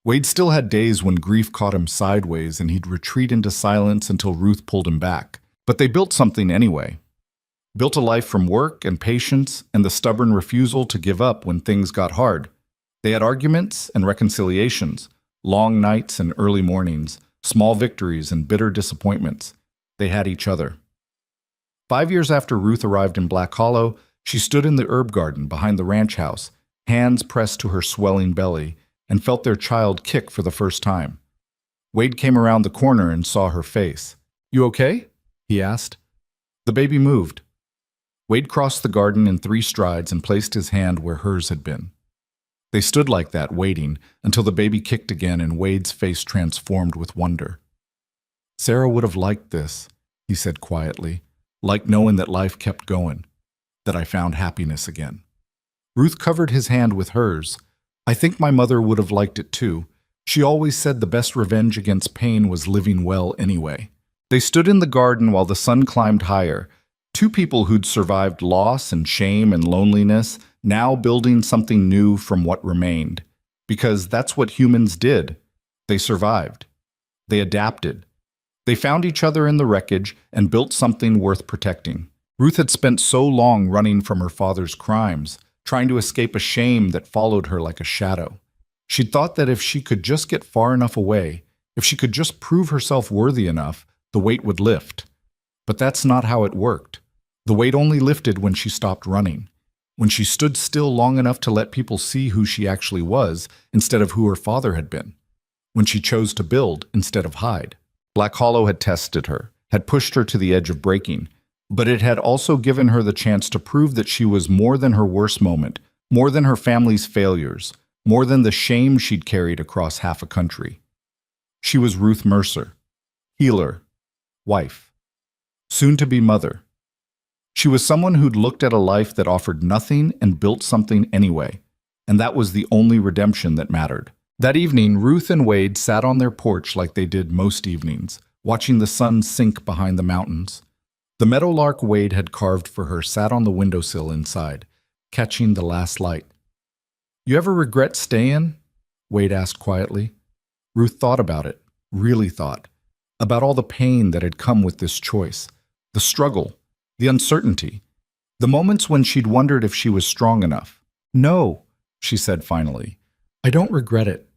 Wade still had days when grief caught him sideways and he'd retreat into silence until Ruth pulled him back. But they built something anyway. Built a life from work and patience and the stubborn refusal to give up when things got hard. They had arguments and reconciliations, long nights and early mornings, small victories and bitter disappointments. They had each other. 5 years after Ruth arrived in Black Hollow, she stood in the herb garden behind the ranch house, hands pressed to her swelling belly, and felt their child kick for the first time. Wade came around the corner and saw her face. "You okay?" he asked. The baby moved. Wade crossed the garden in 3 strides and placed his hand where hers had been. They stood like that, waiting, until the baby kicked again and Wade's face transformed with wonder. "Sarah would have liked this," he said quietly, "like knowing that life kept going, that I found happiness again." Ruth covered his hand with hers. "I think my mother would have liked it too. She always said the best revenge against pain was living well anyway." They stood in the garden while the sun climbed higher, 2 people who'd survived loss and shame and loneliness, now building something new from what remained. Because that's what humans did. They survived. They adapted. They found each other in the wreckage and built something worth protecting. Ruth had spent so long running from her father's crimes, trying to escape a shame that followed her like a shadow. She'd thought that if she could just get far enough away, if she could just prove herself worthy enough, the weight would lift. But that's not how it worked. The weight only lifted when she stopped running, when she stood still long enough to let people see who she actually was instead of who her father had been, when she chose to build instead of hide. Black Hollow had tested her, had pushed her to the edge of breaking, but it had also given her the chance to prove that she was more than her worst moment, more than her family's failures, more than the shame she'd carried across half a country. She was Ruth Mercer, healer, wife, soon-to-be mother. She was someone who'd looked at a life that offered nothing and built something anyway, and that was the only redemption that mattered. That evening, Ruth and Wade sat on their porch like they did most evenings, watching the sun sink behind the mountains. The meadowlark Wade had carved for her sat on the windowsill inside, catching the last light. "You ever regret staying?" Wade asked quietly. Ruth thought about it, really thought. about all the pain that had come with this choice, the struggle, the uncertainty, the moments when she'd wondered if she was strong enough. "No," she said finally. "I don't regret it.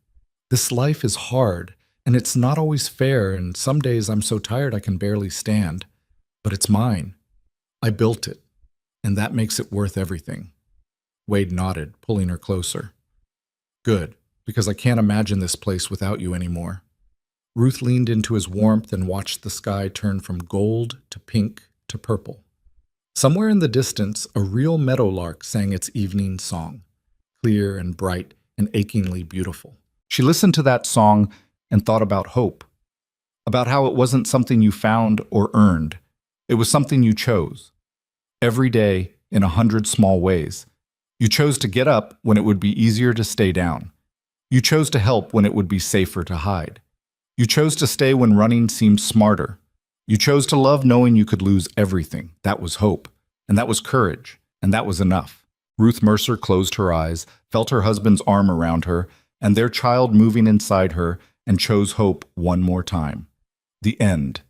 This life is hard, and it's not always fair, and some days I'm so tired I can barely stand. But it's mine. I built it, and that makes it worth everything." Wade nodded, pulling her closer. "Good, because I can't imagine this place without you anymore." Ruth leaned into his warmth and watched the sky turn from gold to pink to purple. Somewhere in the distance, a real meadowlark sang its evening song, clear and bright and achingly beautiful. She listened to that song and thought about hope, about how it wasn't something you found or earned. It was something you chose. Every day, in 100 small ways. You chose to get up when it would be easier to stay down. You chose to help when it would be safer to hide. You chose to stay when running seemed smarter. You chose to love knowing you could lose everything. That was hope. And that was courage. And that was enough. Ruth Mercer closed her eyes, felt her husband's arm around her, and their child moving inside her, and chose hope one more time. The end.